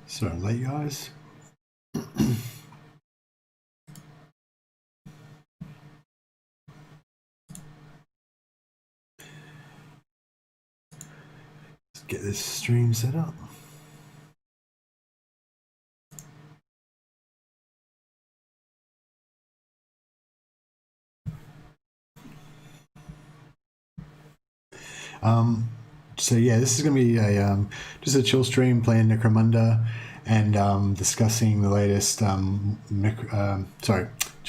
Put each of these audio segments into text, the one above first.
Sorry I'm late, guys. Let's get this stream set up. So yeah, this is going to be a just a chill stream playing Necromunda and discussing the latest chill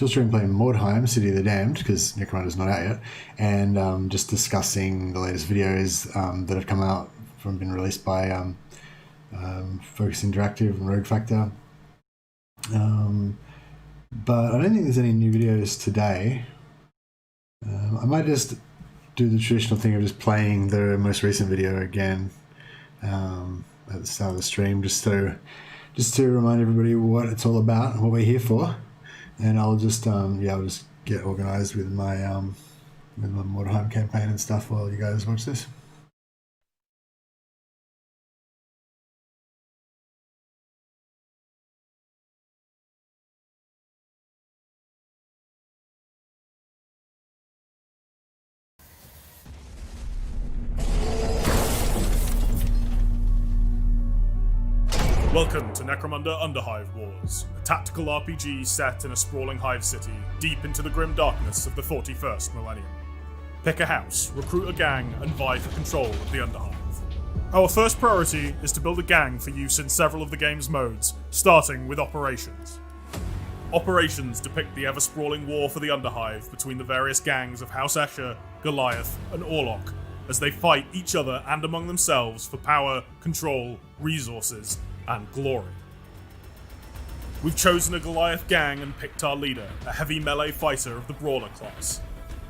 stream playing Mordheim, City of the Damned, because Necromunda's not out yet, and just discussing the latest videos that have come out been released by Focus Interactive and Rogue Factor. But I don't think there's any new videos today. I might just do the traditional thing of just playing the most recent video again at the start of the stream, just to remind everybody what it's all about and what we're here for. And I'll just I'll just get organised with my Mordheim campaign and stuff while you guys watch this. Welcome to Necromunda Underhive Wars, a tactical RPG set in a sprawling hive city deep into the grim darkness of the 41st millennium. Pick a house, recruit a gang, and vie for control of the Underhive. Our first priority is to build a gang for use in several of the game's modes, starting with Operations. Operations depict the ever-sprawling war for the Underhive between the various gangs of House Escher, Goliath, and Orlok, as they fight each other and among themselves for power, control, resources, and glory. We've chosen a Goliath gang and picked our leader, a heavy melee fighter of the Brawler class.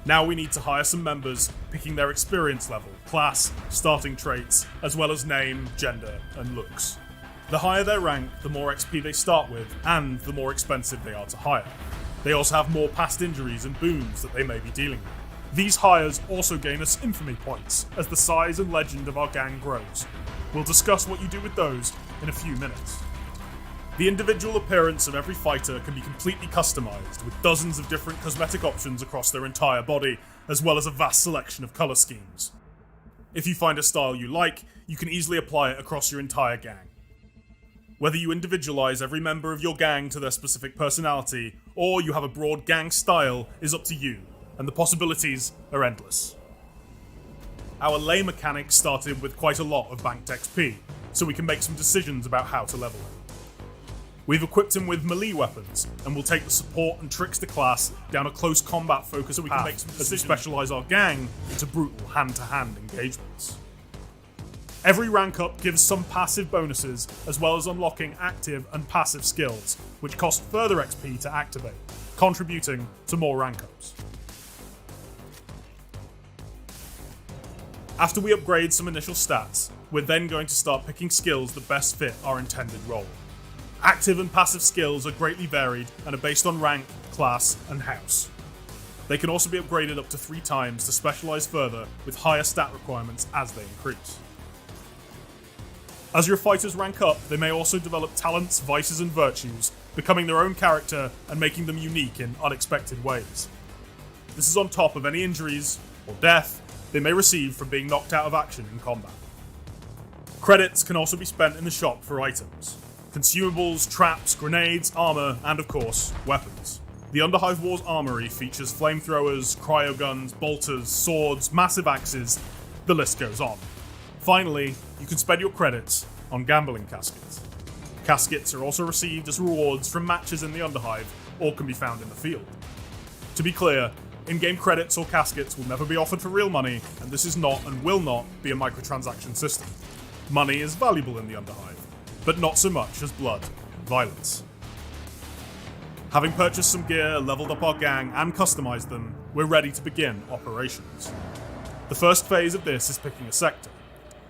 Now we need to hire some members, picking their experience level, class, starting traits, as well as name, gender, and looks. The higher their rank, the more XP they start with, and the more expensive they are to hire. They also have more past injuries and boons that they may be dealing with. These hires also gain us infamy points, as the size and legend of our gang grows. We'll discuss what you do with those in a few minutes. The individual appearance of every fighter can be completely customized, with dozens of different cosmetic options across their entire body, as well as a vast selection of color schemes. If you find a style you like, you can easily apply it across your entire gang. Whether you individualize every member of your gang to their specific personality, or you have a broad gang style, is up to you, and the possibilities are endless. Our lay mechanic started with quite a lot of banked XP, so we can make some decisions about how to level him. We've equipped him with melee weapons, and we'll take the support and trickster class down a close combat focus so we can make some decisions as we specialise our gang into brutal hand-to-hand engagements. Every rank up gives some passive bonuses, as well as unlocking active and passive skills, which cost further XP to activate, contributing to more rank ups. After we upgrade some initial stats, we're then going to start picking skills that best fit our intended role. Active and passive skills are greatly varied and are based on rank, class, and house. They can also be upgraded up to 3 times to specialise further with higher stat requirements as they increase. As your fighters rank up, they may also develop talents, vices, and virtues, becoming their own character and making them unique in unexpected ways. This is on top of any injuries or death they may receive from being knocked out of action in combat. Credits can also be spent in the shop for items. Consumables, traps, grenades, armor, and of course, weapons. The Underhive Wars armory features flamethrowers, cryoguns, bolters, swords, massive axes, the list goes on. Finally, you can spend your credits on gambling caskets. Caskets are also received as rewards from matches in the Underhive, or can be found in the field. To be clear, in-game credits or caskets will never be offered for real money, and this is not and will not be a microtransaction system. Money is valuable in the Underhive, but not so much as blood and violence. Having purchased some gear, leveled up our gang, and customized them, we're ready to begin operations. The first phase of this is picking a sector.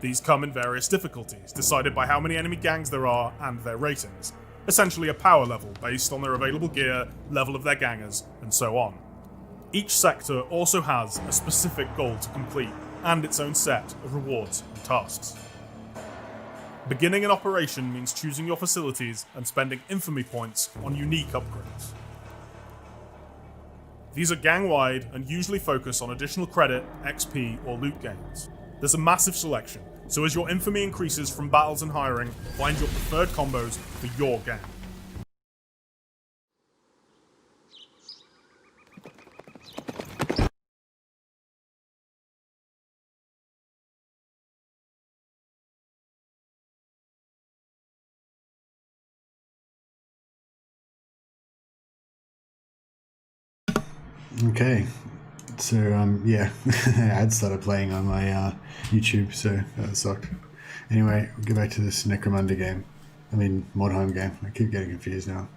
These come in various difficulties, decided by how many enemy gangs there are and their ratings, essentially a power level based on their available gear, level of their gangers, and so on. Each sector also has a specific goal to complete, and its own set of rewards and tasks. Beginning an operation means choosing your facilities and spending infamy points on unique upgrades. These are gang-wide and usually focus on additional credit, XP, or loot gains. There's a massive selection, so as your infamy increases from battles and hiring, find your preferred combos for your gang. Okay, so yeah, I'd started playing on my YouTube, so that sucked. Anyway, we'll get back to this Necromunda game. I mean, Mordheim game. I keep getting confused now.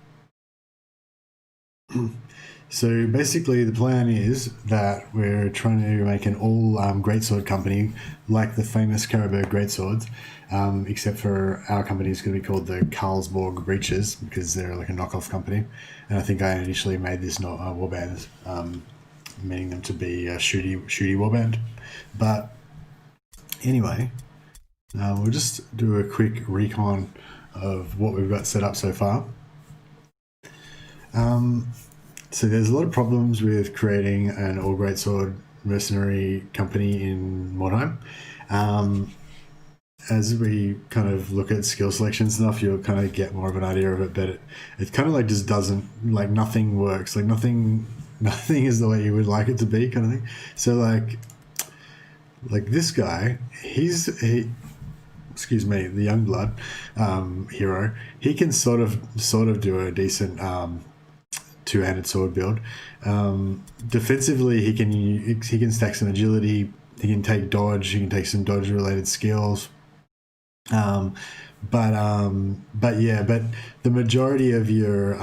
So basically, the plan is that we're trying to make an all greatsword company, like the famous Caribou greatswords, except for our company is going to be called the Carlsborg Breaches because they're like a knockoff company. And I think I initially made this not warband, meaning them to be a shooty warband. But anyway, we'll just do a quick recon of what we've got set up so far. So there's a lot of problems with creating an all greatsword mercenary company in Mordheim. As we kind of look at skill selection stuff, you'll kind of get more of an idea of it, but it kind of like just doesn't, like nothing works, like nothing is the way you would like it to be, kind of thing. So like this guy, excuse me, the Youngblood hero, he can sort of do a decent two-handed sword build. Defensively, he can stack some agility. He can take dodge. He can take some dodge-related skills. But the majority of your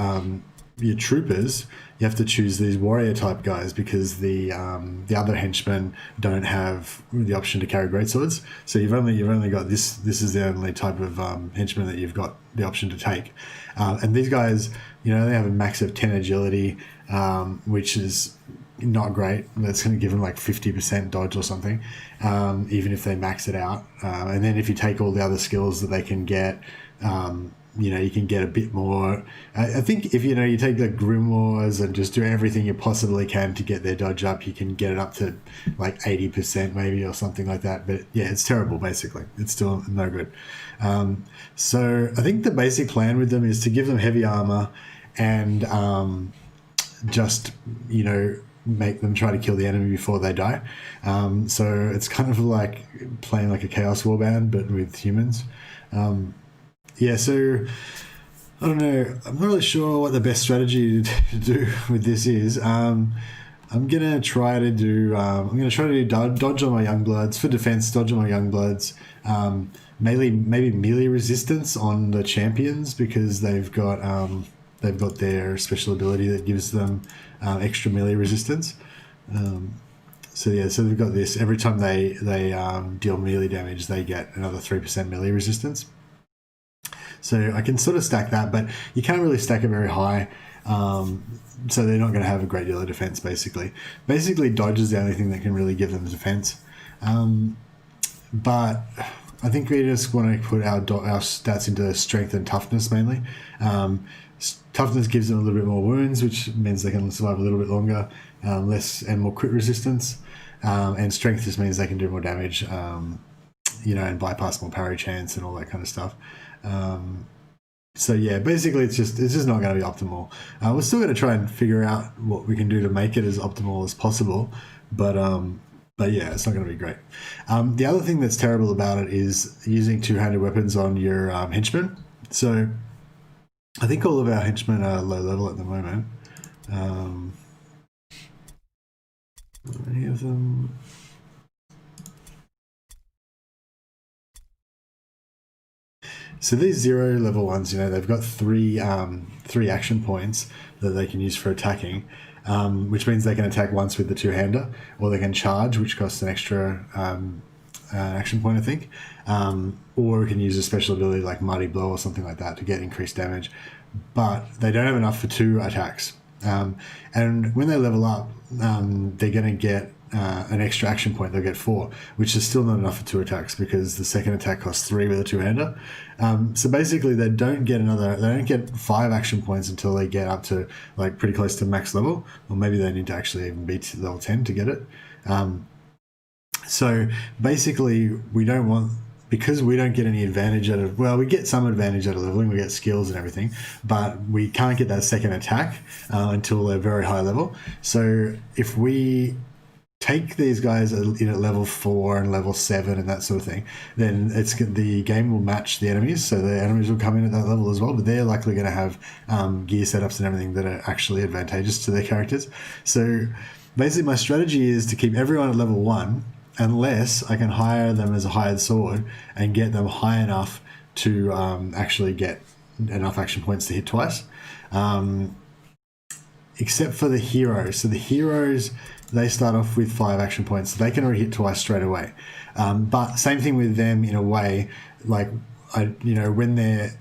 troopers, you have to choose these warrior type guys because the other henchmen don't have the option to carry greatswords. So you've only got this. This is the only type of henchman that you've got the option to take. And these guys, they have a max of 10 agility, which is not great. That's going to give them like 50% dodge or something, even if they max it out. And then if you take all the other skills that they can get, you can get a bit more. I think if you take the Grimoires and just do everything you possibly can to get their dodge up, you can get it up to like 80% maybe or something like that. But yeah, it's terrible basically. It's still no good. So I think the basic plan with them is to give them heavy armor and just make them try to kill the enemy before they die. So it's kind of like playing like a Chaos Warband but with humans. So I don't know. I'm not really sure what the best strategy to do with this is. I'm gonna try to do. Dodge on my Youngbloods for defense. Dodge on my Youngbloods. Maybe melee resistance on the champions because they've got their special ability that gives them extra melee resistance. So they've got this. Every time they deal melee damage, they get another 3% melee resistance. So I can sort of stack that, but you can't really stack it very high. So they're not going to have a great deal of defense, basically. Basically, dodge is the only thing that can really give them defense. But I think we just want to put our stats into strength and toughness mainly. Toughness gives them a little bit more wounds, which means they can survive a little bit longer, less and more crit resistance. And strength just means they can do more damage, and bypass more parry chance and all that kind of stuff. So yeah, basically it's just not going to be optimal. We're still going to try and figure out what we can do to make it as optimal as possible, but yeah, it's not going to be great. The other thing that's terrible about it is using two-handed weapons on your henchmen. So I think all of our henchmen are low level at the moment. Any of them? So these 0 level ones, they've got three action points that they can use for attacking, which means they can attack once with the two-hander, or they can charge, which costs an extra action point, I think, or we can use a special ability like Mighty Blow or something like that to get increased damage. But they don't have enough for 2 attacks. And when they level up, they're going to get an extra action point. They'll get 4, which is still not enough for 2 attacks because the second attack costs 3 with a 2-hander. So basically, they don't get 5 action points until they get up to like pretty close to max level, or maybe they need to actually even beat level 10 to get it. So basically, we don't want, because we don't get any advantage out of, well, we get some advantage out of leveling, we get skills and everything, but we can't get that second attack until they're very high level. So if we take these guys in at level 4 and level 7 and that sort of thing, then the game will match the enemies, so the enemies will come in at that level as well, but they're likely going to have gear setups and everything that are actually advantageous to their characters. So basically my strategy is to keep everyone at level 1 unless I can hire them as a hired sword and get them high enough to actually get enough action points to hit twice. Except for the heroes. So the heroes, they start off with 5 action points. So they can already hit twice straight away. But same thing with them in a way, like, when they're,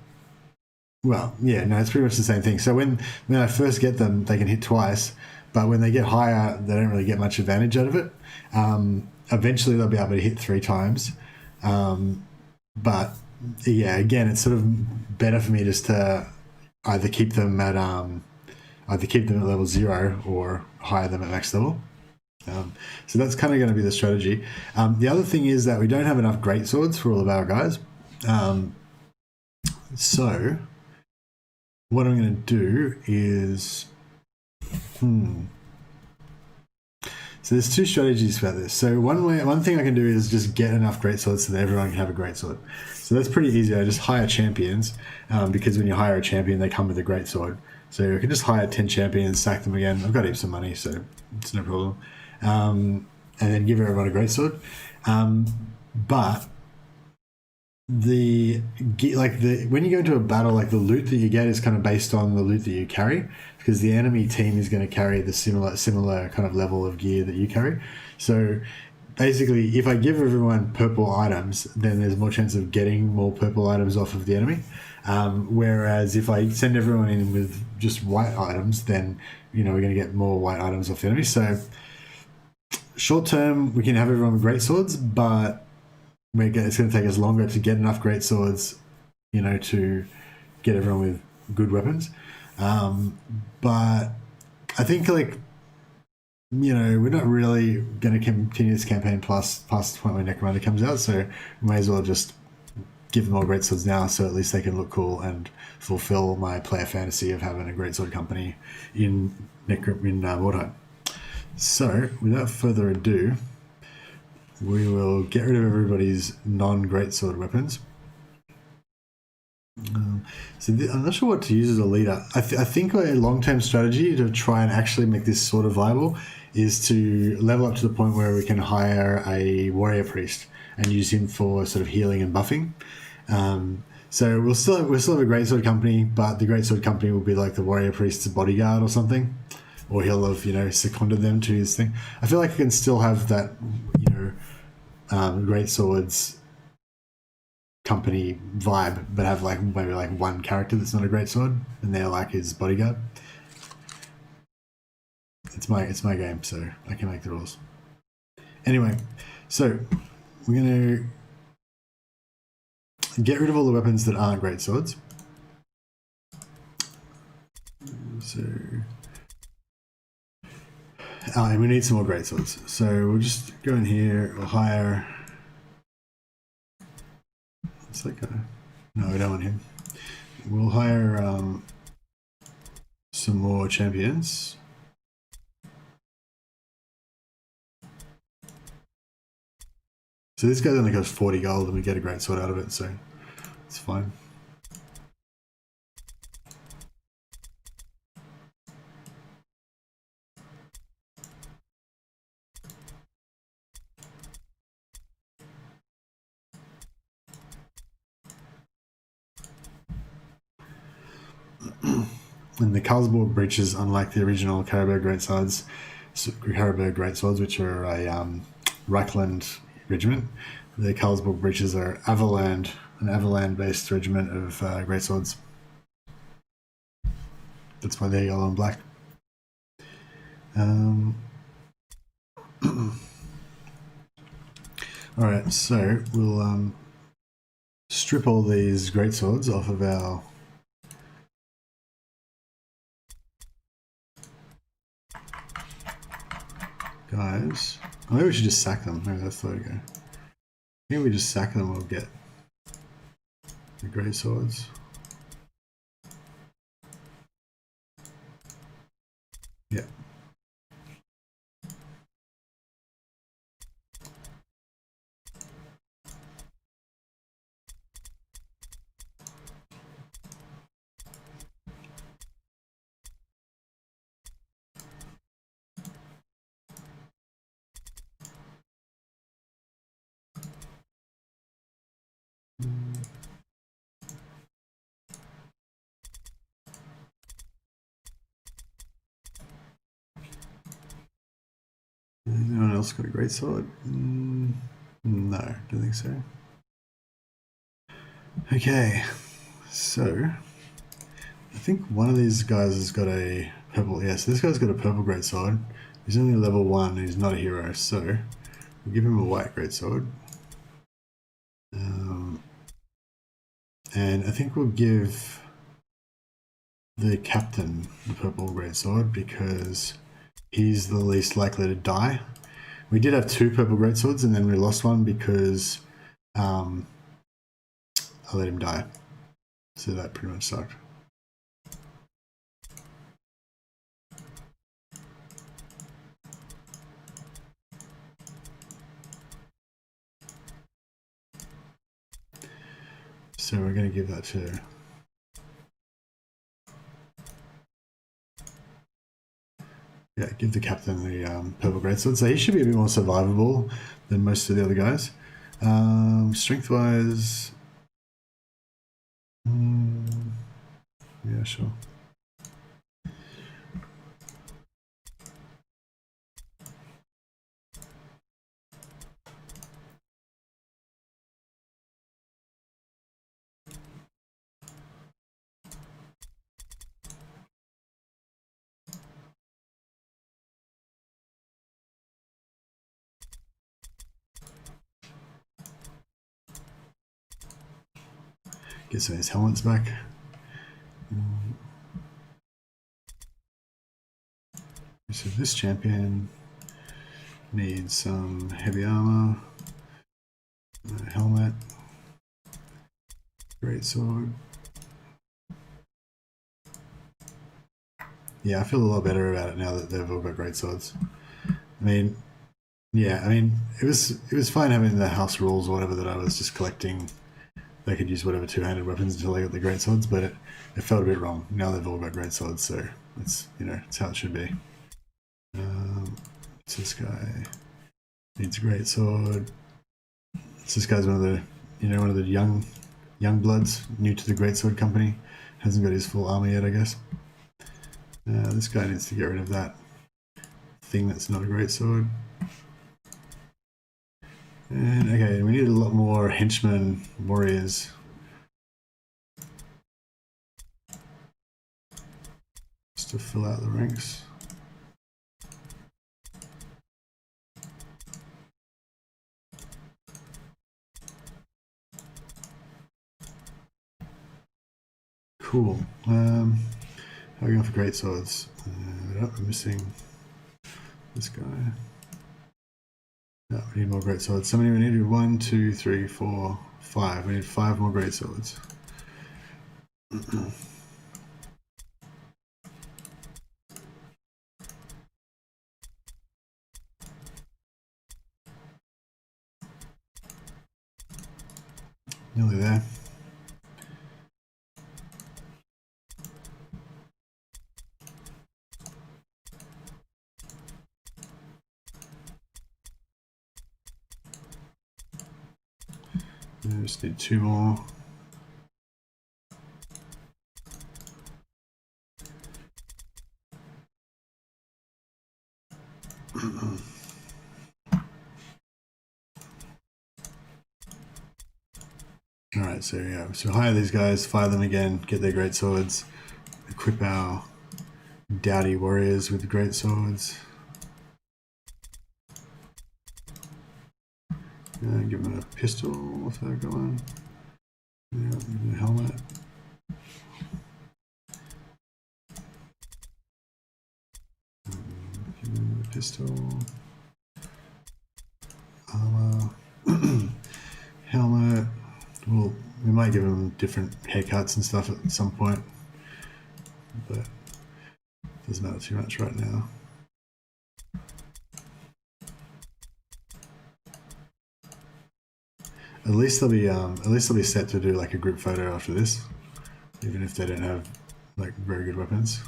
well, yeah, no, it's pretty much the same thing. So when I first get them, they can hit twice, but when they get higher, they don't really get much advantage out of it. Eventually they'll be able to hit 3 times. But yeah, again, it's sort of better for me just to either keep them at level 0 or hire them at max level. So that's kind of going to be the strategy. The other thing is that we don't have enough greatswords for all of our guys. So what I'm going to do is, so there's 2 strategies for this. So one thing I can do is just get enough greatswords so that everyone can have a greatsword. So that's pretty easy. I just hire champions, because when you hire a champion, they come with a greatsword. So I can just hire 10 champions, sack them again. I've got heaps of money, so it's no problem. And then give everyone a greatsword. But when you go into a battle, like the loot that you get is kind of based on the loot that you carry, because the enemy team is going to carry the similar kind of level of gear that you carry. So basically, if I give everyone purple items, then there's more chance of getting more purple items off of the enemy. Whereas if I send everyone in with just white items, then we're going to get more white items off the enemy. So short term, we can have everyone with great swords, but it's going to take us longer to get enough great swords, to get everyone with good weapons. But I think we're not really going to continue this campaign past the point where Necromunda comes out, so we may as well just give them all greatswords now, so at least they can look cool and fulfill my player fantasy of having a greatsword company in Mordheim. So without further ado, we will get rid of everybody's non-greatsword weapons. I'm not sure what to use as a leader. I think a long-term strategy to try and actually make this sort of viable is to level up to the point where we can hire a warrior priest and use him for sort of healing and buffing. So we'll still have a greatsword company, but the greatsword company will be like the warrior priest's bodyguard or something, or he'll have seconded them to his thing. I feel like I can still have that greatswords company vibe, but have maybe one character that's not a greatsword and they're like his bodyguard. It's my game, so I can make the rules. Anyway, so we're going to get rid of all the weapons that aren't greatswords. So, and we need some more greatswords. So we'll just go in here. We'll hire. It's like no, we don't want him. We'll hire some more champions. So this guy only costs 40 gold, and we get a greatsword out of it, so it's fine. And the Carlsberg breeches, unlike the original Caribou Greatswords, which are a Reichland regiment, the Carlsberg breeches are an Avaland-based regiment of greatswords. That's why they're yellow and black. Alright, so we'll strip all these greatswords off of our guys. Oh, maybe we should just sack them. Maybe that's the way to go. I think we just sack them, we'll get the greatswords. Yeah. Anyone else got a greatsword? No, don't think so. Okay, so I think one of these guys has got a purple. Yes, this guy's got a purple greatsword. He's only level 1. He's not a hero, so we'll give him a white greatsword. And I think we'll give the captain the purple greatsword because he's the least likely to die. We did have 2 purple greatswords and then we lost one because I let him die. So that pretty much sucked. So we're going to give that to give the captain the purple greatsword. So he should be a bit more survivable than most of the other guys. Strength-wise, yeah, sure. Get some of his helmets back. So this champion needs some heavy armor, helmet, greatsword. Yeah, I feel a lot better about it now that they've all got greatswords. I mean, yeah, I mean, it was fine having the house rules or whatever that I was just collecting. They could use whatever 2-handed weapons until they got the greatswords, but it felt a bit wrong. Now they've all got greatswords, so it's, you know, it's how it should be. So this guy needs a greatsword. So this guy's one of the, you know, one of the young bloods, new to the greatsword company. Hasn't got his full armor yet, I guess. This guy needs to get rid of that thing that's not a greatsword. And okay, we need a lot more henchmen, warriors. Just to fill out the ranks. Cool. How are we going for greatswords? We're missing this guy. No, we need more greatswords. So many we need 1, 2, 3, 4, 5. We need 5 more greatswords. Nearly there. I just need 2 more. Alright, so yeah, so hire these guys, fire them again, get their great swords, equip our dowdy warriors with great swords. Give him a pistol if they've got one. Yeah, give him a helmet. Give him a pistol. Armor. Helmet. Well, we might give him different haircuts and stuff at some point, but it doesn't matter too much right now. At least they'll be set to do like a group photo after this, even if they don't have like very good weapons.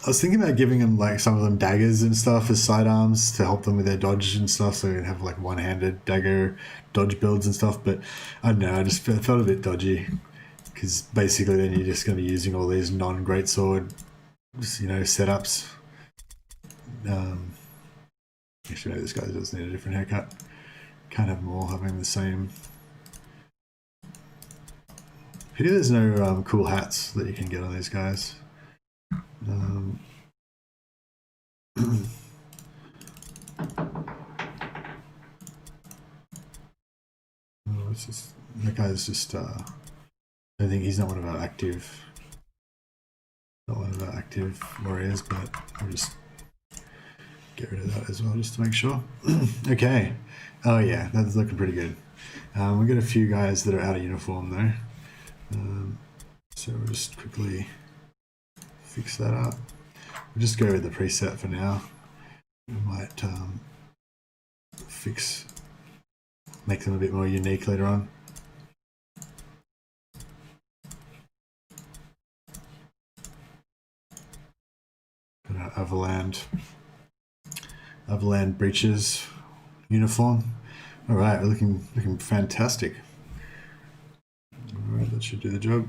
I was thinking about giving them like some of them daggers and stuff as sidearms to help them with their dodge and stuff, so they have like one-handed dagger dodge builds and stuff. But I don't know, I just felt a bit dodgy. Because basically then you're just going to be using all these non-greatsword, you know, setups. Actually, maybe this guy does need a different haircut. Can't have them all having the same. Pity there's no cool hats that you can get on these guys. Oh, it's just, that guy's just... I think he's not one of our active warriors, but I'll just get rid of that as well just to make sure. Okay. Oh yeah, that's looking pretty good. We've got a few guys that are out of uniform though. So we'll just quickly fix that up. We'll just go with the preset for now. We might make them a bit more unique later on. Overland breeches uniform. All right, we're looking fantastic. All right, that should do the job.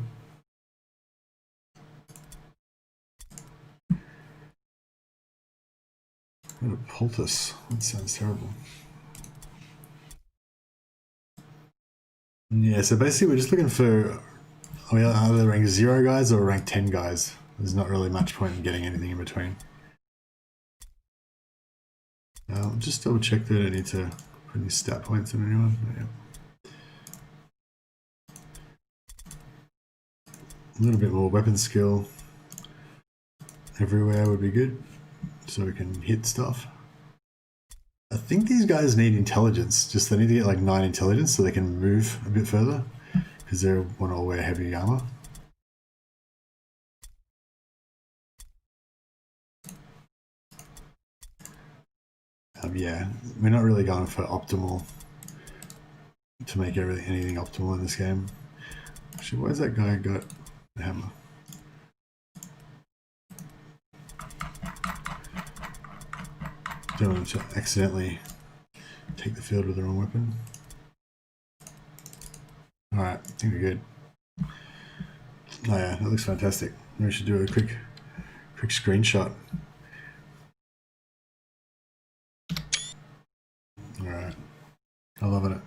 What a poultice. That sounds terrible. Yeah, so basically we're just looking for either rank 0 guys or rank 10 guys. There's not really much point in getting anything in between. Just double check that I need to put any stat points on anyone. Yeah. A little bit more weapon skill everywhere would be good, so we can hit stuff. I think these guys need intelligence, just they need to get like 9 intelligence so they can move a bit further, because they want to all wear heavy armor. Yeah, we're not really going for optimal to make anything optimal in this game. Actually, where's that guy got the hammer? Don't want to accidentally take the field with the wrong weapon. Alright, I think we're good. Oh yeah, that looks fantastic. We should do a quick screenshot. Alright. I'm loving it.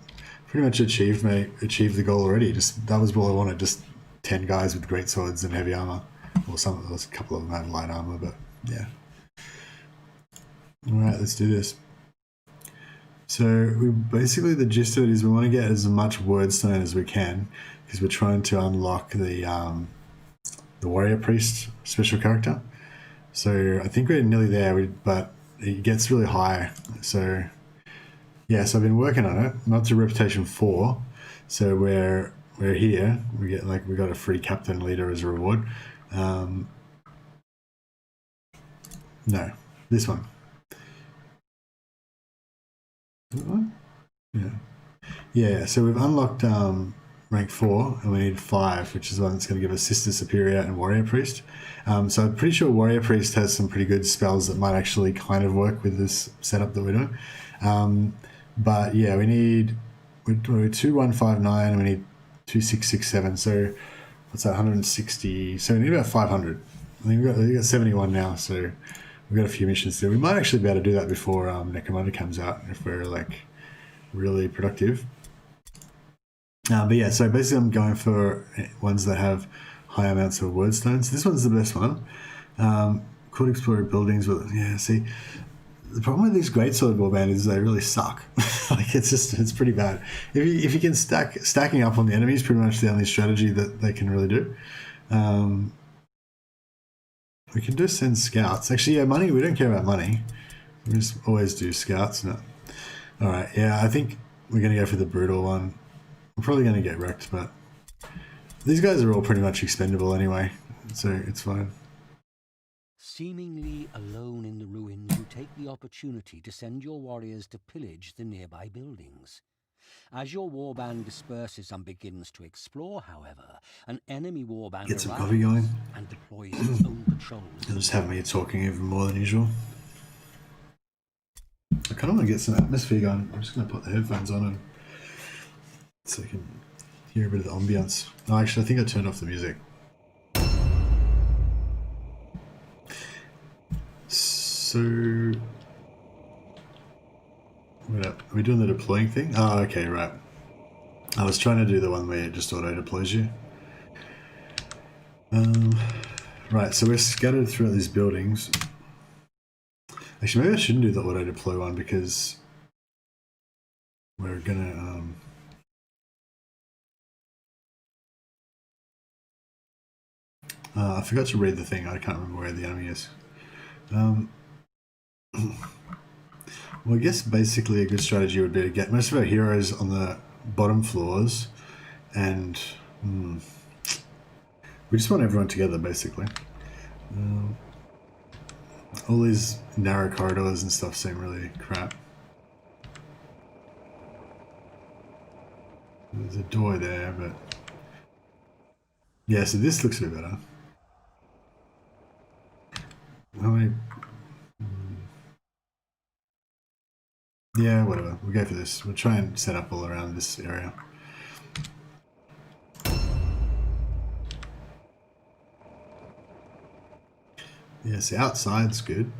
Pretty much achieved the goal already. That was all I wanted, just 10 guys with great swords and heavy armor. Well, a couple of them have light armor, but yeah. Alright, let's do this. So basically the gist of it is we want to get as much wordstone as we can, because we're trying to unlock the warrior priest special character. So I think we're nearly there, but it gets really high. So yeah, so I've been working on it. I'm up to reputation 4. So we're here. We got a free captain leader as a reward. No, this one. Yeah, so we've unlocked rank 4 and we need 5, which is the one that's going to give us Sister Superior and Warrior Priest. So I'm pretty sure Warrior Priest has some pretty good spells that might actually kind of work with this setup that we're doing. But yeah, we're 2159 and we need 2667. So what's that, 160? So we need about 500. I think we've got 71 now, so we've got a few missions there. We might actually be able to do that before Necromunda comes out if we're like really productive. But yeah, so basically I'm going for ones that have high amounts of word stones. This one's the best one. Could explore buildings with, yeah, see, the problem with these greatsword warband is they really suck. Like it's pretty bad. If you can stacking up on the enemy is pretty much the only strategy that they can really do. We can just send scouts. Actually, yeah, money. We don't care about money. We just always do scouts. No. All right. Yeah, I think we're gonna go for the brutal one. We're probably gonna get wrecked, but these guys are all pretty much expendable anyway, so it's fine. Seemingly alone in the ruins, you take the opportunity to send your warriors to pillage the nearby buildings. As your warband disperses and begins to explore, however, an enemy warband Get some coffee going and deploys its own patrols. You'll just have me talking even more than usual. I kind of want to get some atmosphere going. I'm just going to put the headphones on and so I can hear a bit of the ambience. Oh, actually, I think I turned off the music. So, wait up. Are we doing the deploying thing? Oh, okay, right. I was trying to do the one where it just auto deploys you. Right, so we're scattered throughout these buildings. Actually, maybe I shouldn't do the auto deploy one because we're gonna I forgot to read the thing. I can't remember where the enemy is. Well, I guess basically a good strategy would be to get most of our heroes on the bottom floors, and we just want everyone together, basically. All these narrow corridors and stuff seem really crap. There's a door there, but yeah, so this looks a bit better. How many? Yeah, whatever. We'll go for this. We'll try and set up all around this area. Yes, the outside's good.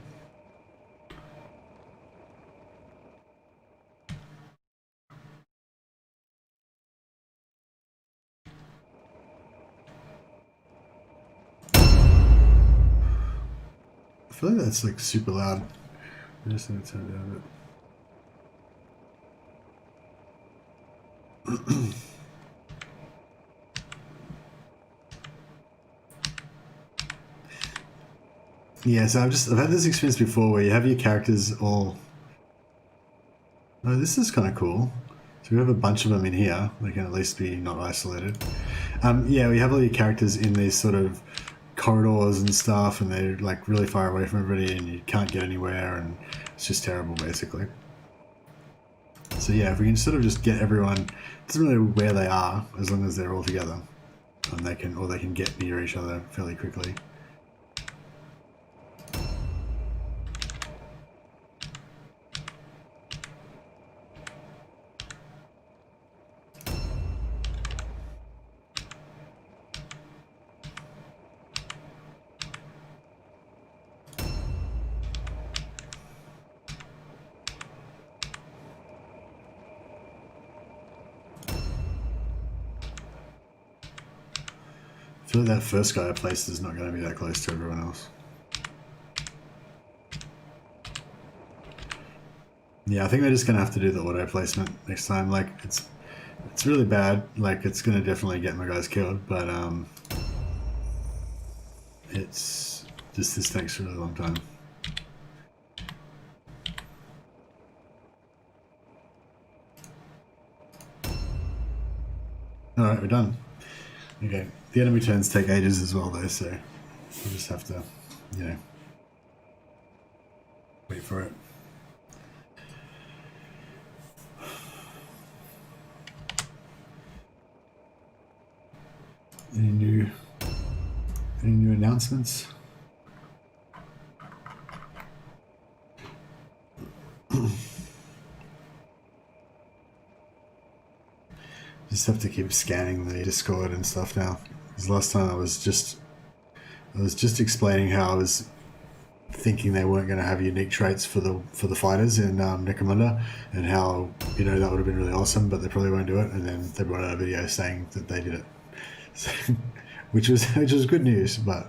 I feel like that's like super loud. I'm just gonna turn it down a bit. Yeah, so I've had this experience before where you have your characters all. Oh, this is kind of cool. So we have a bunch of them in here. They can at least be not isolated. Yeah, we have all your characters in these sort of corridors and stuff, and they're like really far away from everybody, and you can't get anywhere, and it's just terrible, basically. So yeah, if we can sort of just get everyone, it doesn't really matter where they are, as long as they're all together, and they can get near each other fairly quickly. I feel like that first guy I placed is not going to be that close to everyone else. Yeah, I think we're just going to have to do the auto placement next time. Like, it's really bad. Like, it's going to definitely get my guys killed, but it's just, this takes a really long time. Alright, we're done. Okay. The enemy turns take ages as well, though, so we'll just have to, you know, wait for it. Any new announcements? Just have to keep scanning the Discord and stuff now. Because last time I was just explaining how I was thinking they weren't going to have unique traits for the fighters in Necromunda, and how, you know, that would have been really awesome, but they probably won't do it. And then they brought out a video saying that they did it. So which was good news. But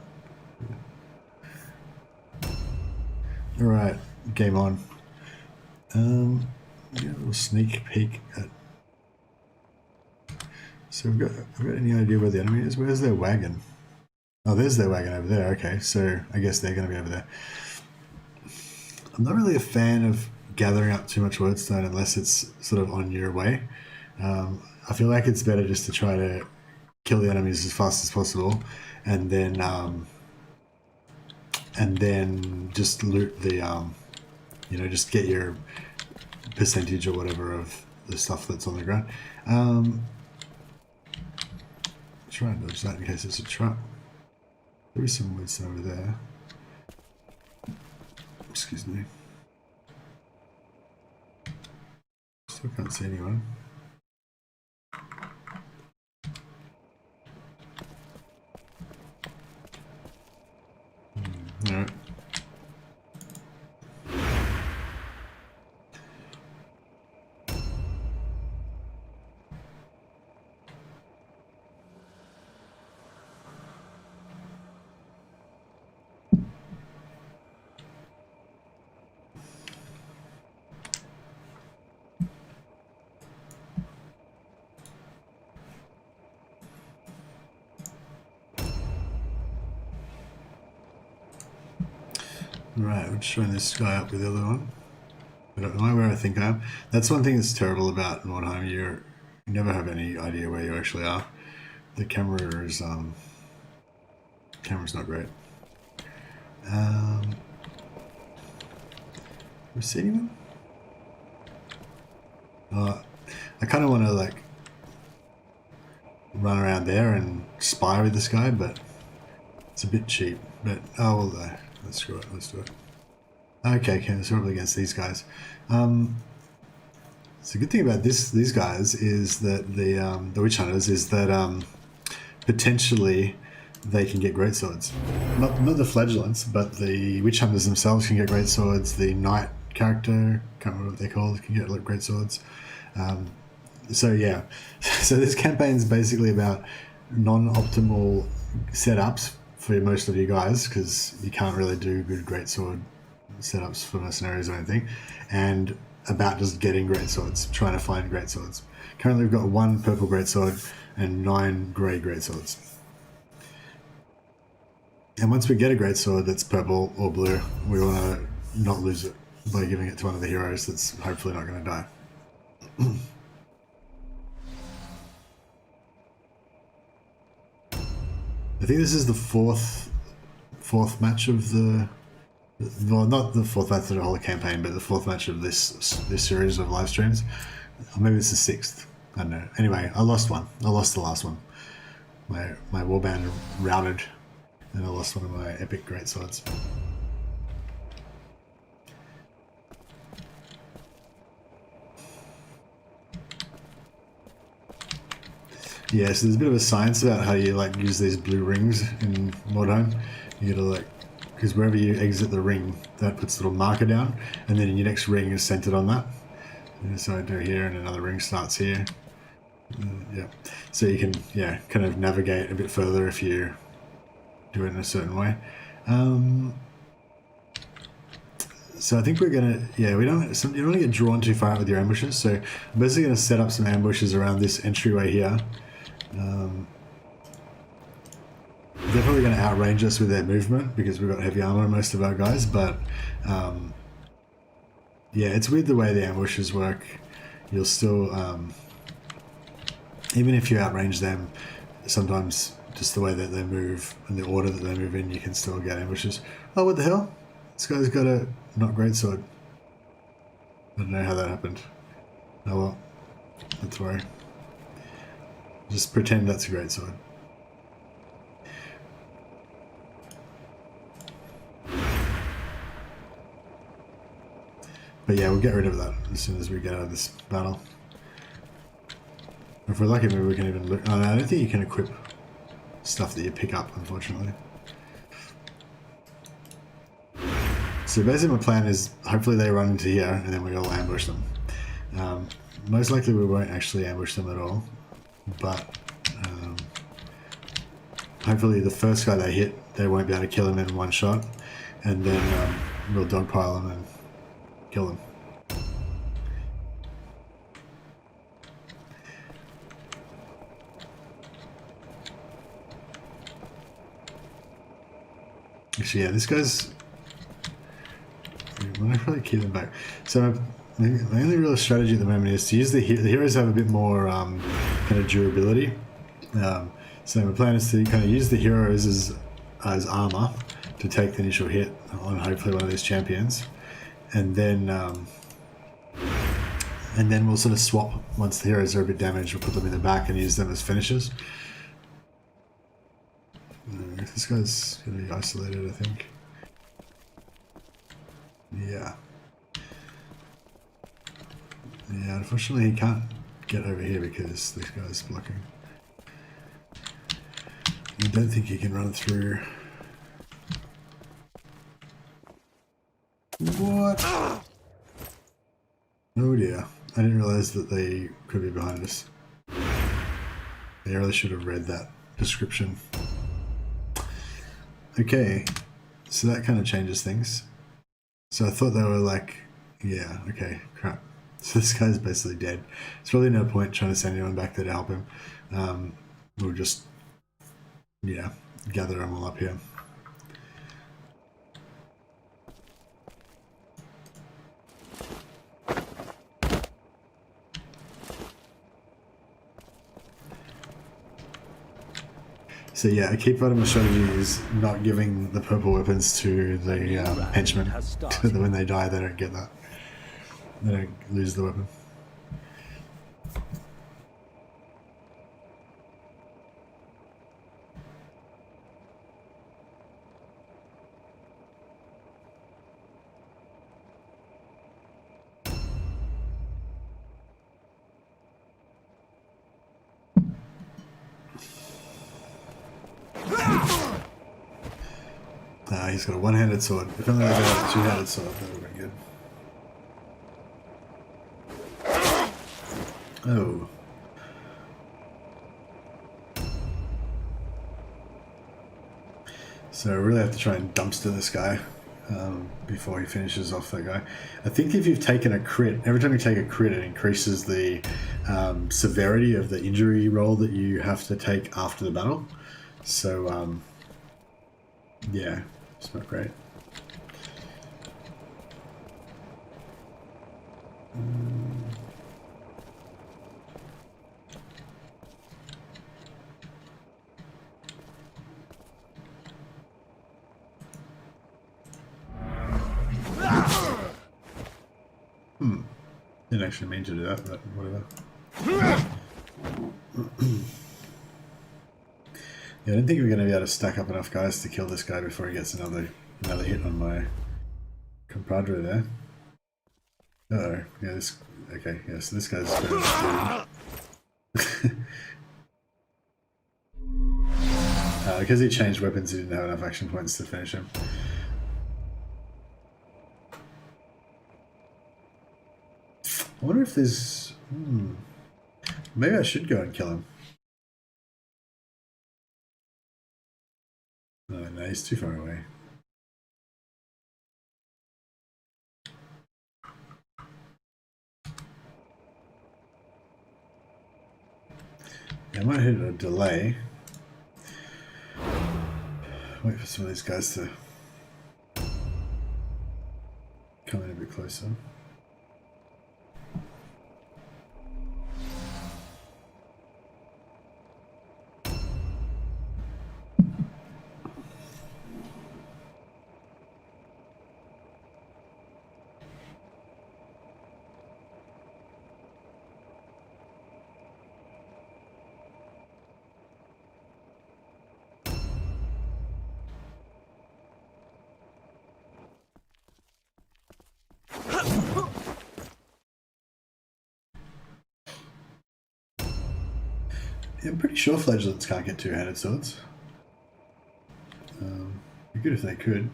all right, game on. Yeah, a little sneak peek at. So I've got any idea where the enemy is? Where's their wagon? Oh, there's their wagon over there. Okay, so I guess they're going to be over there. I'm not really a fan of gathering up too much wordstone unless it's sort of on your way. I feel like it's better just to try to kill the enemies as fast as possible, and then just loot the you know, just get your percentage or whatever of the stuff that's on the ground. Try and dodge that in case it's a trap. There is some wordstone over there. Excuse me. Still can't see anyone. Alright. Right, I'm just trying this guy up with the other one. But am I where I think I am? That's one thing that's terrible about Mordheim. You never have any idea where you actually are. The camera is camera's not great. We see anyone? I kind of want to like run around there and spy with this guy, but it's a bit cheap. But oh well, let's screw it. Let's do it. Okay, so we're up against these guys. So the good thing about these guys is that the witch hunters is that potentially they can get great swords. Not the flagellants, but the witch hunters themselves can get great swords. The knight character, can't remember what they're called, can get like great swords. So yeah, so this campaign is basically about non-optimal setups for most of you guys, because you can't really do good greatsword setups for mercenaries or anything, and about just getting great swords, trying to find great swords. Currently we've got 1 purple greatsword and 9 grey greatswords. And once we get a greatsword that's purple or blue, we want to not lose it by giving it to one of the heroes that's hopefully not going to die. I think this is the fourth match of the, well, not the fourth match of the whole campaign, but the 4th match of this series of live streams. Or maybe it's the 6th. I don't know. Anyway, I lost one. I lost the last one. My warband routed, and I lost one of my epic greatswords. Yeah, so there's a bit of a science about how you like use these blue rings in Mordheim. You gotta like, because wherever you exit the ring, that puts a little marker down, and then your next ring is centered on that. And so I do here, and another ring starts here. Yeah, so you can kind of navigate a bit further if you do it in a certain way. So I think we're gonna, you don't want to get drawn too far out with your ambushes. So I'm basically gonna set up some ambushes around this entryway here. They're probably going to outrange us with their movement because we've got heavy armor on most of our guys, but yeah, it's weird the way the ambushes work. You'll still, even if you outrange them, sometimes just the way that they move and the order that they move in, you can still get ambushes. Oh, what the hell? This guy's got a not great sword. I don't know how that happened. Oh well, not to worry. Just pretend that's a great sword. But yeah, we'll get rid of that as soon as we get out of this battle. If we're lucky, maybe we can even look. Oh no, I don't think you can equip stuff that you pick up, unfortunately. So basically my plan is hopefully they run into here and then we all ambush them. Most likely we won't actually ambush them at all, but hopefully the first guy they hit, they won't be able to kill him in one shot, and then we'll dogpile him and kill him. Actually, yeah, this guy's... I'm going to probably keep them back. So my only real strategy at the moment is to use the heroes have a bit more kind of durability. So my plan is to kind of use the heroes as armor to take the initial hit on hopefully one of these champions, and then we'll sort of swap once the heroes are a bit damaged. We'll put them in the back and use them as finishers. This guy's going to be isolated, I think. Yeah. Yeah, unfortunately he can't get over here because this guy's blocking. I don't think he can run through. What? Oh dear. I didn't realize that they could be behind us. I really should have read that description. Okay, so that kind of changes things. So I thought they were like, yeah, okay, crap. So this guy's basically dead. It's really no point trying to send anyone back there to help him. We'll just, yeah, gather them all up here. So yeah, a key part of my strategy is not giving the purple weapons to the henchmen. When they die, they don't get that. They don't lose the weapon. He's got a one-handed sword. If only I had a two-handed sword, that would have been good. Oh. So I really have to try and dumpster this guy before he finishes off that guy. I think if you've taken a crit, every time you take a crit, it increases the severity of the injury roll that you have to take after the battle. So, yeah. It's not great. Didn't actually mean to do that, but whatever. Yeah, I didn't think we were going to be able to stack up enough guys to kill this guy before he gets another hit on my compadre there. Uh-oh. Yeah, this... Okay, yeah, so this guy's going to... because he changed weapons, he didn't have enough action points to finish him. I wonder if there's... Maybe I should go and kill him. Oh, no, he's too far away. Yeah, I might hit a delay. Wait for some of these guys to come in a bit closer. Yeah, I'm pretty sure fledglings can't get two-handed swords. Be good if they could.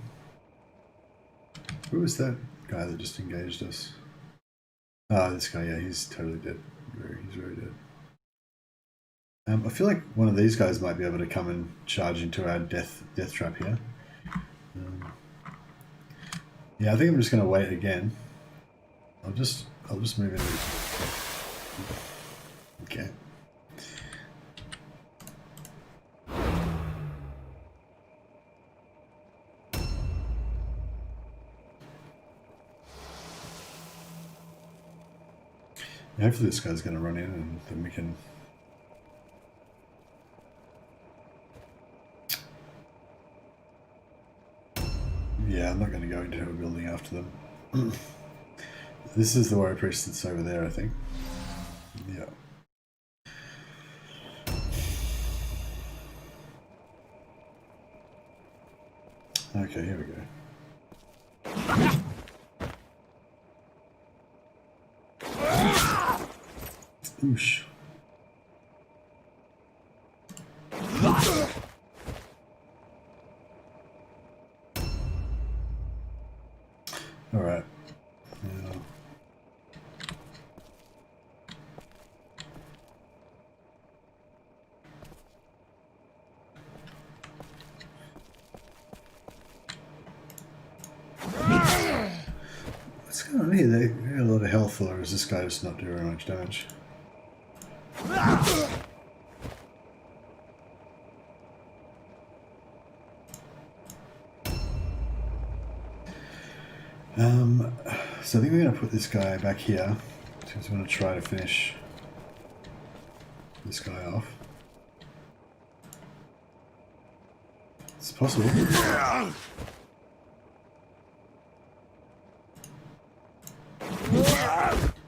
Who was that guy that just engaged us? Ah, this guy, yeah, he's totally dead. He's very dead. I feel like one of these guys might be able to come and charge into our death trap here. Yeah, I think I'm just going to wait again. I'll just move in. Okay. Hopefully this guy's going to run in and then we can... Yeah, I'm not going to go into a building after them. This is the warrior priest that's over there, I think. Yeah. Okay, here we go. Oosh. All right. Yeah. What's going on here? They got a lot of health, or is this guy just not doing very much damage? So I think we're going to put this guy back here because we're going to try to finish this guy off. It's possible.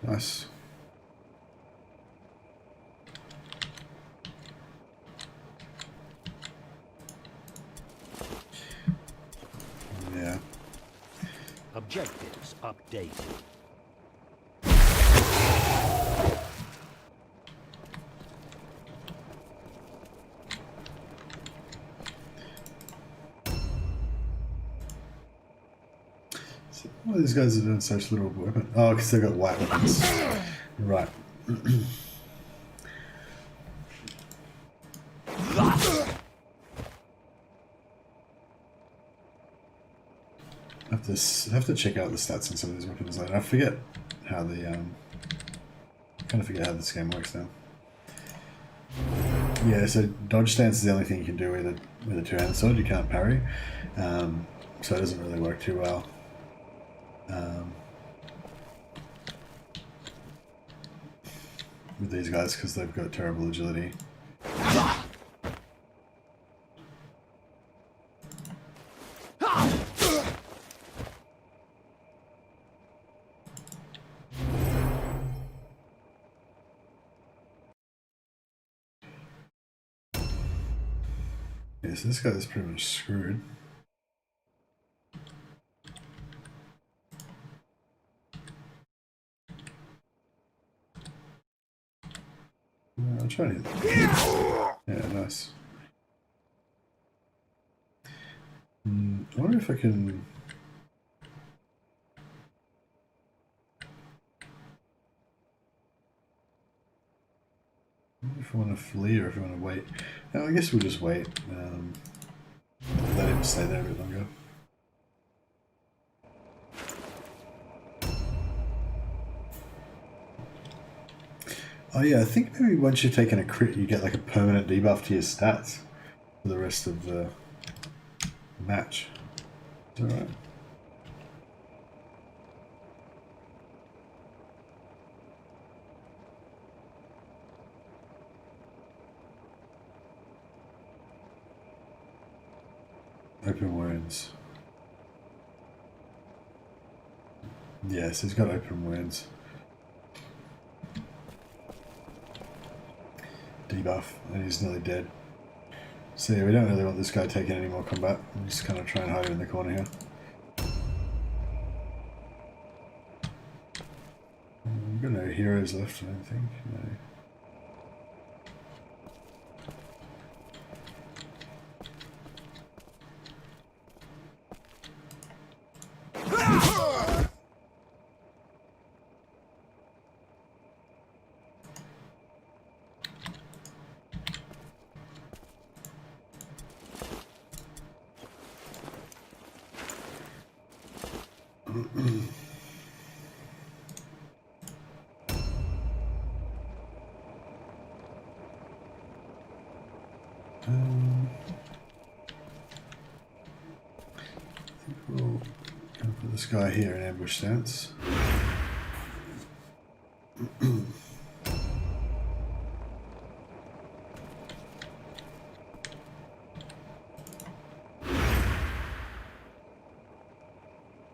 Nice. Yeah. Objectives updated. So, why these guys are doing such little weapon? Oh, because they've got white weapons. Right. I have to check out the stats on some of these weapons later. I forget how the kind of forget how this game works now. Yeah, so dodge stance is the only thing you can do with a two-handed sword. You can't parry, so it doesn't really work too well. With these guys because they've got terrible agility. Yeah, so this guy's pretty much screwed. I'll try to hit that. Yeah, nice. I wonder if I can... I wonder if I want to flee or if I want to wait. No, I guess we'll just wait. Let him stay there a bit longer. Oh yeah, I think maybe once you've taken a crit, you get like a permanent debuff to your stats for the rest of the match. Is that right? Open wounds. Yes, he's got open wounds. Debuff, and he's nearly dead. So yeah, we don't really want this guy taking any more combat. I'm just kind of trying to hide him in the corner here. We've got no heroes left, I don't think. No. We'll put this guy here in ambush stance.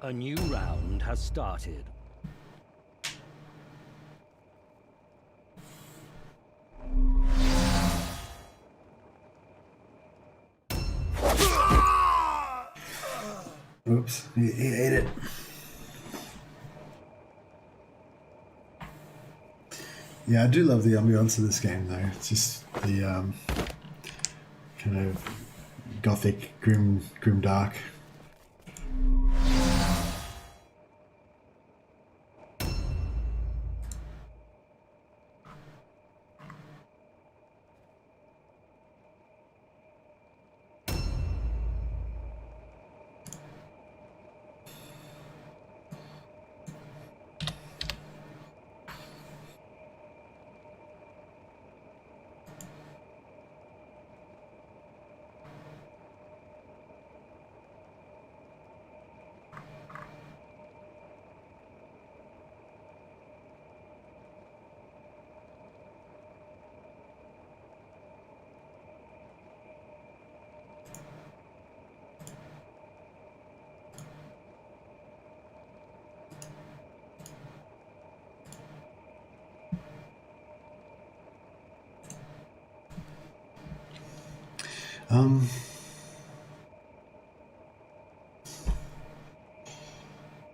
A new round has started. Oops, he ate it. Yeah, I do love the ambiance of this game though. It's just the kind of gothic, grim dark.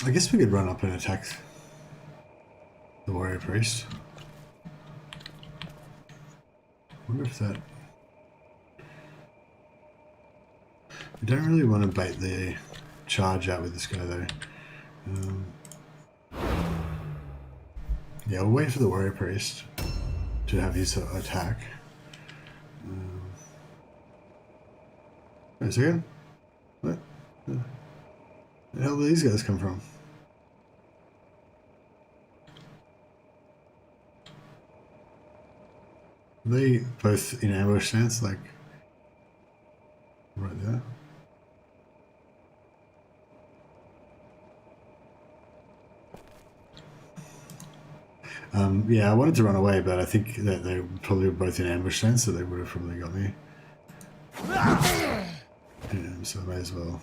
I guess we could run up and attack the warrior priest. I wonder if that... We don't really want to bait the charge out with this guy though. Yeah, we'll wait for the warrior priest to have his attack. Wait a second. What? Where the hell did these guys come from? Are they both in ambush stance, like right there? Yeah, I wanted to run away, but I think that they probably were both in ambush stance, so they would have probably got me. Yeah, so I may as well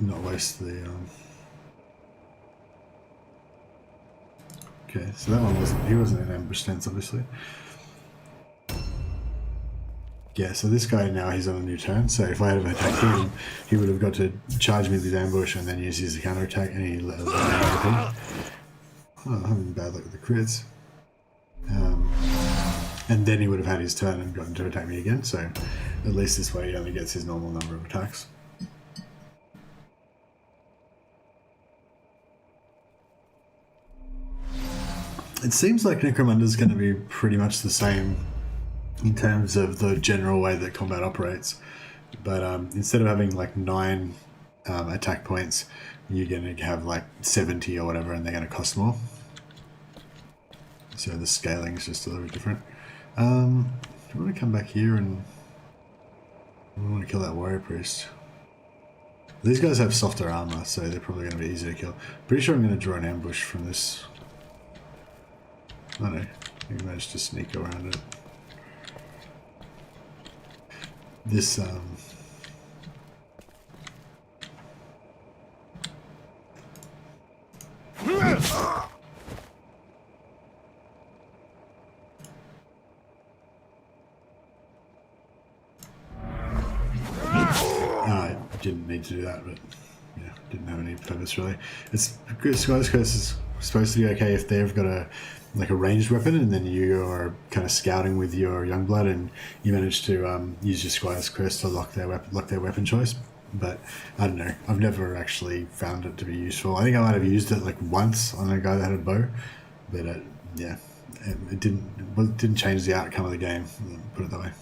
not waste the... Okay, so that one he wasn't in ambush stance, obviously. Yeah, so this guy now, he's on a new turn, so if I had attacked him, he would have got to charge me with his ambush and then use his counterattack, and he let everything. Oh, I'm having bad luck with the crits. And then he would have had his turn and gotten to attack me again, so at least this way he only gets his normal number of attacks. It seems like Necromunda is going to be pretty much the same in terms of the general way that combat operates, but instead of having like 9 attack points, you're going to have like 70 or whatever, and they're going to cost more. So the scaling is just a little bit different. I want to come back here and I want to kill that warrior priest. These guys have softer armor, so they're probably going to be easy to kill. Pretty sure I'm going to draw an ambush from this. Oh no, we managed to sneak around it. This I didn't need to do that, but yeah, didn't have any purpose really. It's Sky's Curse is supposed to be okay if they've got a ranged weapon, and then you are kind of scouting with your Youngblood, and you manage to use your Squire's Curse to lock their weapon choice. But I don't know. I've never actually found it to be useful. I think I might have used it like once on a guy that had a bow, but yeah, it didn't change the outcome of the game. Put it that way.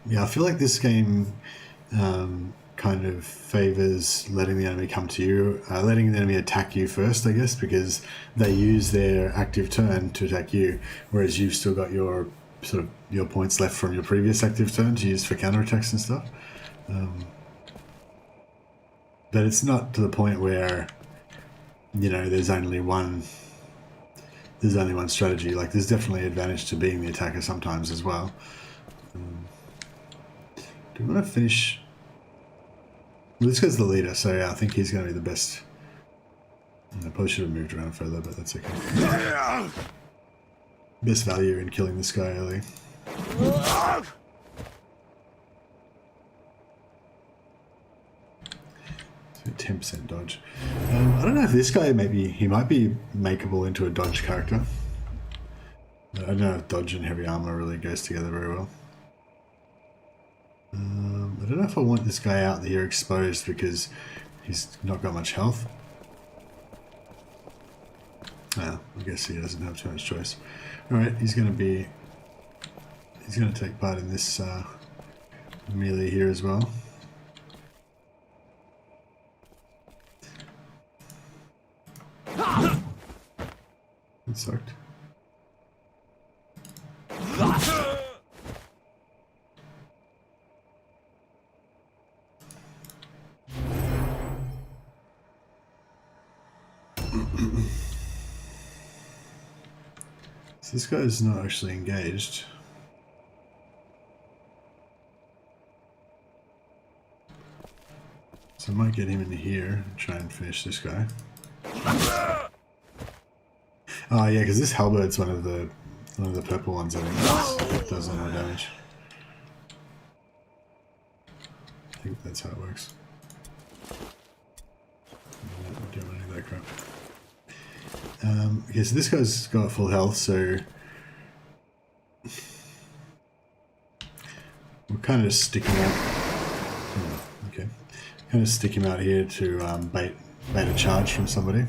Yeah, I feel like this game kind of favors letting the enemy come to you, letting the enemy attack you first, I guess, because they use their active turn to attack you, whereas you've still got your sort of your points left from your previous active turn to use for counterattacks and stuff. But it's not to the point where, you know, there's only one strategy. Like, there's definitely advantage to being the attacker sometimes as well. Do we want to finish? Well, this guy's the leader, so yeah, I think he's going to be the best. I probably should have moved around further, but that's okay. Best value in killing this guy early. 10% dodge. I don't know if this guy he might be makeable into a dodge character. I don't know if dodge and heavy armor really goes together very well. I don't know if I want this guy out here exposed because he's not got much health. I guess he doesn't have too much choice. Alright, he's going to take part in this melee here as well. That sucked. So this guy's not actually engaged. So I might get him into here and try and finish this guy. Oh yeah, because this halberd's one of the purple ones I think does more damage. I think that's how it works. We don't want to do that crap. Okay, so this guy's got full health, so we'll kind of just stick him out. Oh, okay, kind of stick him out here to bait a charge from somebody.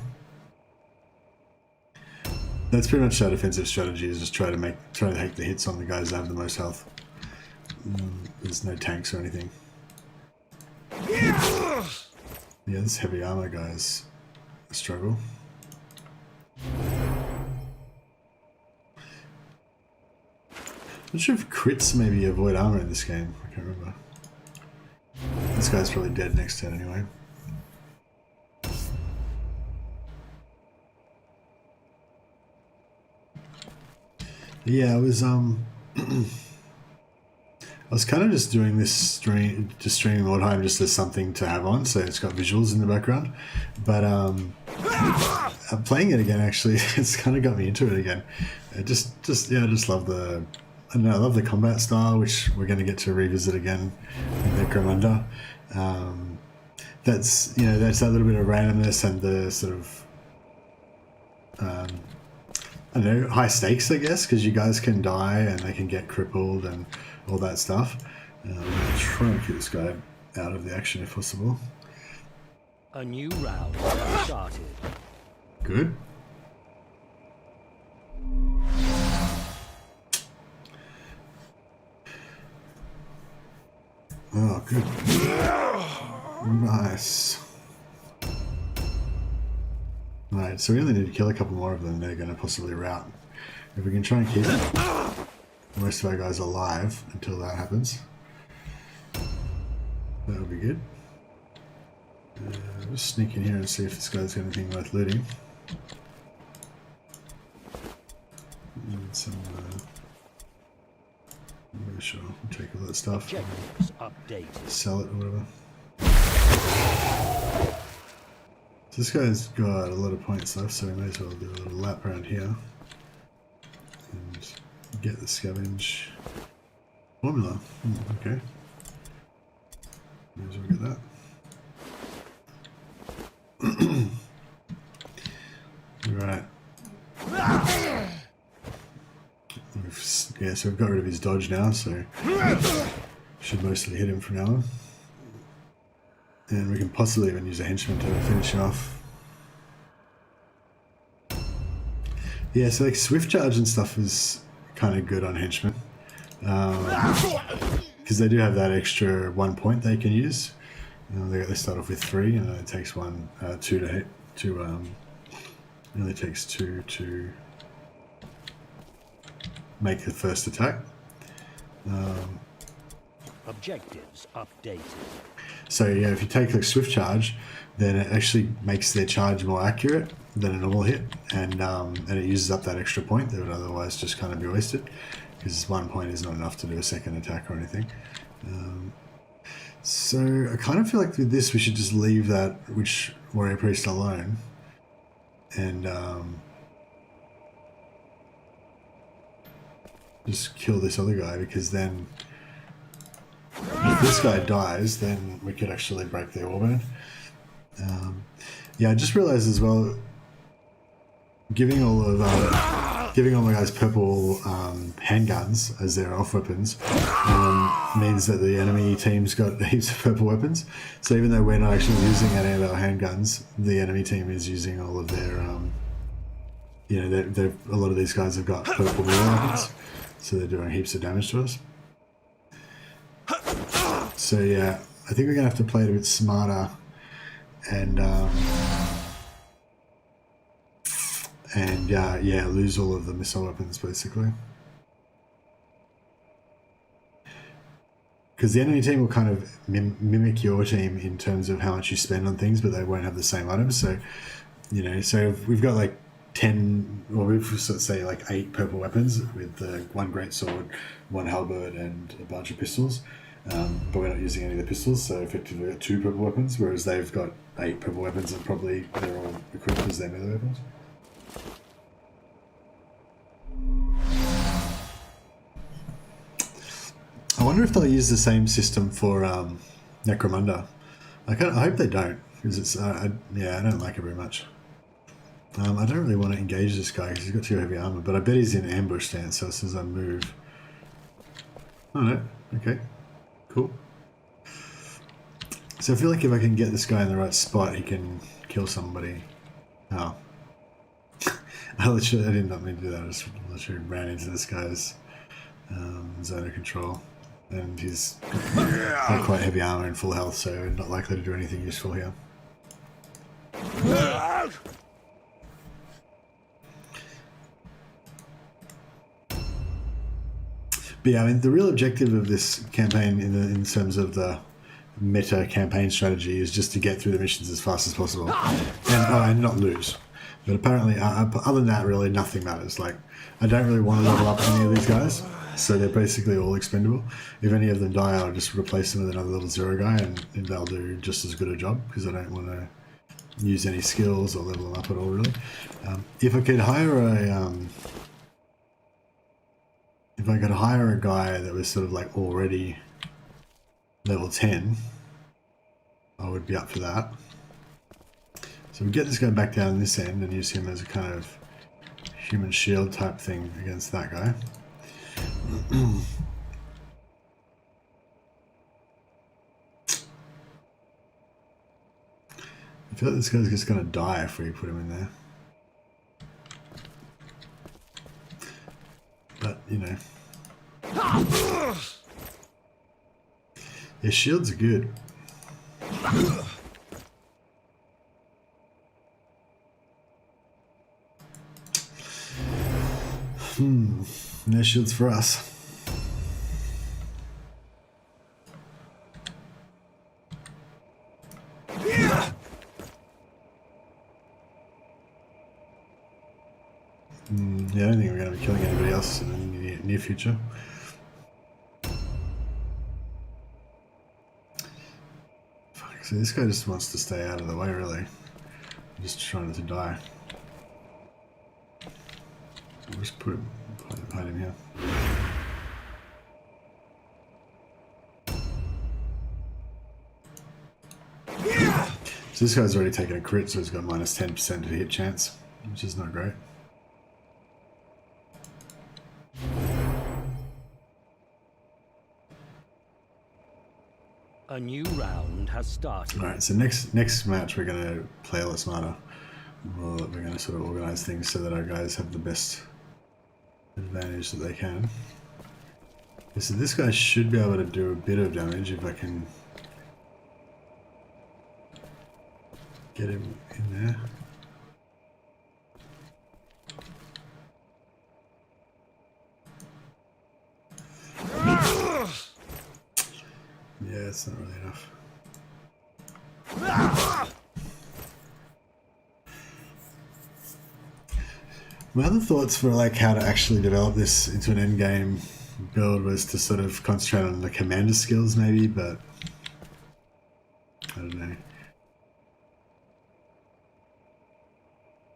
That's pretty much our defensive strategy, is just try to take the hits on the guys that have the most health. There's no tanks or anything. Yeah, this heavy armor guy's a struggle. I'm not sure if crits maybe avoid armor in this game. I can't remember. This guy's probably dead next turn anyway. Yeah, I was kind of just doing this streaming Mordheim just as something to have on, so it's got visuals in the background. But I'm playing it again. Actually, it's kind of got me into it again. I just love the. I don't know, I love the combat style, which we're going to get to revisit again in Necromunda. That's that little bit of randomness and the sort of I don't know, high stakes, I guess, because you guys can die and they can get crippled and all that stuff. I'm going to try and keep this guy out of the action if possible. A new round started. Good. Oh, good. Nice. Alright, so we only need to kill a couple more of them and they're going to possibly rout. If we can try and keep most of our guys alive until that happens, that would be good. Just sneak in here and see if this guy's got anything worth looting. And some, I'm sure we'll take all that stuff. Sell it or whatever. So this guy's got a lot of points left, so we may as well do a little lap around here and get the scavenge formula. Okay. May as well get that. Right. Yeah, so we've got rid of his dodge now, so should mostly hit him from now on. And we can possibly even use a henchman to finish him off. Yeah, so like swift charge and stuff is kind of good on henchmen. Because because they do have that extra 1 point they can use. They start off with 3, and it takes 2 to hit. It only takes 2 to make the first attack. Objectives updated. So yeah, if you take a swift charge, then it actually makes their charge more accurate than a normal hit, and it uses up that extra point that would otherwise just kind of be wasted, because 1 point is not enough to do a second attack or anything. So I kind of feel like with this we should just leave that Witch Warrior Priest alone, and just kill this other guy, because then if this guy dies, then we could actually break their warband. Yeah, I just realized as well, giving all the guys purple handguns as their off weapons means that the enemy team's got heaps of purple weapons. So even though we're not actually using any of our handguns, the enemy team is using all of their, a lot of these guys have got purple melee weapons, so they're doing heaps of damage to us. So yeah, I think we're gonna have to play it a bit smarter, and lose all of the missile weapons basically, because the enemy team will kind of mimic your team in terms of how much you spend on things, but they won't have the same items. So so if we've got like 10, or we've say like 8 purple weapons with 1 great sword, 1 halberd, and a bunch of pistols. But we're not using any of the pistols, so effectively we've got 2 purple weapons, whereas they've got 8 purple weapons, and probably they're all equipped as their melee weapons. I wonder if they'll use the same system for Necromunda. I hope they don't, because it's I don't like it very much. I don't really want to engage this guy because he's got 2 heavy armor, but I bet he's in ambush stance, so as soon as I move... Oh no, okay. Cool. So I feel like if I can get this guy in the right spot, he can kill somebody. Oh. I did not mean to do that. I just literally ran into this guy's zone of control. And he's got quite heavy armor and full health, so not likely to do anything useful here. But yeah, I mean, the real objective of this campaign in terms of the meta campaign strategy is just to get through the missions as fast as possible and not lose. But apparently, other than that, really nothing matters. Like, I don't really want to level up any of these guys, so they're basically all expendable. If any of them die, I'll just replace them with another level 0 guy, and they'll do just as good a job, because I don't want to use any skills or level them up at all, really. If I could hire if I could hire a guy that was sort of like already level 10, I would be up for that. So we get this guy back down this end and use him as a kind of human shield type thing against that guy. I feel like this guy's just going to die if we put him in there. But, yeah, shields are good. No shields for us. Yeah, I don't think we're going to be killing anybody else in the near future. Fuck, so this guy just wants to stay out of the way, really. I'm just trying not to die. I'll just hide him here. So this guy's already taken a crit, so he's got minus 10% to hit chance, which is not great. A new round has started. Alright, so next match we're going to play a lot smarter. We're going to sort of organise things so that our guys have the best advantage that they can. So this guy should be able to do a bit of damage if I can get him in there. Yeah, it's not really enough. My other thoughts for like how to actually develop this into an endgame build was to sort of concentrate on the commander skills maybe, but I don't know.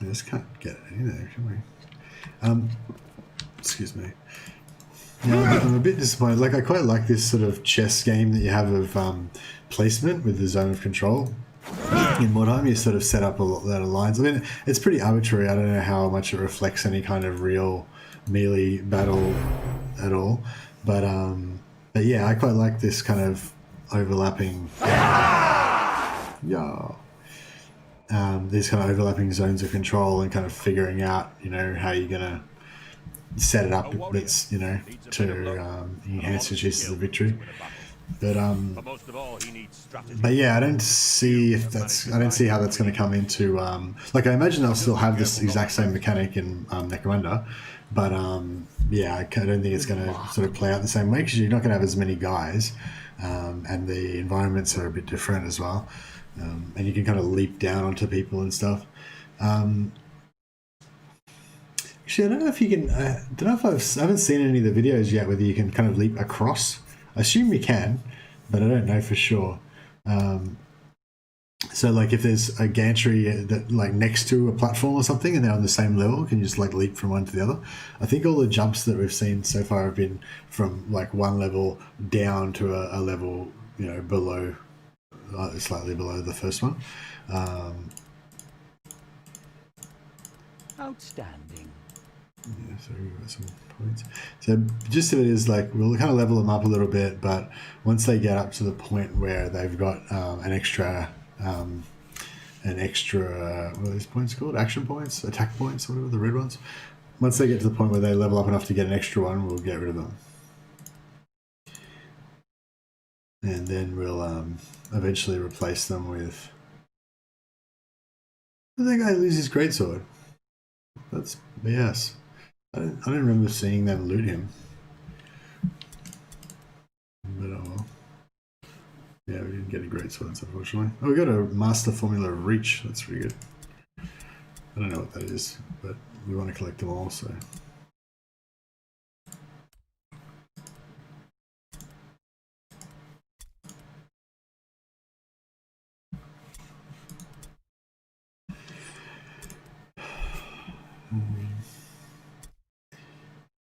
I just can't get any there, can we? Excuse me. Yeah, I'm a bit disappointed. Like, I quite like this sort of chess game that you have of placement with the zone of control. In Mordheim, you sort of set up a lot of lines. I mean, it's pretty arbitrary. I don't know how much it reflects any kind of real melee battle at all. But yeah, I quite like this kind of overlapping. Yeah. These kind of overlapping zones of control and kind of figuring out, you know, how you're gonna set it up that's, you know, to enhance your chances of victory. But yeah, I don't see if that's, I don't see how that's going to come into like, I imagine they'll still have this exact same mechanic in Necromunda, but yeah, I don't think it's going to sort of play out the same way because you're not going to have as many guys, and the environments are a bit different as well, and you can kind of leap down onto people and stuff. Actually, I don't know if you can. I don't know if I haven't seen any of the videos yet whether you can kind of leap across. I assume you can, but I don't know for sure. So, like, if there's a gantry that like next to a platform or something, and they're on the same level, can you just like leap from one to the other? I think all the jumps that we've seen so far have been from like one level down to a level, you know, below, slightly below the first one. Outstanding. Yeah, so we've got some points. So just of it is like we'll kind of level them up a little bit, but once they get up to the point where they've got an extra what are these points called? Action points, attack points, whatever, the red ones. Once they get to the point where they level up enough to get an extra one, we'll get rid of them, and then we'll eventually replace them with. Did that guy lose his greatsword? That's BS. I don't remember seeing them loot him. But oh well. Yeah, we didn't get any great swords, unfortunately. Oh, we got a Master Formula of Reach. That's pretty good. I don't know what that is, but we want to collect them all, so.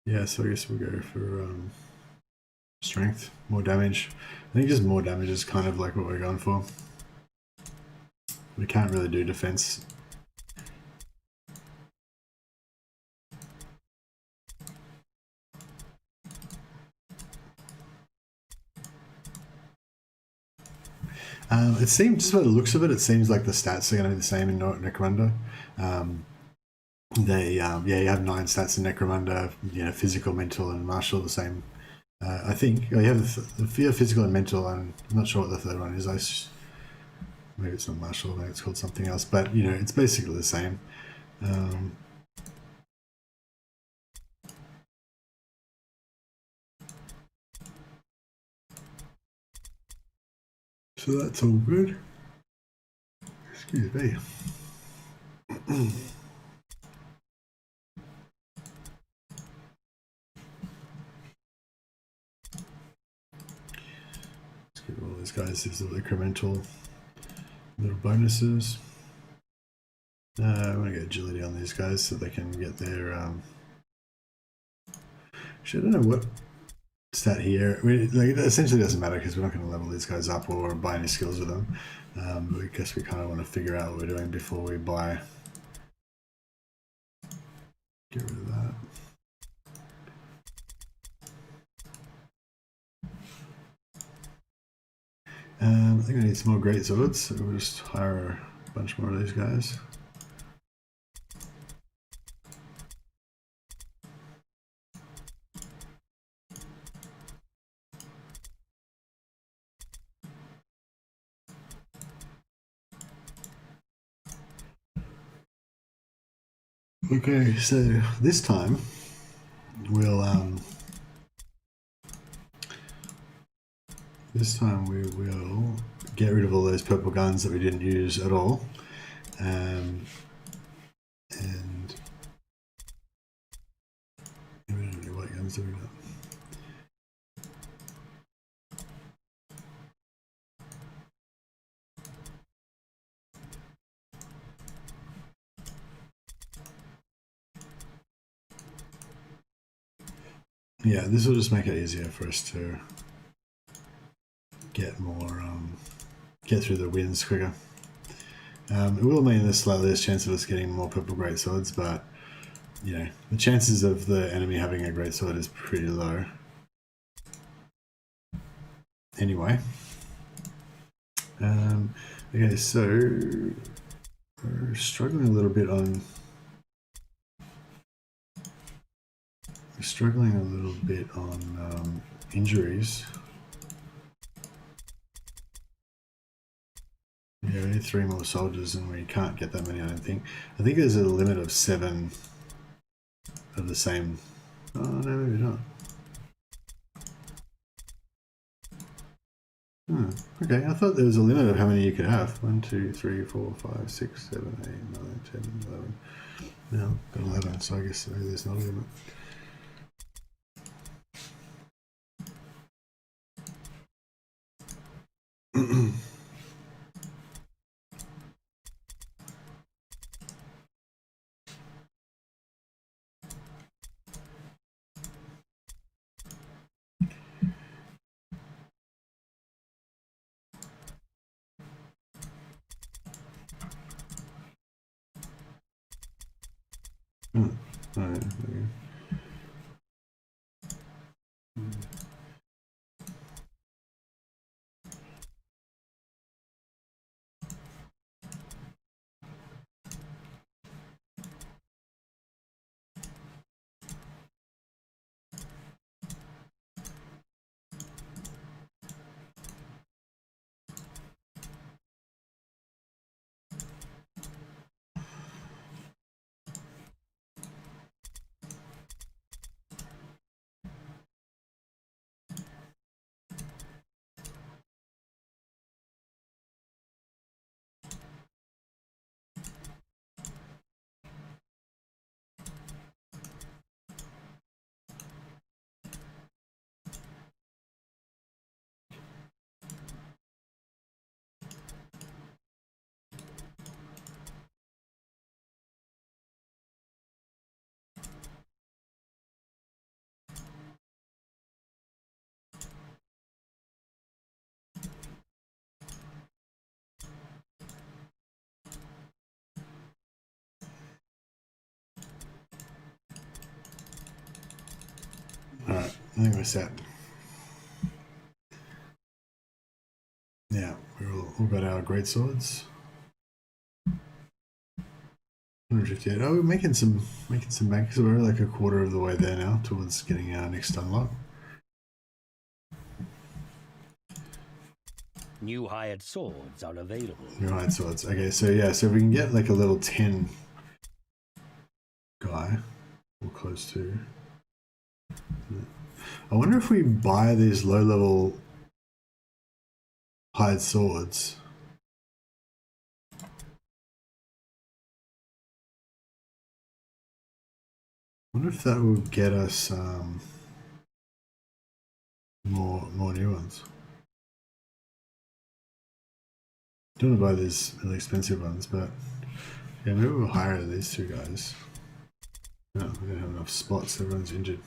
Yeah, so I guess we'll go for strength, more damage. I think just more damage is kind of like what we're going for. We can't really do defense. It seems, just by the looks of it, it seems like the stats are going to be the same in Necromunda. Yeah, you have 9 stats in Necromunda, you know, physical, mental, and martial the same. I think you have the fear, physical, and mental. And I'm not sure what the third one is. Maybe it's not martial. Maybe it's called something else. But you know, it's basically the same. So that's all good. Excuse me. Let's give all these guys these little incremental little bonuses. I want to get agility on these guys so they can get their. Actually, I don't know what stat here. I mean, like, it essentially doesn't matter because we're not going to level these guys up or buy any skills with them. But I guess we kind of want to figure out what we're doing before we buy. Get rid of that. I think I need some more great swords, so we'll just hire a bunch more of these guys. Okay, so this time we'll we will get rid of all those purple guns that we didn't use at all, and we don't have any white guns, do we not? Yeah, this will just make it easier for us to get more, get through the wins quicker. It will mean there's slightly less chance of us getting more purple great swords, but you know, the chances of the enemy having a great sword is pretty low. Anyway, okay, so we're struggling a little bit on. We're struggling a little bit on injuries. Yeah, we need 3 more soldiers, and we can't get that many. I don't think. I think there's a limit of 7 of the same. Oh no, maybe not. Okay, I thought there was a limit of how many you could have. 1, 2, 3, 4, 5, 6, 7, 8, 9, 10, 11. Now got 11, so I guess there's not a limit. Alright, okay. Alright, I think we're set. Yeah, we're all got our great swords. 158. Oh, we're making some bank, so we're like a quarter of the way there now towards getting our next unlock. New hired swords are available. New hired swords. Okay, so yeah, so if we can get like a level 10 guy, or close to. I wonder if we buy these low level hired swords. I wonder if that will get us more new ones. Don't want to buy these really expensive ones, but yeah, maybe we'll hire these 2 guys. No, we don't have enough spots. Everyone's injured.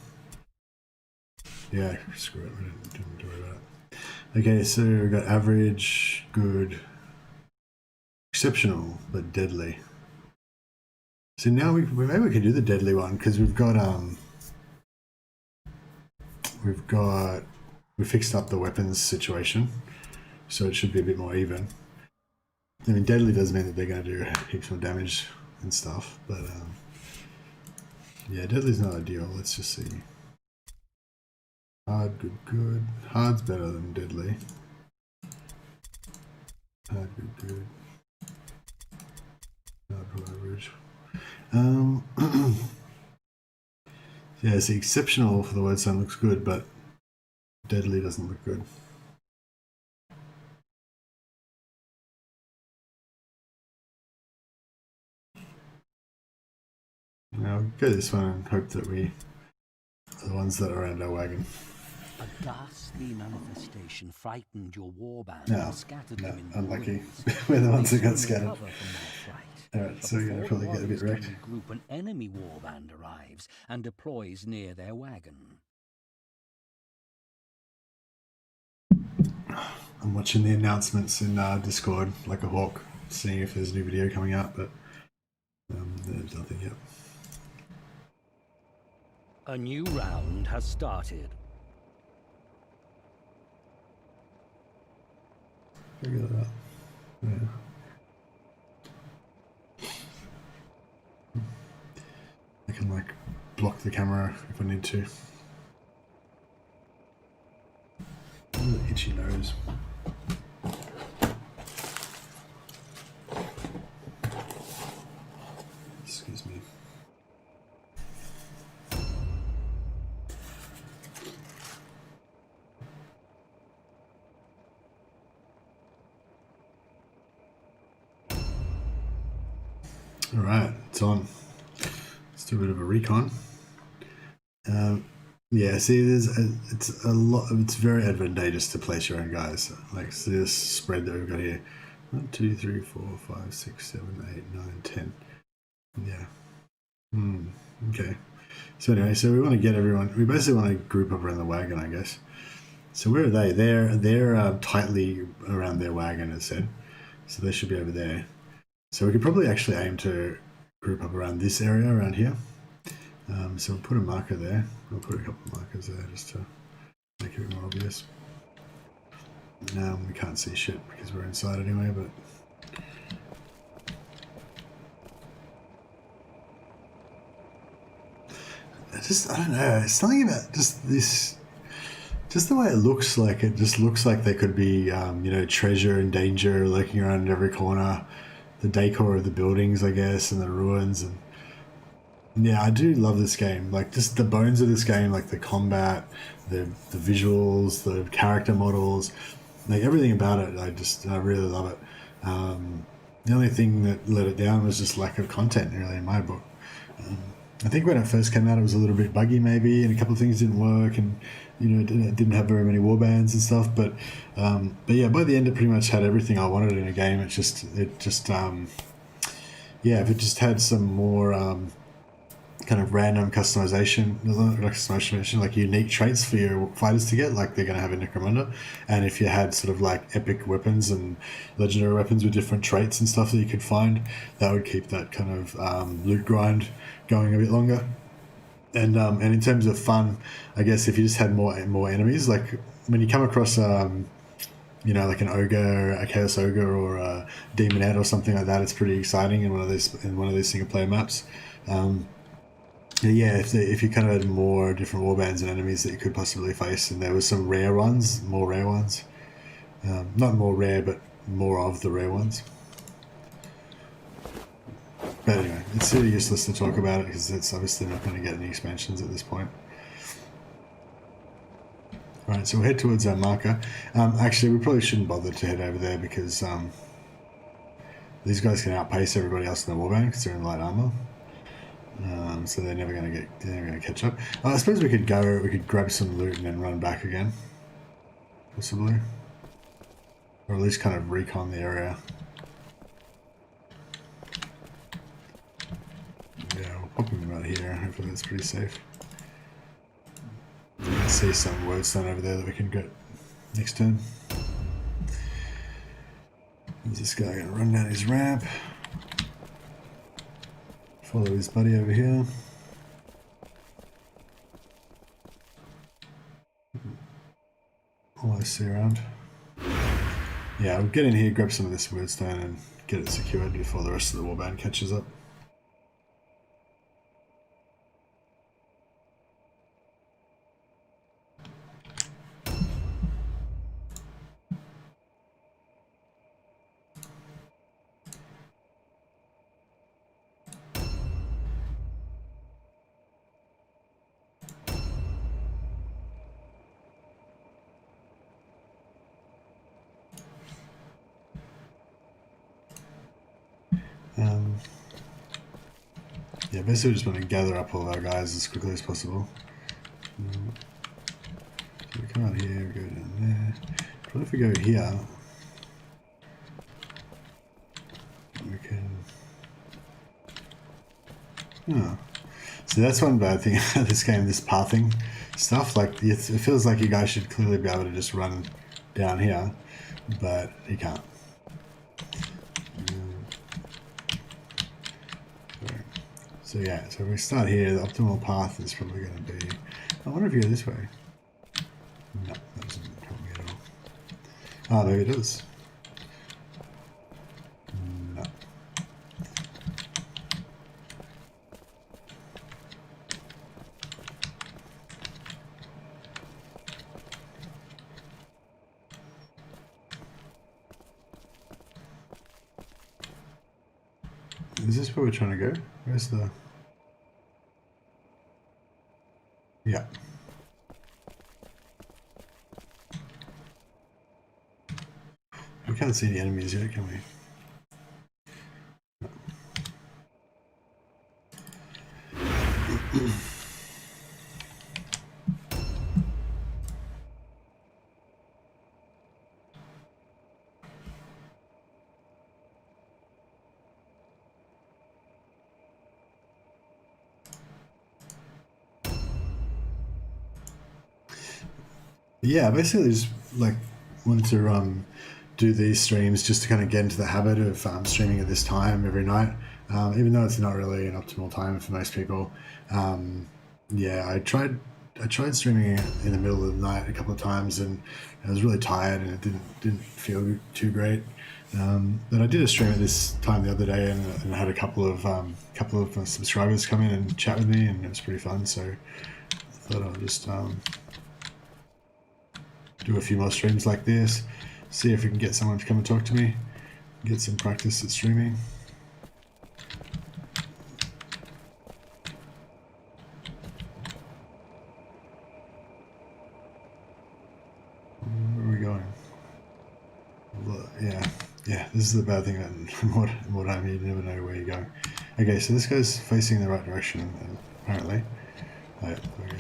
Yeah, screw it. We don't worry about it. Okay, so we've got average, good, exceptional, but deadly. So now maybe we can do the deadly one because we fixed up the weapons situation, so it should be a bit more even. I mean, deadly does mean that they're going to do heaps more damage and stuff, but yeah, deadly's not ideal. Let's just see. Hard, good, good. Hard's better than deadly. Hard, good, good. Hard, average. Yeah, see, exceptional for the word sound looks good, but deadly doesn't look good. Now we'll go this one and hope that we are the ones that are around our wagon. A ghastly manifestation frightened your warband No, and scattered no, them in unlucky. ruins. We're the ones They that got soon scattered. recover from their fright. Alright, But so we're going to before probably the get a bit warriors wrecked. can regroup, an enemy warband arrives and deploys near their wagon. I'm watching the announcements in Discord like a hawk, seeing if there's a new video coming out, but there's nothing yet. A new round has started. Figure that out. Yeah. I can like block the camera if I need to. Ooh, itchy nose. Excuse me. All right, it's on. Let's do a bit of a recon. Yeah, see, it's a lot. It's very advantageous to place your own guys. Like, see this spread that we've got here: 1, 2, 3, 4, 5, 6, 7, 8, 9, 10. Yeah. Okay. So anyway, so we want to get everyone. We basically want to group up around the wagon, I guess. So where are they? They're tightly around their wagon, as said. So they should be over there. So we could probably actually aim to group up around this area around here. So we'll put a marker there. We'll put a couple of markers there just to make it a bit more obvious. We can't see shit because we're inside anyway, but I don't know. It's something about just this, just the way it looks. Like it just looks like there could be, treasure and danger lurking around in every corner. The decor of the buildings, I guess, and the ruins, and yeah, I do love this game. Like just the bones of this game, like the combat, the visuals, the character models, like everything about it. I really love it. The only thing that let it down was just lack of content, really, in my book. I think when it first came out, it was a little bit buggy, maybe, and a couple of things didn't work, and it didn't have very many warbands and stuff. But yeah, by the end, it pretty much had everything I wanted in a game. If it just had some more kind of random customization, like unique traits for your fighters to get, like they're going to have in Necromunda, and if you had sort of like epic weapons and legendary weapons with different traits and stuff that you could find, that would keep that kind of loot grind going a bit longer. And in terms of fun, I guess if you just had more enemies, like when you come across like an ogre, a chaos ogre, or a demonette or something like that, it's pretty exciting in one of these single player maps. Yeah, if you kind of had more different warbands and enemies that you could possibly face, and there was some more rare ones, not more rare, but more of the rare ones. But anyway, it's really useless to talk about it because it's obviously not going to get any expansions at this point. Right, so we'll head towards our marker. Actually, we probably shouldn't bother to head over there because these guys can outpace everybody else in the warband because they're in light armor. So they're never going to catch up. I suppose we could grab some loot and then run back again, possibly, or at least kind of recon the area. Yeah, we'll pop them right here. Hopefully that's pretty safe. I see some wordstone over there that we can get next turn. Is this guy going to run down his ramp? Follow his buddy over here. All I see around. Yeah, we'll get in here, grab some of this wordstone and get it secured before the rest of the warband catches up. Yeah, basically just want to gather up all of our guys as quickly as possible. So we come out here, we go down there. What if we go here? We can... Oh. So that's one bad thing about this game, this pathing stuff. Like, it feels like you guys should clearly be able to just run down here, but you can't. So yeah, so if we start here, the optimal path is probably going to be... I wonder if you go this way. No, that doesn't help me at all. Ah, maybe it does. No. Is this where we're trying to go? Where's the... Yeah. We can't see the enemies yet, can we? No. Yeah, basically just like wanted to do these streams just to kind of get into the habit of streaming at this time every night, even though it's not really an optimal time for most people. Yeah, I tried streaming in the middle of the night a couple of times, and I was really tired and it didn't feel too great. But I did a stream at this time the other day, and I had a couple of subscribers come in and chat with me, and it was pretty fun. So I thought I'll just do a few more streams like this, see if we can get someone to come and talk to me, get some practice at streaming. Where are we going? Yeah, this is the bad thing about Mordheim, you never know where you're going. Okay, so this guy's facing the right direction, apparently. Right, there we go.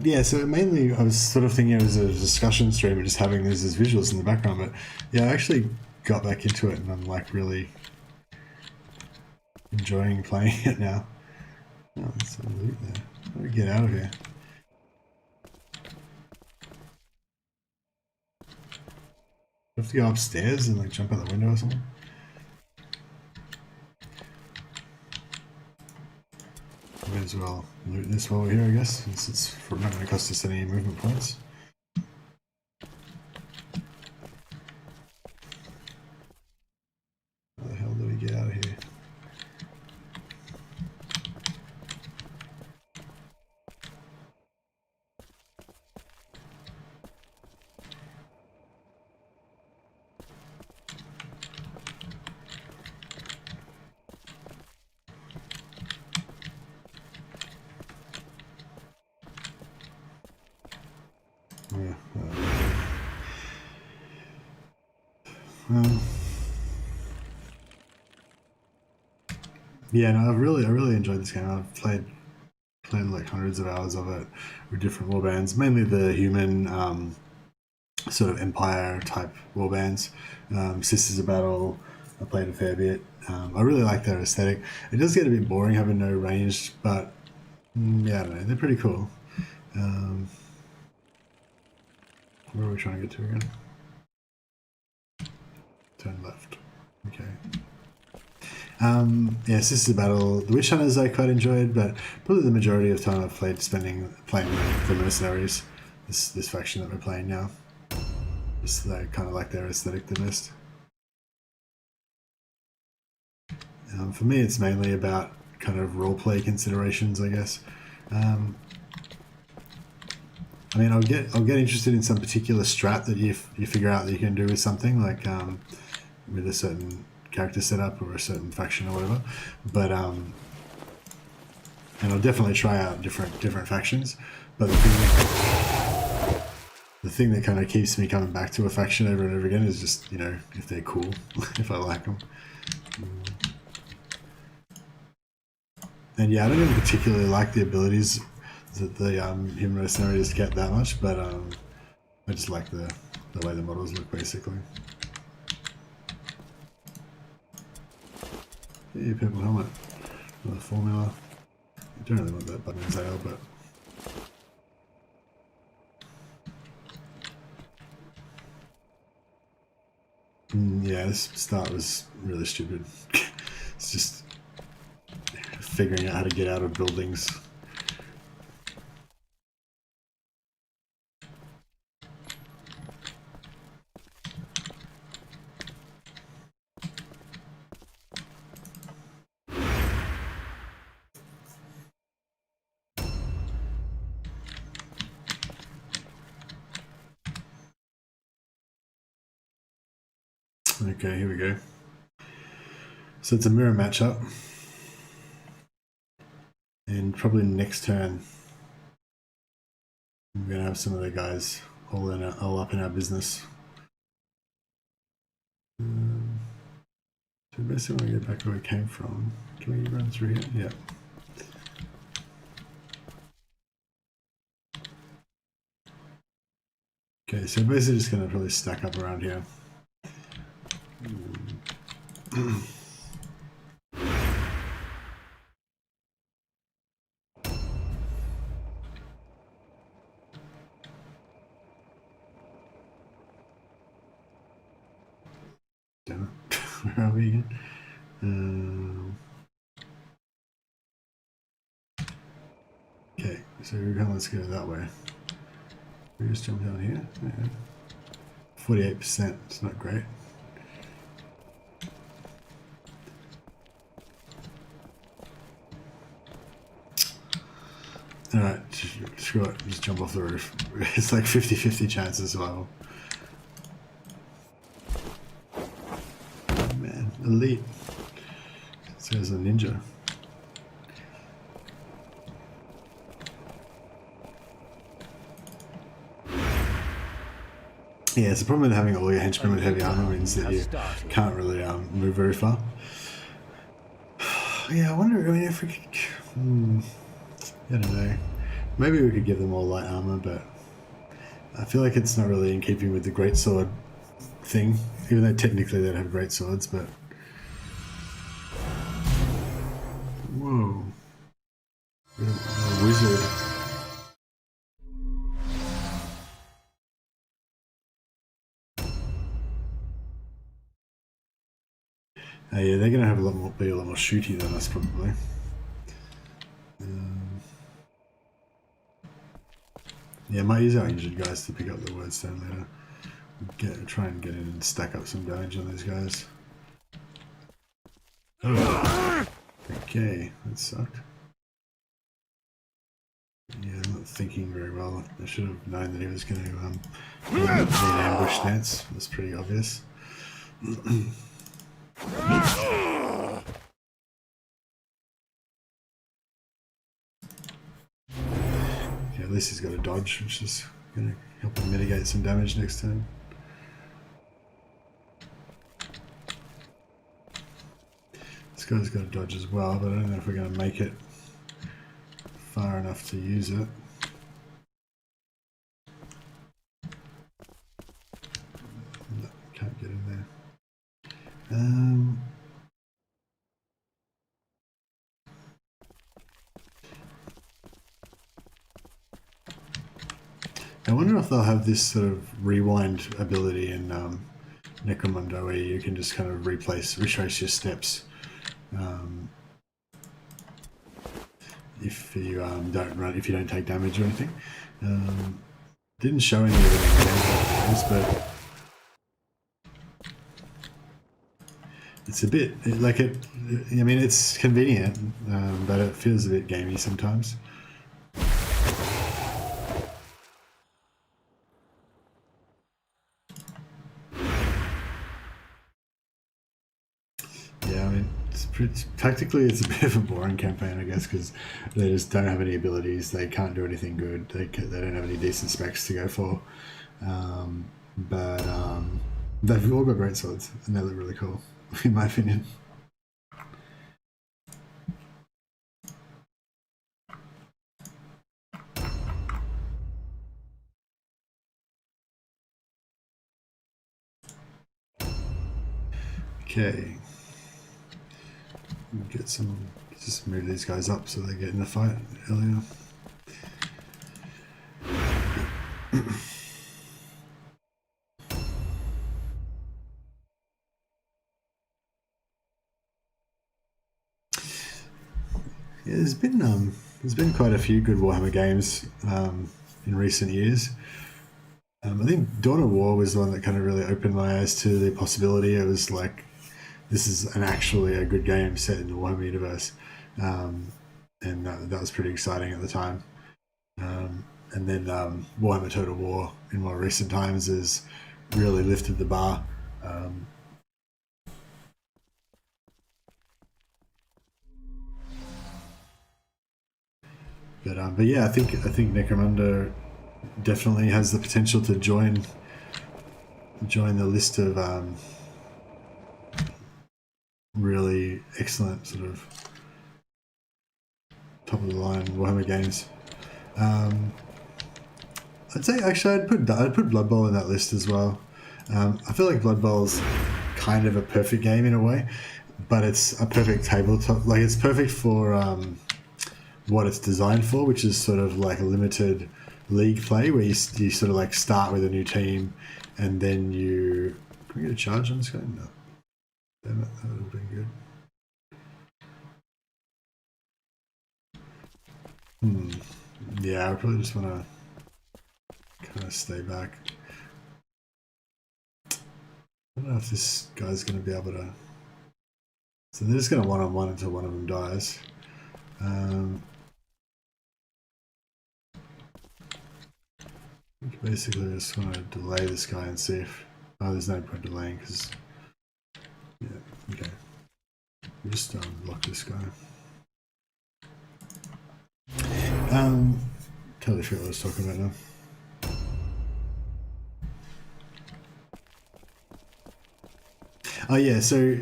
Yeah, so mainly I was sort of thinking it was a discussion stream and just having these visuals in the background, but yeah, I actually got back into it and I'm like really enjoying playing it now. Oh, there's some loot there. How do we get out of here? Do I have to go upstairs and like jump out the window or something? Might as well loot this while we're here, I guess, since it's not going to cost us any movement points. How the hell do we get out of here? Yeah, no, I really enjoyed this game. I've played like hundreds of hours of it with different warbands, mainly the human sort of empire type warbands. Sisters of Battle, I played a fair bit. I really like their aesthetic. It does get a bit boring having no range, but yeah, I don't know, they're pretty cool. Where are we trying to get to again? Turn left. Okay. Yeah, Sisters of Battle, the Witch Hunters I quite enjoyed, but probably the majority of time I've played playing the Mercenaries, this faction that we're playing now. Just I kind of like their aesthetic the best. For me, it's mainly about kind of roleplay considerations, I guess. I mean, I'll get interested in some particular strat that you figure out that you can do with something, like with a certain character setup or a certain faction or whatever. But and I'll definitely try out different factions. But the thing the thing that kind of keeps me coming back to a faction over and over again is just, you know, if they're cool, if I like them. And yeah, I don't even particularly like the abilities that the human mercenaries get that much, but I just like the way the models look, basically. Hey, purple helmet. Another formula. I don't really want that button tail, but yeah, this start was really stupid. It's just figuring out how to get out of buildings. Okay, here we go. So it's a mirror matchup. And probably next turn, I'm going to have some of the guys all up in our business. So basically, when we get back where we came from, can we run through here? Yeah. Okay, so basically just going to probably stack up around here. Damn it. Where are we again? Okay, so let's go that way. We just jump down here. Yeah. 48%, it's not great. Alright, screw it, just jump off the roof. It's like 50-50 chance of survival. Oh man, elite. It says a ninja. Yeah, it's the problem with having all your henchmen with heavy armor means that you can't really move very far. Yeah, I wonder, I mean, if we could... I don't know. Maybe we could give them all light armor, but I feel like it's not really in keeping with the greatsword thing, even though technically they'd have great swords, but... Whoa. A wizard. Yeah, they're gonna have be a lot more shooty than us, probably. Yeah, I might use our injured guys to pick up the wordstone later. Try and get in and stack up some damage on those guys. Oh. Okay, that sucked. Yeah, I'm not thinking very well. I should have known that he was going to be in an ambush stance. That's pretty obvious. Yeah, at least he's got a dodge, which is going to help him mitigate some damage next turn. This guy's got a dodge as well, but I don't know if we're going to make it far enough to use it. No, can't get in there. I wonder if they'll have this sort of rewind ability in Necromunda, where you can just kind of retrace your steps if you if you don't take damage or anything. Didn't show any of the games, but it's a bit like it. I mean, it's convenient, but it feels a bit gamey sometimes. Yeah, I mean, tactically it's a bit of a boring campaign, I guess, because they just don't have any abilities. They can't do anything good. They don't have any decent specs to go for. But they've all got great swords, and they look really cool, in my opinion. Okay. Get some, just move these guys up so they get in the fight earlier. Yeah, there's been quite a few good Warhammer games in recent years. I think Dawn of War was the one that kind of really opened my eyes to the possibility. It was like, this is actually a good game set in the Warhammer universe, and that was pretty exciting at the time. And then Warhammer Total War in more recent times has really lifted the bar. But yeah, I think Necromunda definitely has the potential to join the list of really excellent sort of top of the line Warhammer games. I'd say actually I'd put Blood Bowl in that list as well. I feel like Blood Bowl's kind of a perfect game in a way, but it's a perfect tabletop. Like, it's perfect for what it's designed for, which is sort of like a limited league play where you sort of like start with a new team, and then you can we get a charge on this guy? No, damn it, that would have been good. Yeah, I probably just want to kind of stay back. I don't know if this guy's going to be able to. So they're just going to one-on-one until one of them dies. Basically, I just want to delay this guy and see if. Oh, there's no point delaying because. Yeah, okay. We'll just lock this guy. Totally forgot what I was talking about now. Oh yeah, so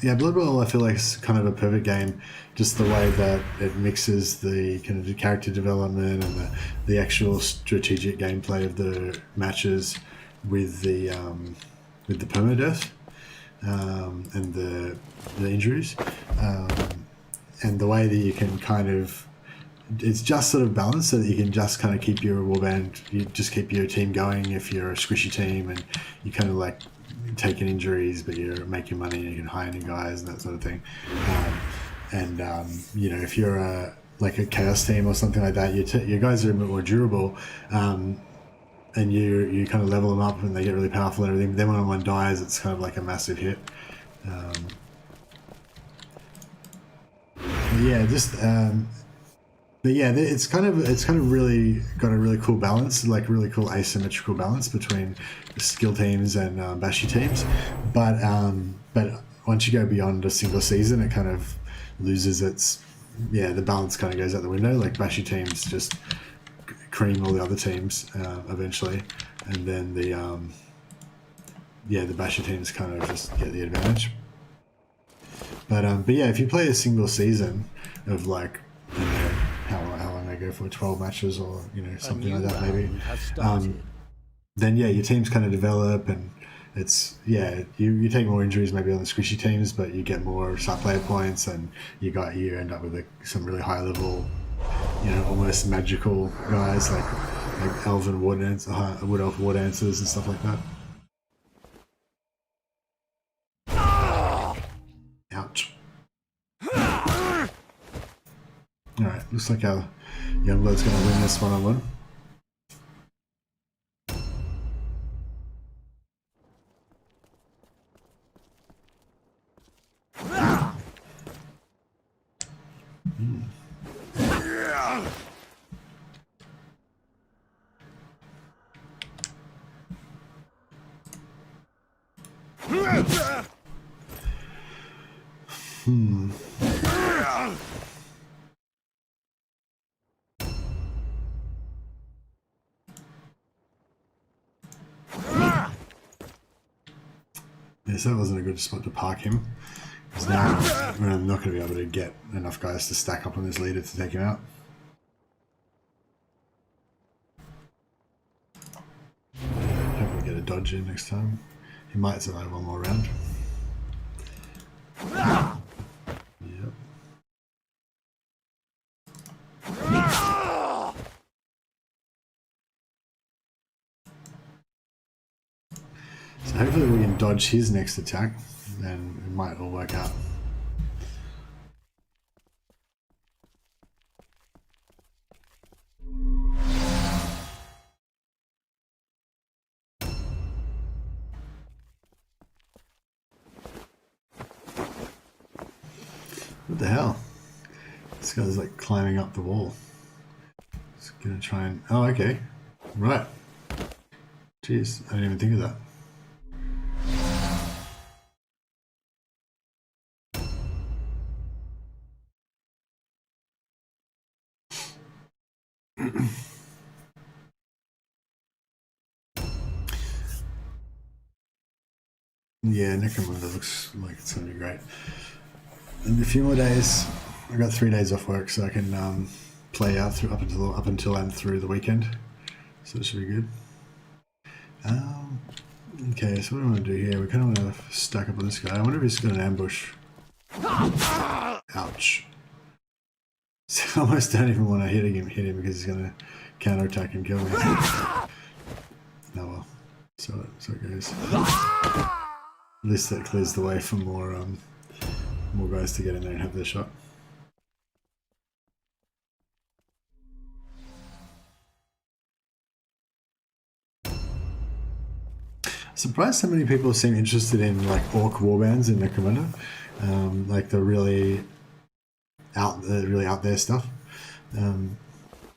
yeah, Blood Bowl I feel like is kind of a perfect game, just the way that it mixes the kind of the character development and the actual strategic gameplay of the matches with the permadeath and the injuries, and the way that you can kind of, it's just sort of balanced so that you can just kind of keep your warband, you just keep your team going if you're a squishy team, and you kind of like taking injuries, but you're making money and you can hire new guys and that sort of thing. You know, if you're like a chaos team or something like that, your guys are a bit more durable, and you kind of level them up and they get really powerful and everything. But then when one dies, it's kind of like a massive hit. But yeah, it's kind of really got a really cool balance, like really cool asymmetrical balance between skill teams and bashy teams. But once you go beyond a single season, it kind of loses its, the balance kind of goes out the window. Like bashy teams just cream all the other teams eventually, and then the bashy teams kind of just get the advantage. But yeah, if you play a single season of like, how long they go for, 12 matches or something like that maybe, then yeah, your teams kind of develop, and it's you take more injuries maybe on the squishy teams, but you get more star player points, and you end up with some really high level, almost magical guys like elven wood elf war dancers and stuff like that. Ouch. Alright, looks like our Youngblood's going to win this one-on-one. Yes, that wasn't a good spot to park him. Because now I'm not going to be able to get enough guys to stack up on this leader to take him out. Hopefully get a dodge in next time. He might survive one more round. Yep. So hopefully we can dodge his next attack, then it might all work out. What the hell? This guy's like climbing up the wall. He's gonna try and... Oh, okay. Right. Jeez, I didn't even think of that. Yeah, Necromunda looks like it's gonna be great. In a few more days, I've got 3 days off work, so I can play out through up until and through the weekend. So it should be good. Okay, so what do I want to do here? We kind of want to stack up on this guy. I wonder if he's got an ambush. Ouch. So I almost don't even want to hit him because he's going to counterattack and kill me. Oh well. So it goes. At least that clears the way for more guys to get in there and have their shot. Surprised so many people seem interested in like orc warbands in Necromunda, like the really out there stuff. I've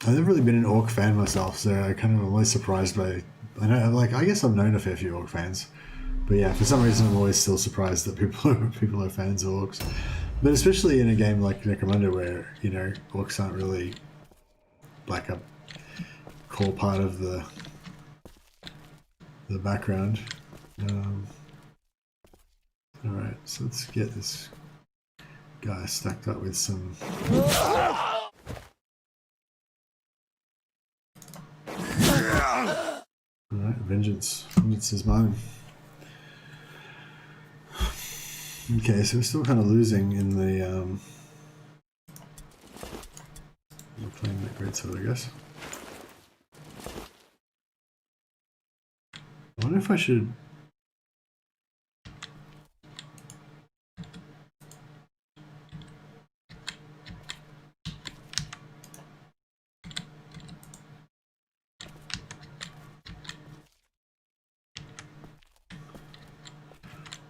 never really been an orc fan myself, so I kind of am always surprised by. I guess I've known a fair few orc fans, but yeah, for some reason I'm always still surprised that people are fans of orcs. But especially in a game like Necromunda, where orcs aren't really like a core part of the background. Alright, so let's get this guy stacked up with some... Alright, vengeance is mine. Okay, so we're still kind of losing in the... we're playing that greatsword, I guess. I wonder if I should...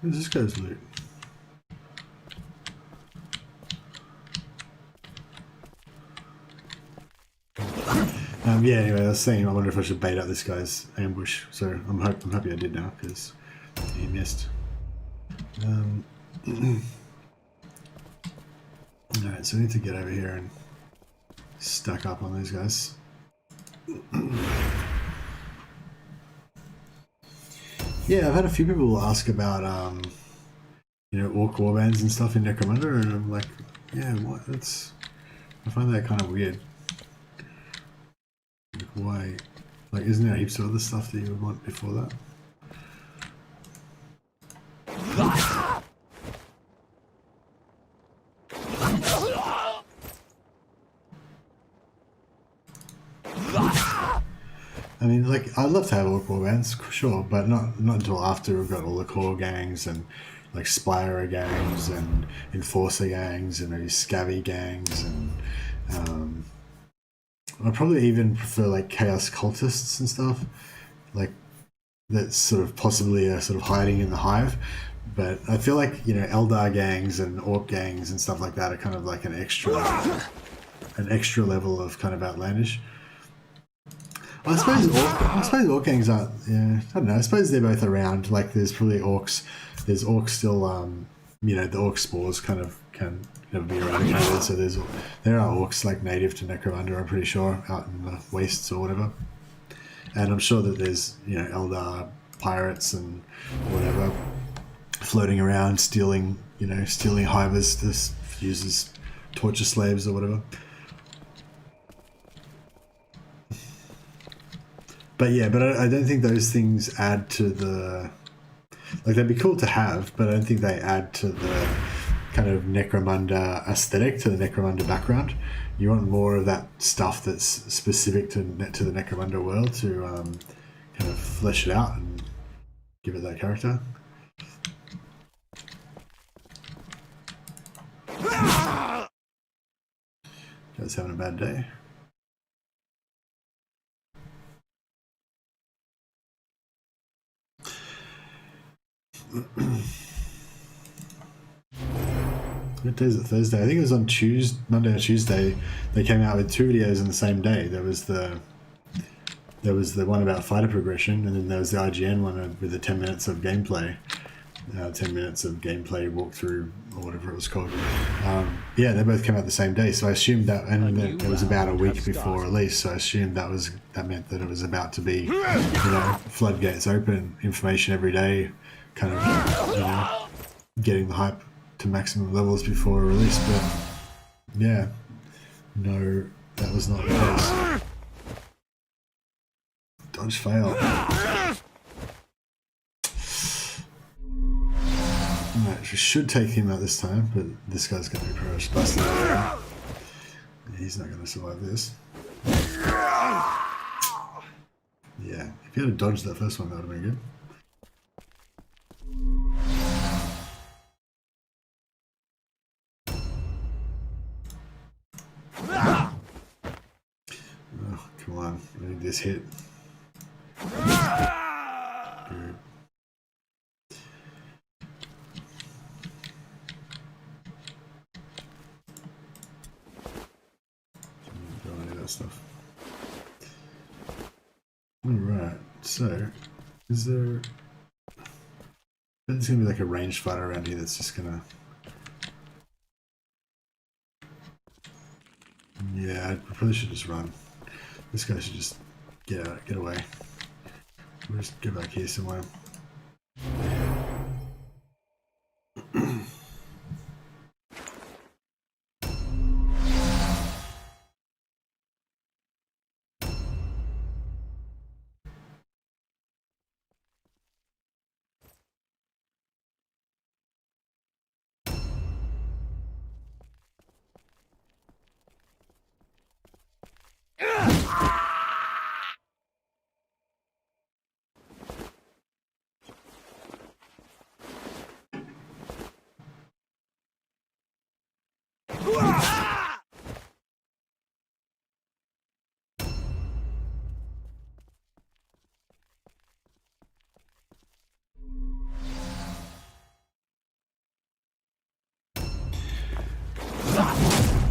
Where's this guy's loot? Yeah, anyway, I was saying I wonder if I should bait out this guy's ambush. So I'm happy I did now because he missed. Alright, so I need to get over here and stack up on these guys. Yeah, I've had a few people ask about orc warbands and stuff in Necromunda, and I'm like, yeah, what? I find that kind of weird. Like, why? Like, isn't there heaps of other stuff that you would want before that? I mean, like, I'd love to have orc warbands, sure, but not until after we've got all the core gangs and like Spire gangs and Enforcer gangs and maybe Scabby gangs and I'd probably even prefer like Chaos Cultists and stuff, like that's sort of possibly sort of hiding in the hive. But I feel like Eldar gangs and Orc gangs and stuff like that are kind of like an extra level of kind of outlandish. I suppose Orc gangs aren't. Yeah, I don't know. I suppose they're both around. Like there's probably orcs. There's orcs still. The orc spores kind of can never be eradicated. So there are orcs like native to Necromunda. I'm pretty sure out in the wastes or whatever. And I'm sure that there's Eldar pirates and whatever. floating around, stealing hivers to use as torture slaves or whatever. But yeah, I don't think those things add to the... Like, they'd be cool to have, but I don't think they add to the kind of Necromunda aesthetic, to the Necromunda background. You want more of that stuff that's specific to the Necromunda world to kind of flesh it out and give it that character. Guys having a bad day. What day is it? Thursday. I think it was on Monday or Tuesday. They came out with 2 videos on the same day. There was the one about fighter progression, and then there was the IGN one with the 10 minutes of gameplay. 10 minutes of gameplay walkthrough, or whatever it was called. Yeah, they both came out the same day, so I assumed that, and it was about a week before release, so I assumed that meant that it was about to be, floodgates open, information every day, kind of, getting the hype to maximum levels before release. But yeah, no, that was not the case. Dodge fail. Right, we should take him out this time, but this guy's going to be crushed. Busted. He's not going to survive this. Yeah, if you had dodged that first one, that would have been good. Oh, come on, I need this hit. Good. Stuff. Alright, so is there... There's gonna be like a ranged fighter around here that's just gonna... Yeah, I probably should just run. This guy should just get out, get away. We'll just go back here somewhere.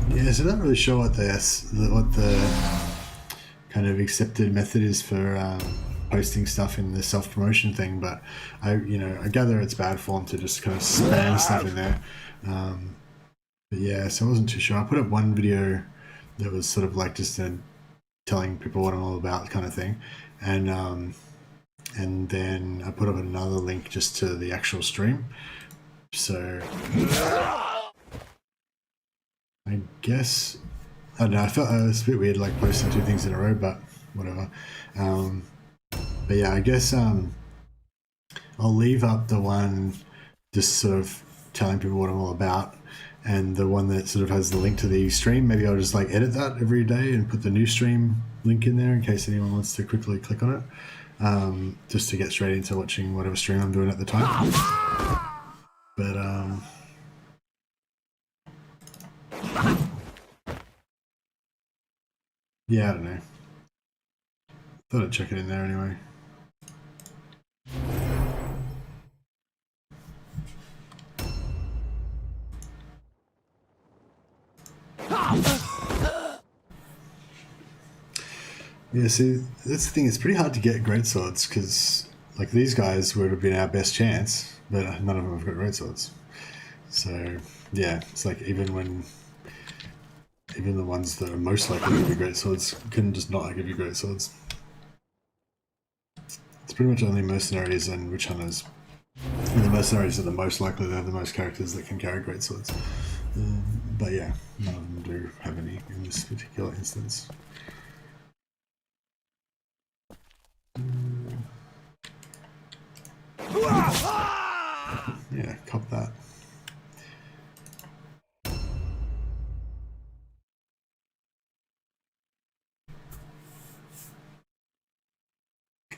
Yeah, so I'm not really sure what the kind of accepted method is for posting stuff in the self-promotion thing, but I gather it's bad form to just kind of spam stuff in there. But yeah, so I wasn't too sure. I put up one video that was sort of like just telling people what I'm all about kind of thing, and then I put up another link just to the actual stream. So I guess, I don't know, I felt it was a bit weird like posting 2 things in a row, but whatever. But yeah, I guess I'll leave up the one just sort of telling people what I'm all about, and the one that sort of has the link to the stream. Maybe I'll just like edit that every day and put the new stream link in there in case anyone wants to quickly click on it, just to get straight into watching whatever stream I'm doing at the time. But yeah, I don't know. Thought I'd check it in there anyway. Yeah, see, that's the thing, it's pretty hard to get great swords, because like these guys would have been our best chance, but none of them have got great swords. So yeah, it's like even the ones that are most likely to give you great swords can just not give you great swords. It's pretty much only mercenaries and witch hunters in the mercenaries are the most likely to have the most characters that can carry greatswords. But yeah, none of them do have any in this particular instance. Yeah, cop that.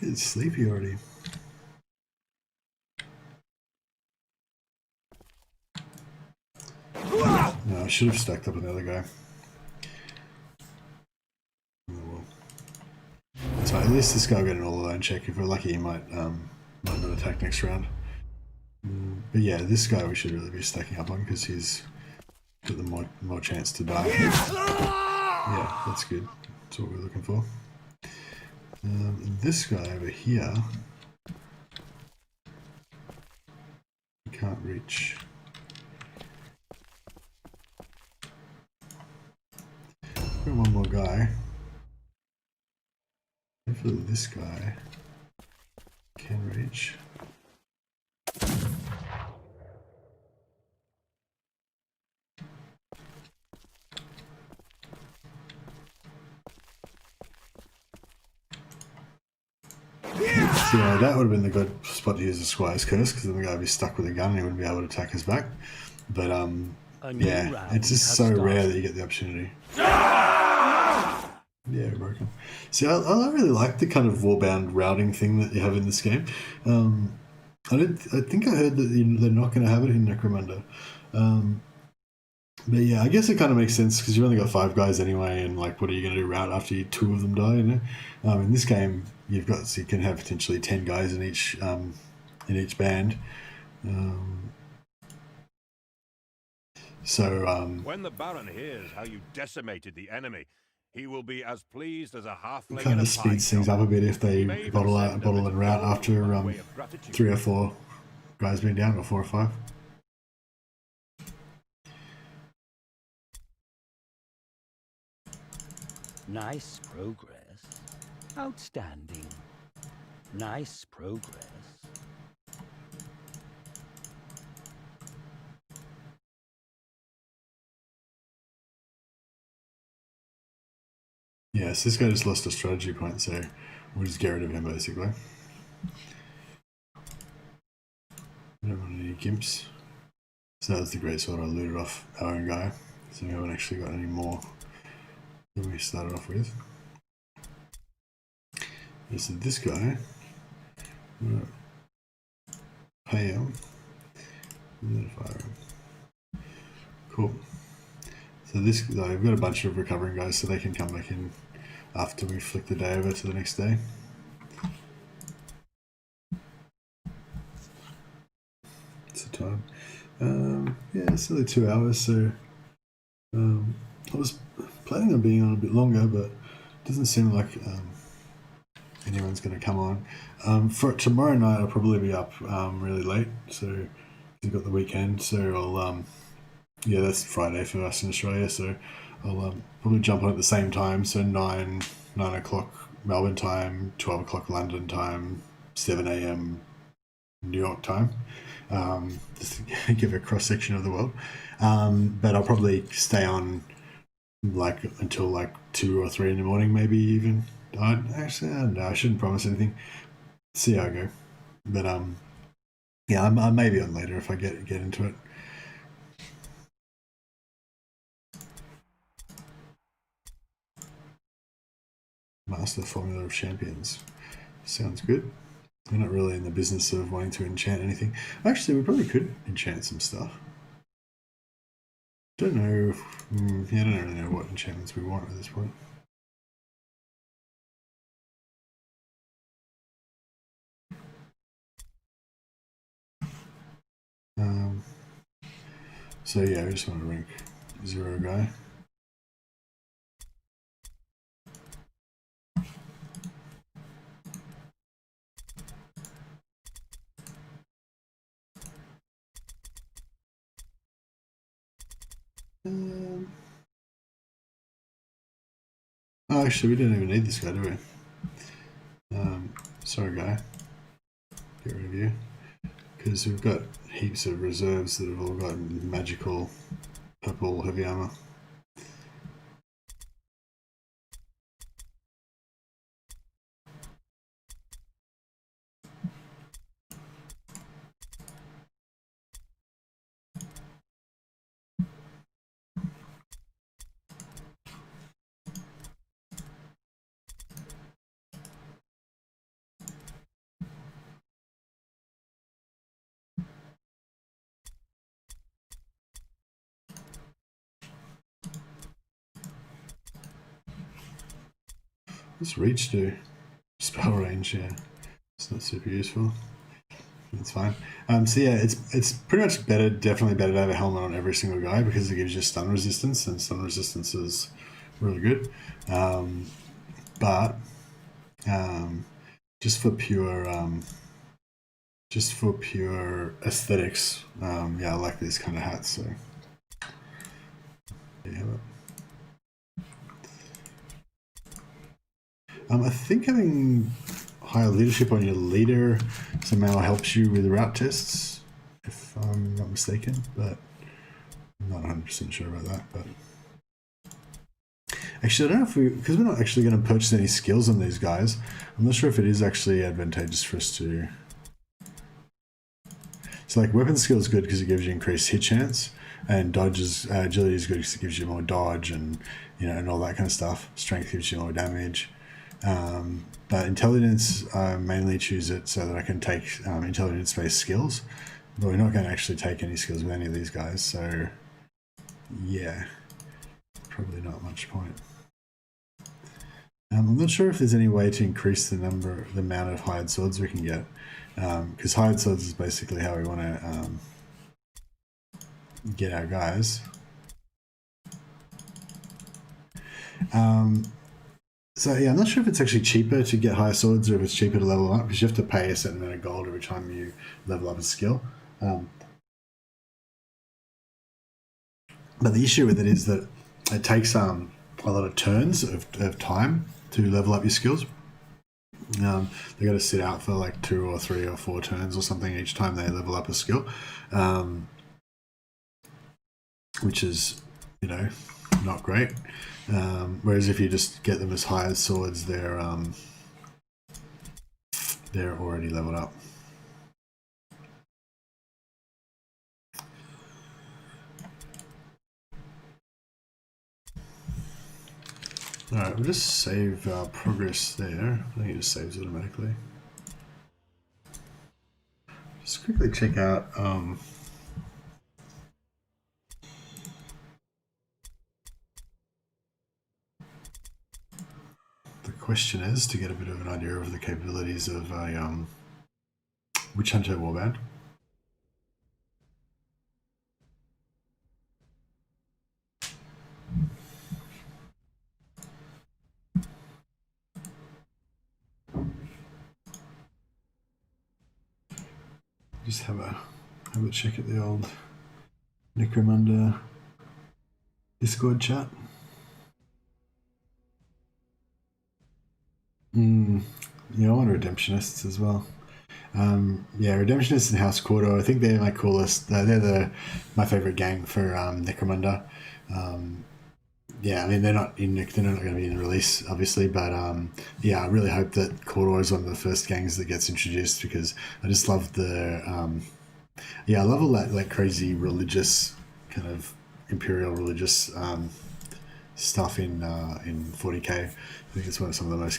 It's sleepy already. No, I should have stacked up another guy. Oh, well. So at least this guy will get an all-alone check. If we're lucky, he might not attack next round. But yeah, this guy we should really be stacking up on because he's got the more chance to die. Yeah, that's good. That's what we're looking for. This guy over here, we can't reach. Got one more guy. Hopefully this guy can reach. So yeah, that would have been the good spot to use the Squire's Curse, because then the guy would be stuck with a gun and he wouldn't be able to attack us back. But yeah, it's just so rare that you get the opportunity. Yeah, broken. See, I really like the kind of warbound routing thing that you have in this game. I think I heard that they're not going to have it in Necromunda. But yeah, I guess it kind of makes sense because you only got 5 guys anyway, and like, what are you going to do route after 2 of them die? You know, in this game you can have potentially 10 guys in each band. When the Baron hears how you decimated the enemy, he will be as pleased as a halfling. Kind of speeds things up a bit if they bottle and route after 3 or 4 guys being down, or 4 or 5. Nice progress. Outstanding. Nice progress. Yes, this guy just lost a strategy point, so we'll just get rid of him basically. I don't want any gimps. So that was the greatsword I looted off our own guy, so we haven't actually got any more than we started off with. Yeah, so this guy, I'm gonna pay him, and then fire him. Cool. So this guy, we've got a bunch of recovering guys, so they can come back in after we flick the day over to the next day. What's the time? Yeah, it's only 2 hours, so I was planning on being on a bit longer, but it doesn't seem like anyone's going to come on. For tomorrow night, I'll probably be up really late, so we've got the weekend, so I'll yeah, that's Friday for us in Australia, so I'll probably jump on at the same time, so 9 o'clock Melbourne time, 12 o'clock London time, 7 a.m. New York time, just to give a cross section of the world. But I'll probably stay on like until like 2 or 3 in the morning, maybe even. Actually, I don't know, I shouldn't promise anything. See how I go. But yeah, I may be on later if I get into it. Master Formula of Champions. Sounds good. We're not really in the business of wanting to enchant anything. Actually, we probably could enchant some stuff. Don't know if... yeah, I don't really know what enchantments we want at this point. So yeah, we just want to rank 0 guy. Oh, actually, we didn't even need this guy, do we? Sorry, guy. Get rid of you. because we've got heaps of reserves that have all got magical purple heavy armor. What's reach do? Spell range, yeah. It's not super useful. That's fine. So yeah, it's pretty much better, definitely better to have a helmet on every single guy because it gives you stun resistance, and stun resistance is really good. But just for pure aesthetics, yeah, I like these kind of hats. So there you have it. I think having higher leadership on your leader somehow helps you with route tests, if I'm not mistaken, but I'm not 100% sure about that. But actually, I don't know if because we're not actually going to purchase any skills on these guys, I'm not sure if it is actually advantageous for us to. So like weapon skill is good because it gives you increased hit chance, and agility is good because it gives you more dodge and and all that kind of stuff. Strength gives you more damage. But intelligence, I mainly choose it so that I can take intelligence-based skills. But we're not going to actually take any skills with any of these guys, so yeah, probably not much point. I'm not sure if there's any way to increase the amount of hired swords we can get, because hired swords is basically how we want to get our guys. So yeah, I'm not sure if it's actually cheaper to get higher swords or if it's cheaper to level up, because you have to pay a certain amount of gold every time you level up a skill. But the issue with it is that it takes a lot of turns of time to level up your skills. They got to sit out for like 2 or 3 or 4 turns or something each time they level up a skill, which is not great. Whereas if you just get them as hired swords, they're already leveled up. Alright, we'll just save our progress there. I think it just saves automatically. Just quickly check out the question is to get a bit of an idea of the capabilities of a Witch Hunter Warband. Just have a check at the old Necromunda Discord chat. Yeah, I want Redemptionists as well. Yeah, Redemptionists and House Cordo, I think they're my coolest. They're my favorite gang for Necromunda. Yeah, I mean they're not going to be in the release, obviously, but yeah, I really hope that Cordo is one of the first gangs that gets introduced because I just love the I love all that like crazy religious kind of imperial religious stuff in 40k. I think it's one of some of the most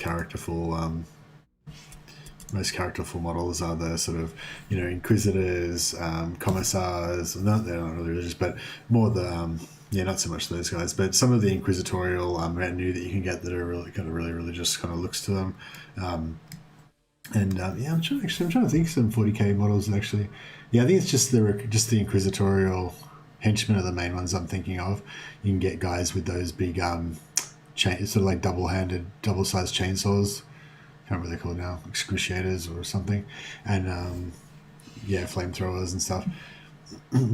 characterful models are the sort of inquisitors, commissars. They're not really religious, but more the not so much those guys, but some of the inquisitorial retinue that you can get that are really religious kind of looks to them. Yeah, I'm trying to think of some 40k models actually. Yeah, I think it's just the inquisitorial henchmen are the main ones I'm thinking of. You can get guys with those big sort of like double-sized chainsaws. Can't remember what they're called now, excruciators or something, and yeah, flamethrowers and stuff.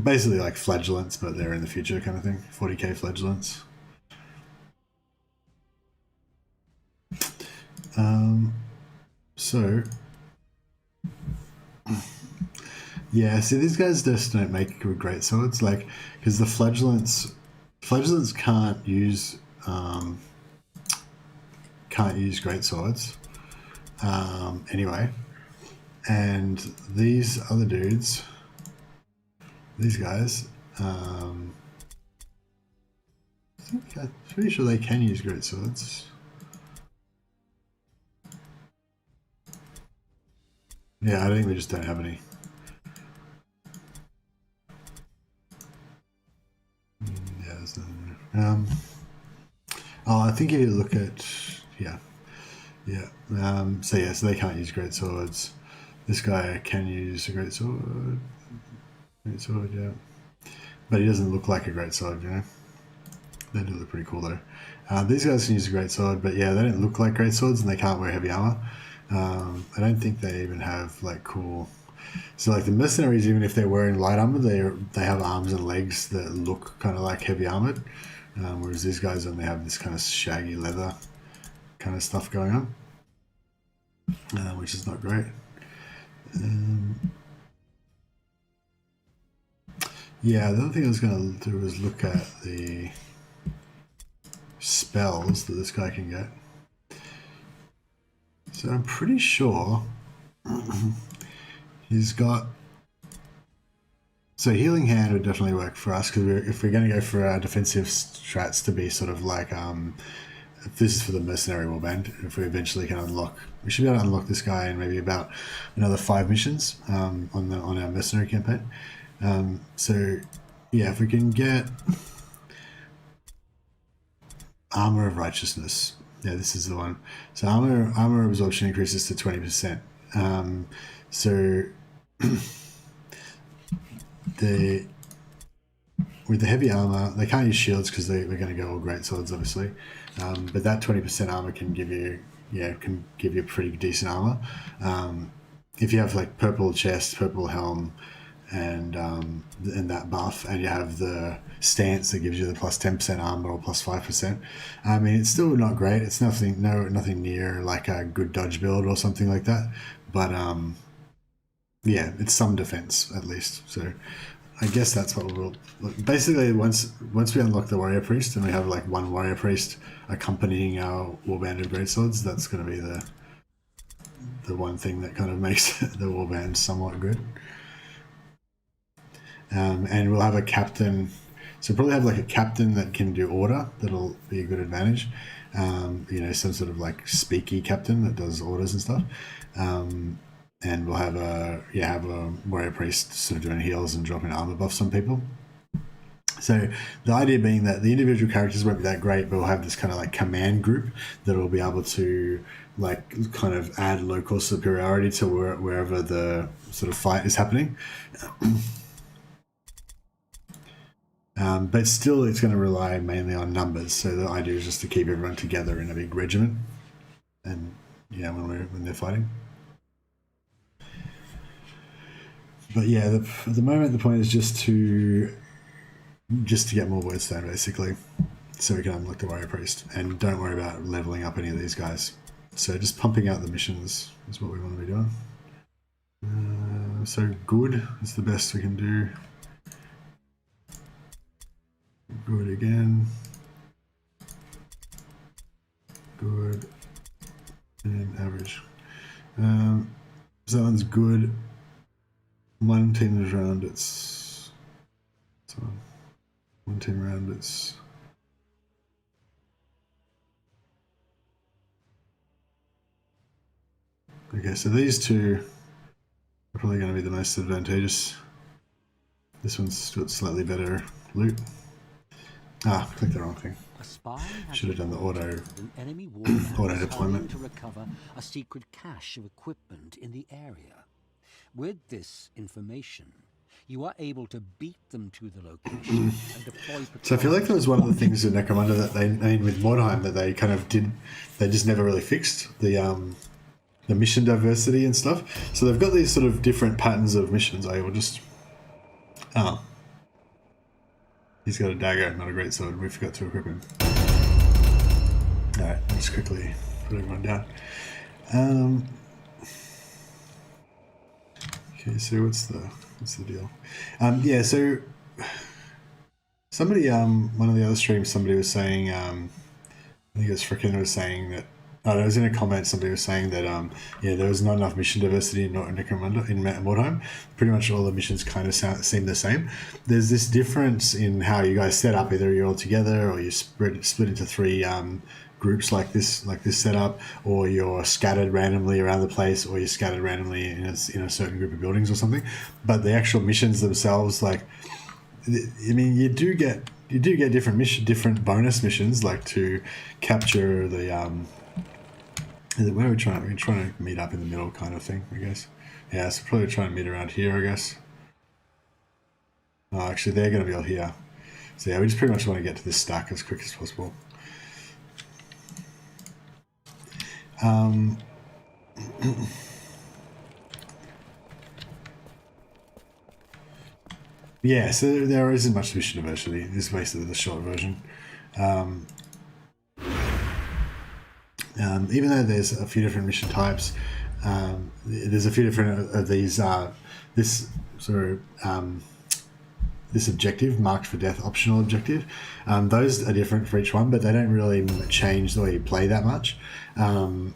Basically like flagellants, but they're in the future kind of thing. 40k flagellants. So Yeah, see, these guys just don't make good great swords, like, because the flagellants can't use great swords. Anyway, and these other dudes, these guys, I'm pretty sure they can use great swords. Yeah, I think we just don't have any. Yeah, there's nothing. Oh, I think if you look at, yeah. So they can't use great swords. This guy can use a great sword. Great sword, yeah. But he doesn't look like a great sword, you know. They do look pretty cool though. These guys can use a great sword, but yeah, they don't look like great swords, and they can't wear heavy armor. I don't think they even have like cool. So like the mercenaries, even if they're wearing light armor, they have arms and legs that look kind of like heavy armored, whereas these guys only have this kind of shaggy leather kind of stuff going on, which is not great. Yeah, the other thing I was going to do was look at the spells that this guy can get. So I'm pretty sure he's got. So healing hand would definitely work for us, because if we're going to go for our defensive strats to be sort of like, this is for the mercenary warband. If we eventually can unlock, we should be able to unlock this guy in maybe about another 5 missions on our mercenary campaign. So yeah, if we can get Armor of Righteousness. Yeah, this is the one. So armor absorption increases to 20%. So with the heavy armor, they can't use shields because we're going to go all great swords, obviously. But that 20% armor can give you pretty decent armor. If you have like purple chest, purple helm, and that buff, and you have the stance that gives you the plus 10% armor or plus 5%. I mean, it's still not great. It's nothing near like a good dodge build or something like that. But yeah, it's some defense at least. So I guess that's what we'll basically once we unlock the warrior priest and we have like one warrior priest accompanying our warband of greatswords, that's going to be the one thing that kind of makes the warband somewhat good. And we'll have a captain, so probably have like a captain that can do order. That'll be a good advantage. Some sort of like speaky captain that does orders and stuff. And we'll have a warrior priest sort of doing heals and dropping armor buffs on people. So the idea being that the individual characters won't be that great, but we'll have this kind of like command group that will be able to like kind of add local superiority to wherever the sort of fight is happening. But still, it's going to rely mainly on numbers. So the idea is just to keep everyone together in a big regiment, and when they're fighting. But yeah, at the moment the point is just to get more wordstone basically, so we can unlock the warrior priest, and don't worry about leveling up any of these guys. So just pumping out the missions is what we want to be doing. So good is the best we can do. Good again. Good. And average. So that one's good. One team is round its. So one team round its. Okay, so these two are probably going to be the most advantageous. This one's got slightly better loot. Ah, clicked the wrong thing. Should have done the auto deployment. To recover a secret cache of equipment in the area. With this information, you are able to beat them to the location and deploy. So I feel like that was one of the things in Necromunda that they made with Mordheim that they kind of did. They just never really fixed the mission diversity and stuff. So they've got these sort of different patterns of missions. I will just. Oh. He's got a dagger, not a great sword. We forgot to equip him. Alright, I'll just quickly put everyone down. Okay, so what's the deal? Yeah, so somebody one of the other streams, somebody was saying I think it was Frickin was saying that. Oh, I was in a comment. Somebody was saying that yeah, there was not enough mission diversity in Necromunda in Mordheim. Pretty much all the missions kind of seem the same. There's this difference in how you guys set up. Either you're all together, or you split into three groups like this setup, or you're scattered randomly around the place, or you're scattered randomly in a certain group of buildings or something. But the actual missions themselves, like, I mean, you do get different bonus missions, like to capture the where are we trying? We're trying to meet up in the middle, kind of thing, I guess. Yeah, so probably trying to meet around here, I guess. Oh, actually, they're going to be all here. So yeah, we just pretty much want to get to this stack as quick as possible. Yeah, so there isn't much mission diversity. This is basically the short version. Even though there's a few different mission types, there's a few different of these. This sort of this objective, marked for death, optional objective. Those are different for each one, but they don't really change the way you play that much. And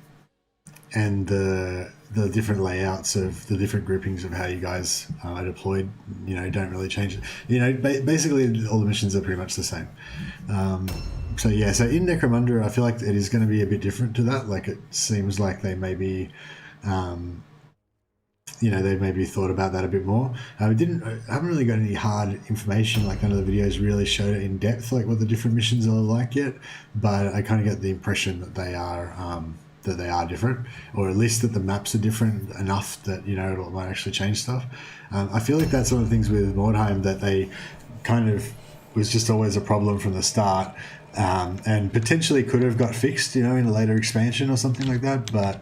the different layouts of the different groupings of how you guys are deployed, don't really change it. Basically all the missions are pretty much the same. So yeah, so in Necromunda, I feel like it is going to be a bit different to that. Like, it seems like they maybe, they maybe thought about that a bit more. I haven't really got any hard information, like none of the videos really showed it in depth, like what the different missions are like yet. But I kind of get the impression that they are different, or at least that the maps are different enough that it might actually change stuff. I feel like that's one of the things with Mordheim that they kind of was just always a problem from the start, and potentially could have got fixed, in a later expansion or something like that. But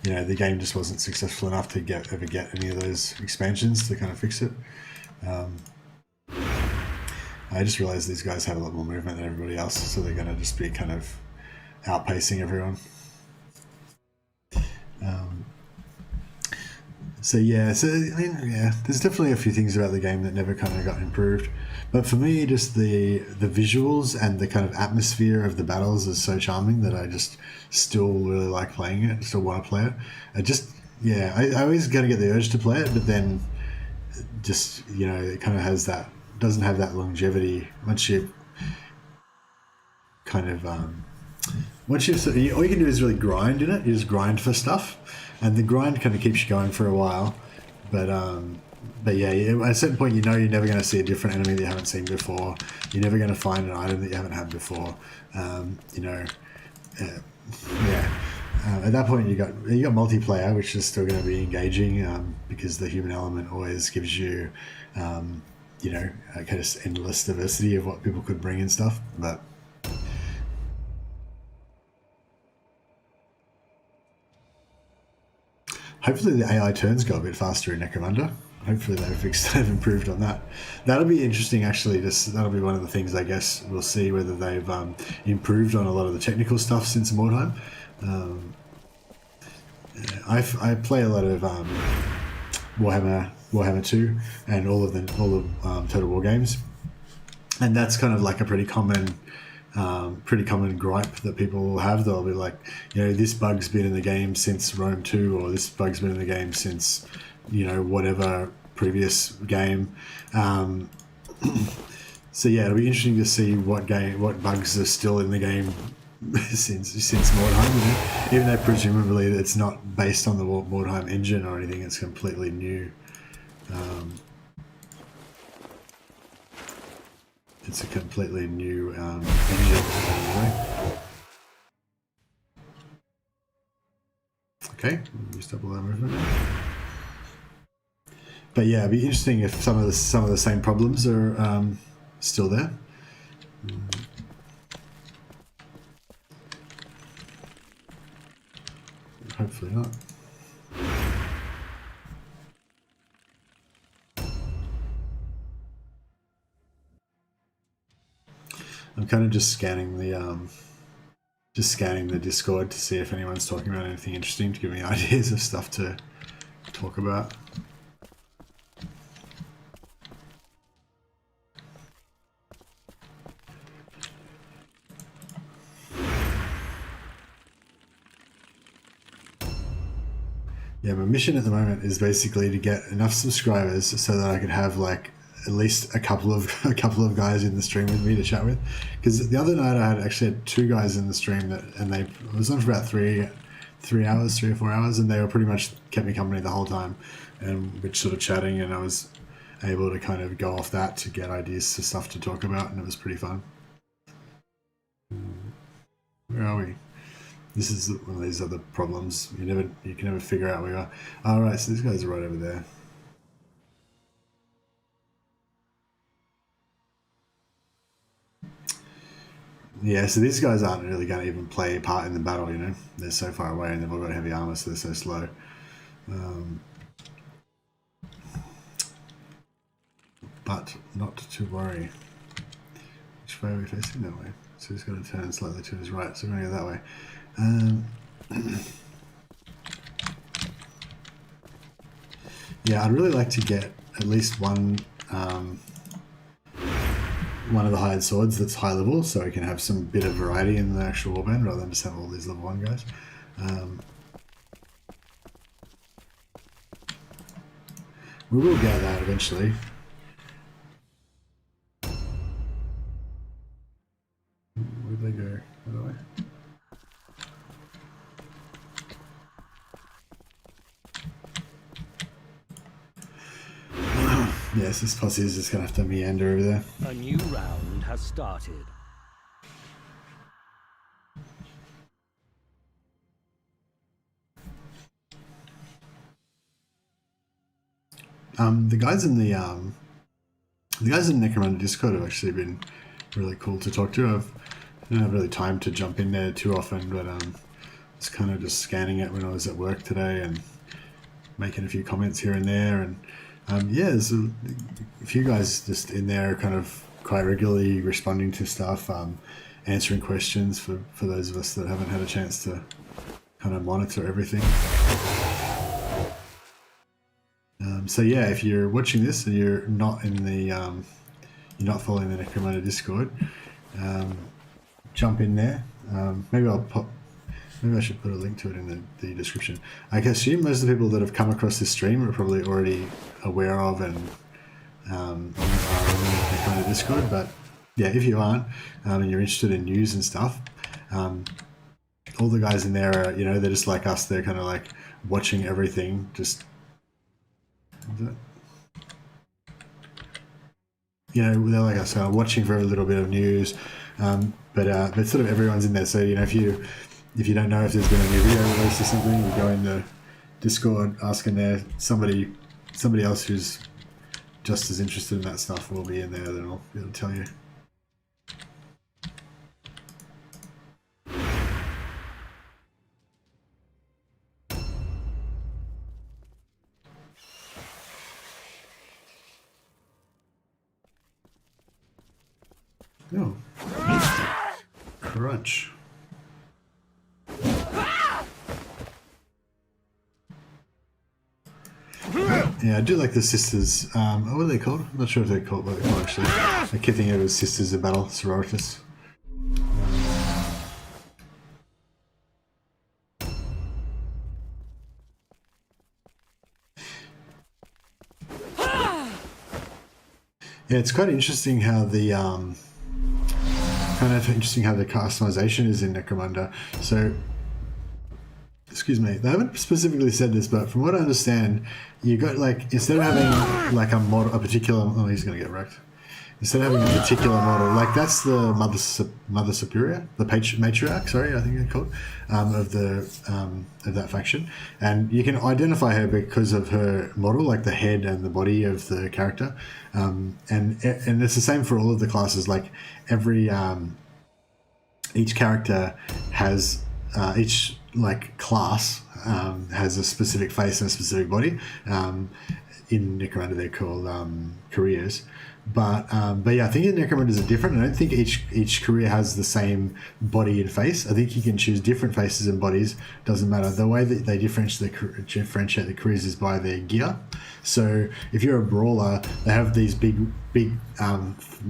the game just wasn't successful enough to ever get any of those expansions to kind of fix it. I just realized these guys have a lot more movement than everybody else, so they're going to just be kind of outpacing everyone. So yeah, there's definitely a few things about the game that never kind of got improved. But for me, just the visuals and the kind of atmosphere of the battles is so charming that I just still really like playing it. Still want to play it. I always kind of get the urge to play it, but then just it kind of doesn't have that longevity once you kind of all you can do is really grind in it. You just grind for stuff, and the grind kind of keeps you going for a while. But yeah, at a certain point, you're never going to see a different enemy that you haven't seen before. You're never going to find an item that you haven't had before. At that point, you got multiplayer, which is still going to be engaging, because the human element always gives you, a kind of endless diversity of what people could bring and stuff. But hopefully the AI turns go a bit faster in Necromunda. Hopefully they've improved on that. That'll be interesting, actually. That'll be one of the things, I guess, we'll see whether they've improved on a lot of the technical stuff since Mordheim. I play a lot of Warhammer 2 and all of Total War games, and that's kind of like a pretty common gripe that people will have. They'll be like, this bug's been in the game since Rome 2, or this bug's been in the game since, whatever previous game. So yeah, it'll be interesting to see what bugs are still in the game since Mordheim. Even though presumably it's not based on the Mordheim engine or anything, it's completely new. It's a completely new engine. Okay, we stop all that movement. But yeah, it'd be interesting if some of the same problems are still there. Hopefully not. I'm kind of just scanning the Discord to see if anyone's talking about anything interesting, to give me ideas of stuff to talk about. yeah, my mission at the moment is basically to get enough subscribers so that I could have like at least a couple of guys in the stream with me to chat with. Because the other night I had 2 guys in the stream I was on for about 3 hours, 3 or 4 hours, and they were pretty much kept me company the whole time, and we're sort of chatting, and I was able to kind of go off that to get ideas to stuff to talk about, and it was pretty fun. Where are we? This is one of these other problems. You can never figure out where you are. All right, so these guys are right over there. Yeah, so these guys aren't really going to even play a part in the battle, you know. They're so far away, and they've all got heavy armor, so they're so slow. But not to worry. Which way are we facing? That way. So he's got to turn slightly to his right, so we're going to go that way. Yeah, I'd really like to get at least one of the hired swords that's high level, so we can have some bit of variety in the actual warband rather than just have all these level 1 guys. We will get that eventually. Where'd they go? By the way. Yes, this posse is just going to have to meander over there. A new round has started. The guys in the Necromunda Discord have actually been really cool to talk to. I don't have really time to jump in there too often, but I was kind of just scanning it when I was at work today and making a few comments here and there, and yeah, there's a few guys just in there kind of quite regularly responding to stuff, answering questions for those of us that haven't had a chance to kind of monitor everything. So yeah, if you're watching this and you're not in the you're not following the Necromunda Discord, jump in there. Maybe I should put a link to it in the description. I can assume most of the people that have come across this stream are probably already aware of and are in the Necromunda Discord, but yeah, if you aren't and you're interested in news and stuff, all the guys in there are, you know, they're just like us. They're kind of like watching everything, just, you know, they're like us, watching for every little bit of news, but sort of everyone's in there. So, you know, if you don't know if there's been a new video release or something, you go in the Discord, ask in there. Somebody else who's just as interested in that stuff will be in there. Then I'll be able to tell you. Oh. Crunch. Yeah, I do like the sisters. What are they called? I'm not sure if they're called what they're called actually. I keep thinking it was Sisters of Battle, Sororitas. Yeah, it's quite interesting how the customization is in Necromunda. So, excuse me, they haven't specifically said this, but from what I understand, you got like, instead of having like a model, a particular, oh, he's gonna get wrecked. Instead of having a particular model, like that's the Mother Superior, the matriarch, sorry, I think they're called, of that faction, and you can identify her because of her model, like the head and the body of the character, and it's the same for all of the classes. Like every each character has each like class has a specific face and a specific body. In Necromunda, they're called careers. But yeah, I think in Necromundas are different. I don't think each career has the same body and face. I think you can choose different faces and bodies. Doesn't matter. The way that they differentiate the careers is by their gear. So if you're a brawler, they have these big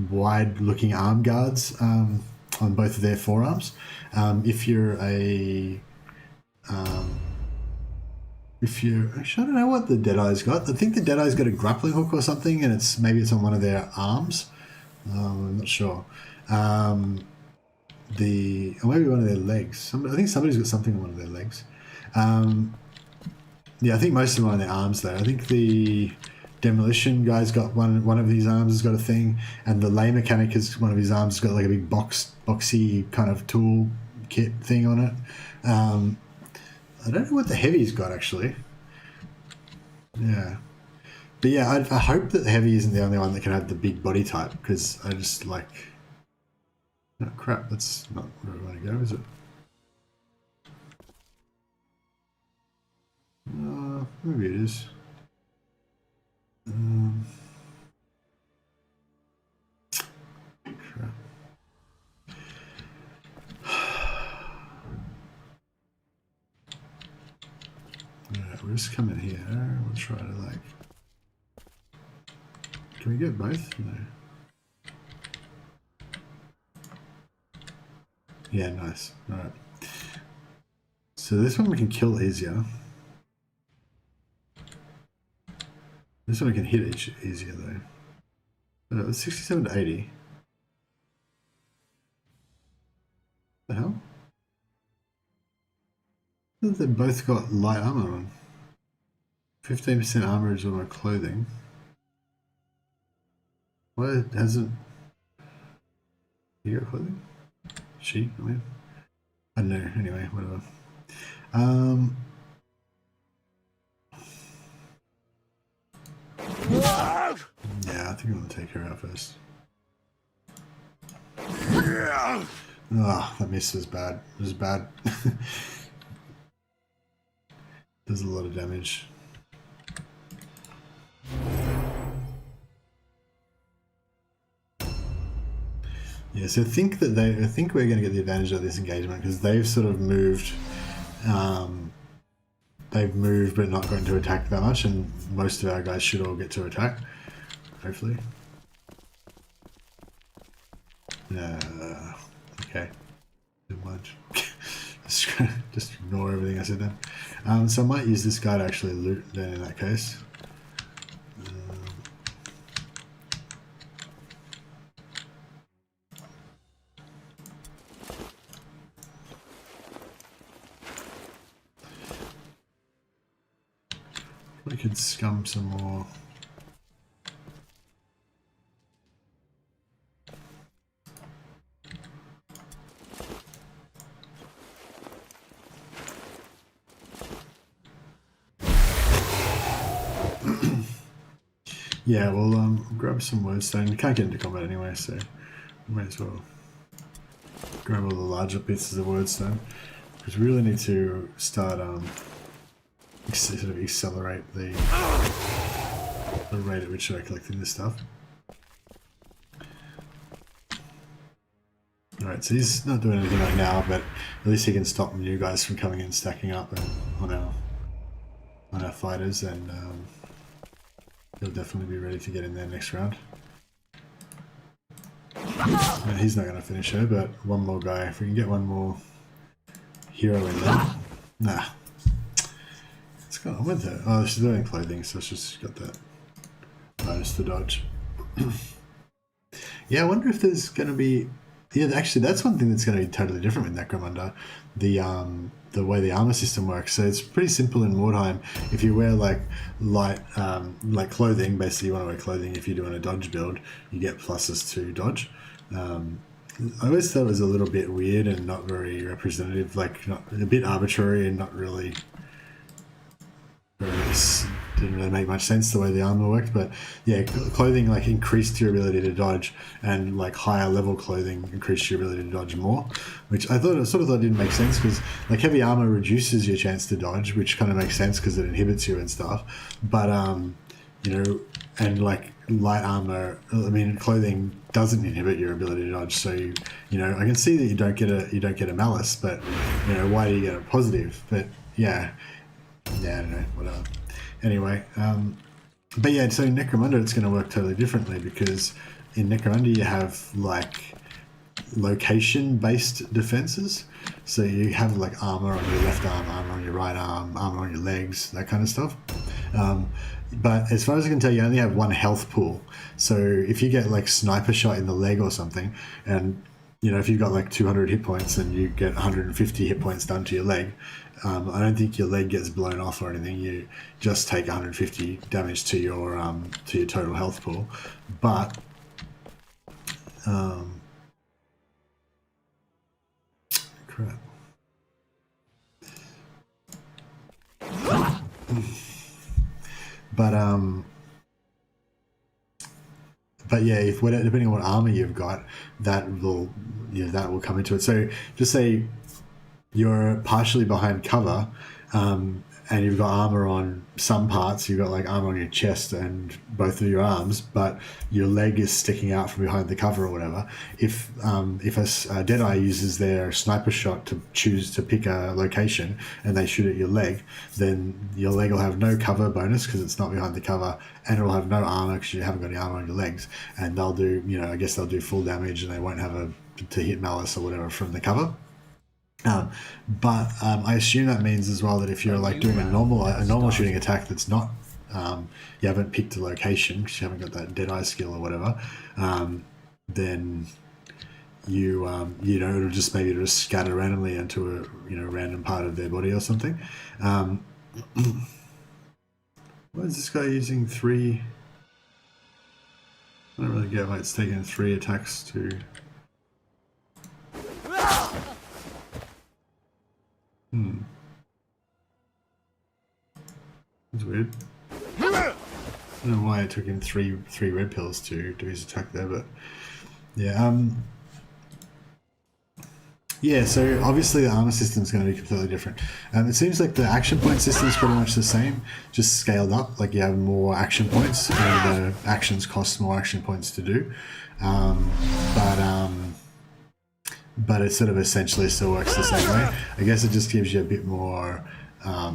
wide-looking arm guards on both of their forearms. If you're a If you actually, I don't know what the Deadeye's got. I think the Deadeye's got a grappling hook or something, and maybe it's on one of their arms. I'm not sure. Or maybe one of their legs. I think somebody's got something on one of their legs. Yeah, I think most of them are on their arms though. I think the demolition guy's got one of his arms has got a thing, and the lay mechanic has one of his arms has got like a big boxy kind of tool kit thing on it. I don't know what the heavy's got actually. Yeah. But yeah, I hope that the heavy isn't the only one that can have the big body type, because I just like... Oh crap, that's not where we want to go, is it? Maybe it is. Crap. Alright, we'll just come in here. We'll try to like... Can we get both? No. Yeah, nice. Alright. So this one we can kill easier. This one we can hit easier though. It's 67 to 80. What the hell? They've both got light armor on. 15% armor is on my clothing. Why hasn't... You got clothing? She? I mean... I don't know. Anyway, whatever. Yeah, I think I'm going to take her out first. Oh, that miss was bad. It was bad. Does a lot of damage. Yeah, so I think we're going to get the advantage of this engagement because they've sort of moved. They've moved but not going to attack that much, and most of our guys should all get to attack, hopefully. Okay. Never mind. Just ignore everything I said then. So I might use this guy to actually loot then in that case. We could scum some more. Yeah, we'll grab some wordstone. We can't get into combat anyway, so we may as well grab all the larger pieces of wordstone, because we really need to start sort of accelerate the rate at which we're collecting this stuff. Alright, so he's not doing anything right now, but at least he can stop new guys from coming in and stacking up on our fighters, and he'll definitely be ready to get in there next round. And he's not going to finish her, but one more guy. If we can get one more hero in there. Nah. What's going on with her? Oh, she's doing clothing, so she's got that bonus to dodge. Yeah, I wonder if there's going to be... Yeah, actually, that's one thing that's going to be totally different with Necromunda. The way the armor system works. So it's pretty simple in Mordheim. If you wear like light clothing, basically you want to wear clothing. If you're doing a dodge build, you get pluses to dodge. I always thought it was a little bit weird and not very representative, like a bit arbitrary and not really. Didn't really make much sense the way the armor worked, but yeah, clothing like increased your ability to dodge, and like higher level clothing increased your ability to dodge more, which I sort of thought didn't make sense, because like heavy armor reduces your chance to dodge, which kind of makes sense because it inhibits you and stuff. But you know, and like light armor, I mean, clothing doesn't inhibit your ability to dodge. So you know, I can see that you don't get a malice, but you know, why do you get a positive? But yeah, I don't know, whatever. Anyway, but yeah, so in Necromunda it's going to work totally differently, because in Necromunda you have like location-based defenses. So you have like armor on your left arm, armor on your right arm, armor on your legs, that kind of stuff. But as far as I can tell, you only have one health pool. So if you get like sniper shot in the leg or something, and you know, if you've got like 200 hit points and you get 150 hit points done to your leg, I don't think your leg gets blown off or anything. You just take 150 damage to your total health pool. But crap. But yeah, if depending on what armor you've got, that will come into it. So just say you're partially behind cover, and you've got armor on some parts. You've got like armor on your chest and both of your arms, but your leg is sticking out from behind the cover or whatever. If a Deadeye uses their sniper shot to choose to pick a location and they shoot at your leg, then your leg will have no cover bonus because it's not behind the cover, and it will have no armor because you haven't got any armor on your legs. And they'll do, I guess they'll do full damage, and they won't have a to hit malice or whatever from the cover. But I assume that means as well that if you're like doing a normal shooting attack that's not you haven't picked a location because you haven't got that Deadeye skill or whatever, then it'll just maybe just scatter randomly into a random part of their body or something. Why is this guy using 3? I don't really get why it's taking 3 attacks to. That's weird. I don't know why it took him three red pills to do his attack there, but yeah. Yeah, so obviously the armor system is going to be completely different. It seems like the action point system is pretty much the same, just scaled up. Like you have more action points, and the actions cost more action points to do. But it sort of essentially still works the same way. I guess it just gives you a bit more, a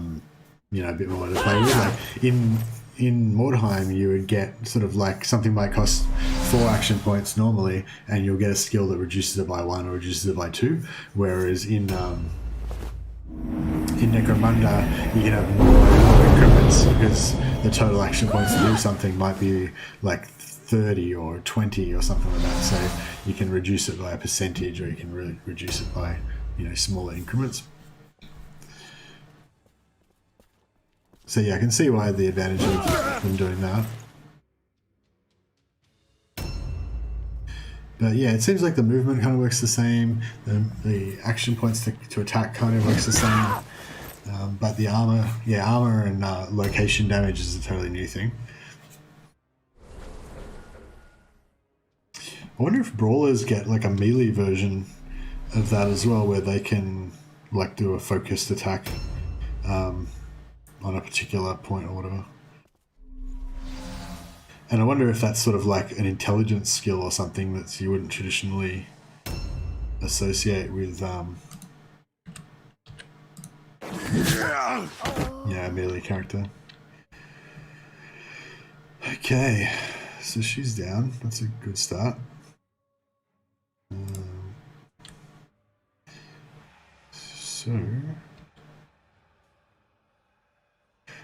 bit more to play with. Like in Mordheim, you would get sort of like something might cost 4 action points normally, and you'll get a skill that reduces it by 1 or reduces it by 2. Whereas in Necromunda, you can have more increments because the total action points to do something might be like 30 or 20 or something like that. So you can reduce it by a percentage, or you can really reduce it by smaller increments. So yeah, I can see why the advantage of them doing that. But yeah, it seems like the movement kind of works the same. The action points to attack kind of works the same. But the armor and location damage is a totally new thing. I wonder if brawlers get like a melee version of that as well, where they can like do a focused attack on a particular point or whatever. And I wonder if that's sort of like an intelligence skill or something that you wouldn't traditionally associate with a melee character. Okay, so she's down. That's a good start. So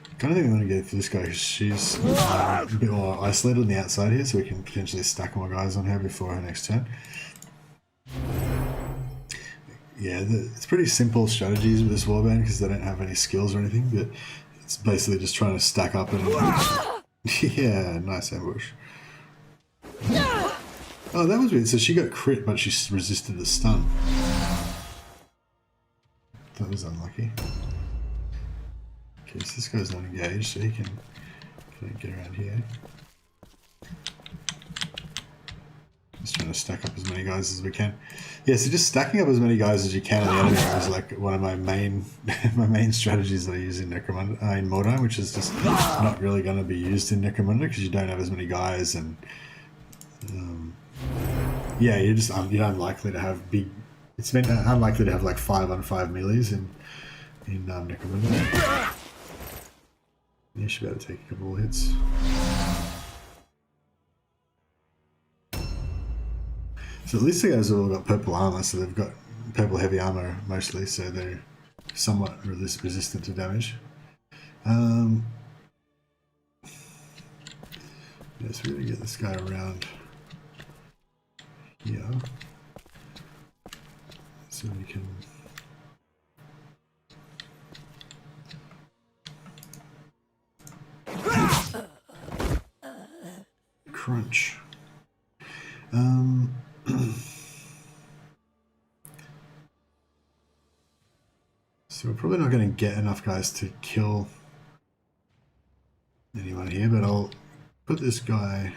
I kind of think I'm going to go for this guy because she's a bit more isolated on the outside here, so we can potentially stack more guys on her before her next turn. Yeah, it's pretty simple strategies with this warband because they don't have any skills or anything, but it's basically just trying to stack up and yeah, nice ambush. Oh, that was weird. So she got crit, but she resisted the stun. That was unlucky. Okay, so this guy's not engaged, so he can get around here. Just trying to stack up as many guys as we can. Yeah, so just stacking up as many guys as you can on the enemy is like one of my main strategies that I use in Necromunda, in Mordheim, which is just not really going to be used in Necromunda because you don't have as many guys, and yeah, you're unlikely to have big. It's meant unlikely to have like 5-on-5 melees in Necromunda. You should be able to take a couple of hits. So at least the guys have all got purple armor, so they've got purple heavy armor mostly, so they're somewhat resistant to damage. Yes, we're gonna get this guy around here, so we can. Crunch. So we're probably not going to get enough guys to kill anyone here, but I'll put this guy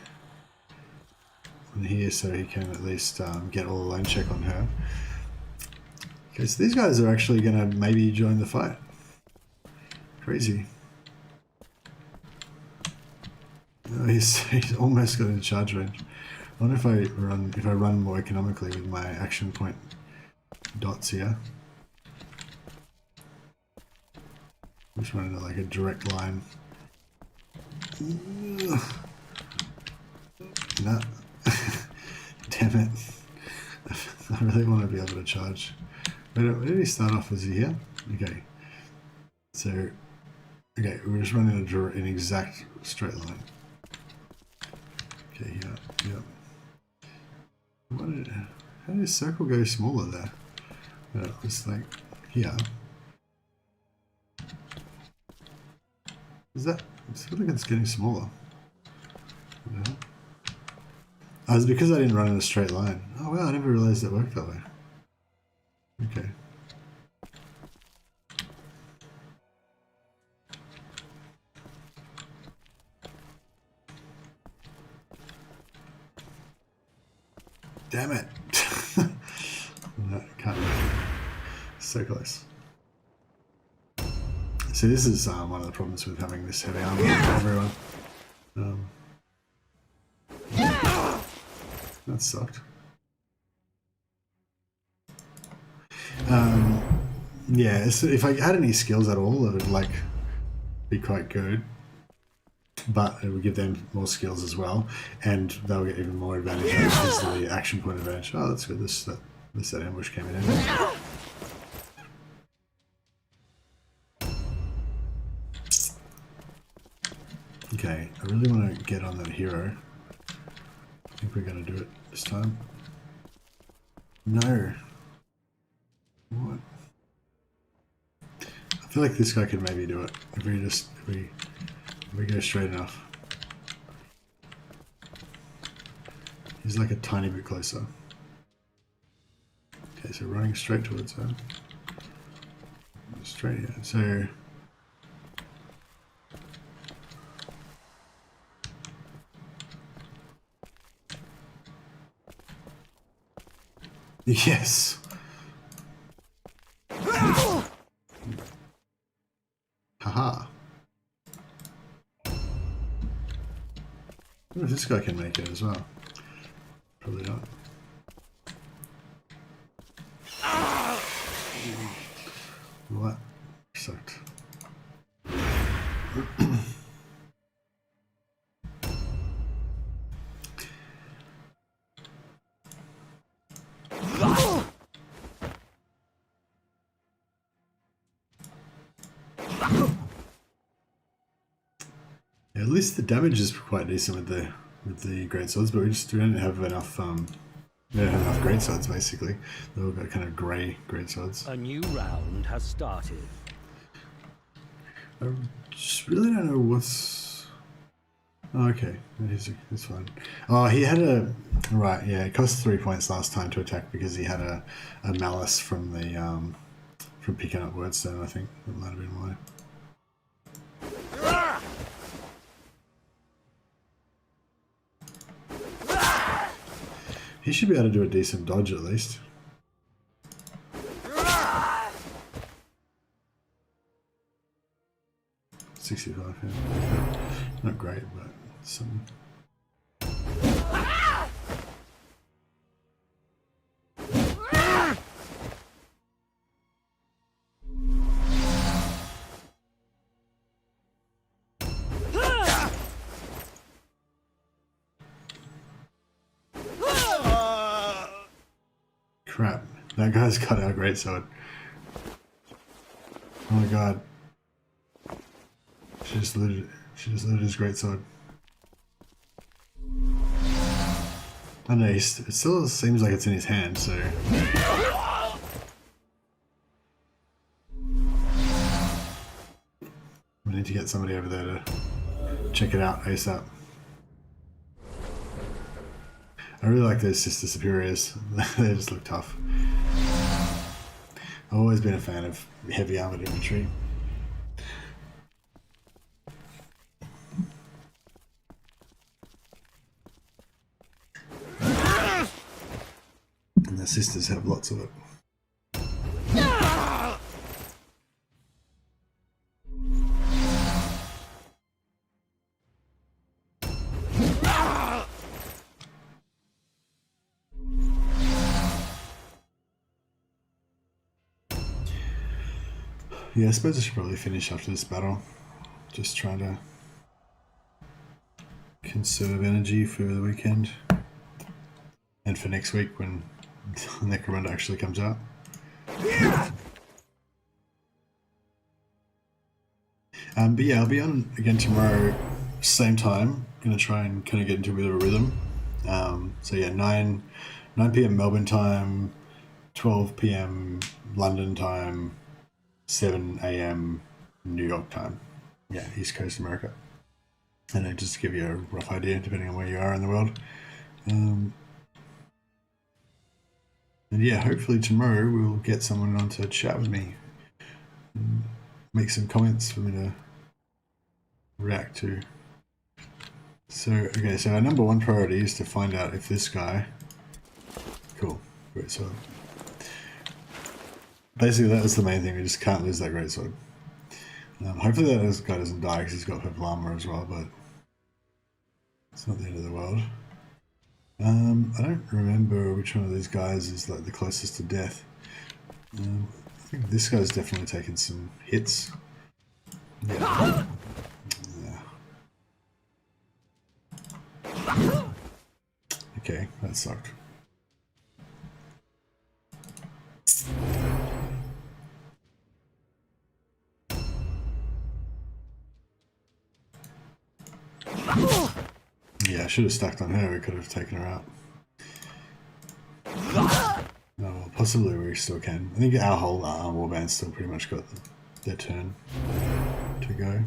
on here so he can at least get all line check on her. Okay, so these guys are actually going to maybe join the fight. Crazy. Oh, he's almost got in charge range. I wonder if I run more economically with my action point dots here. I'm just running like a direct line. No. Damn it. I really want to be able to charge. Where did he start off? Was he here? Okay. So, okay, we're just running an exact straight line. Okay, yeah. How did his circle go smaller there? No, it's like here. Is that? I feel like it's getting smaller. No. Oh, it's because I didn't run in a straight line. Oh wow, I never realized it worked that way. Okay. Damn it! No, can't. So close. See, this is one of the problems with having this heavy armor on everyone. That sucked. Yeah, so if I had any skills at all, it would like be quite good. But it would give them more skills as well, and they'll get even more advantage because of the action point advantage. Oh, that's good. That ambush came in handy. Okay, I really want to get on that hero. I think we're going to do it this time. No. What? I feel like this guy could maybe do it if we go straight enough. He's like a tiny bit closer. Okay, so running straight towards her. Straight here. So yes. Haha. I wonder if this guy can make it as well. Probably not. What? Sucked. Yeah, at least the damage is quite decent with the great swords, but we don't have enough we don't have enough great swords basically. They've all got kind of grey great swords. A new round has started. I just really don't know what's. Oh, okay, it's fine. Oh, he had a right. Yeah, it cost 3 points last time to attack because he had a malice from the from picking up wordstone. I think that might have been why. He should be able to do a decent dodge at least. $65, yeah. Not great, but some. Crap. That guy's got our greatsword. Oh my god. She just looted his greatsword. I don't know, it still seems like it's in his hand, so... We need to get somebody over there to check it out ASAP. I really like those Sister Superiors. They just look tough. I've always been a fan of heavy armored infantry. And the sisters have lots of it. Yeah, I suppose I should probably finish after this battle. Just trying to conserve energy for the weekend. And for next week when Necromunda actually comes out. But yeah, I'll be on again tomorrow, same time. Gonna try and kind of get into a bit of a rhythm. So yeah, 9 p.m. Melbourne time, 12 p.m. London time, 7 a.m. New York time. Yeah, East Coast America. And just to give you a rough idea, depending on where you are in the world. And yeah, hopefully tomorrow we'll get someone on to chat with me. Make some comments for me to react to. So, okay, so our number one priority is to find out if this guy... Cool, great sword. Basically, that was the main thing, we just can't lose that great sword. Hopefully that guy doesn't die because he's got purple armor as well, but it's not the end of the world. I don't remember which one of these guys is like the closest to death. I think this guy's definitely taken some hits. Yeah. Okay, that sucked. Yeah, I should have stacked on her, we could have taken her out. Oh, well, possibly we still can. I think our whole warband's still pretty much got their turn to go.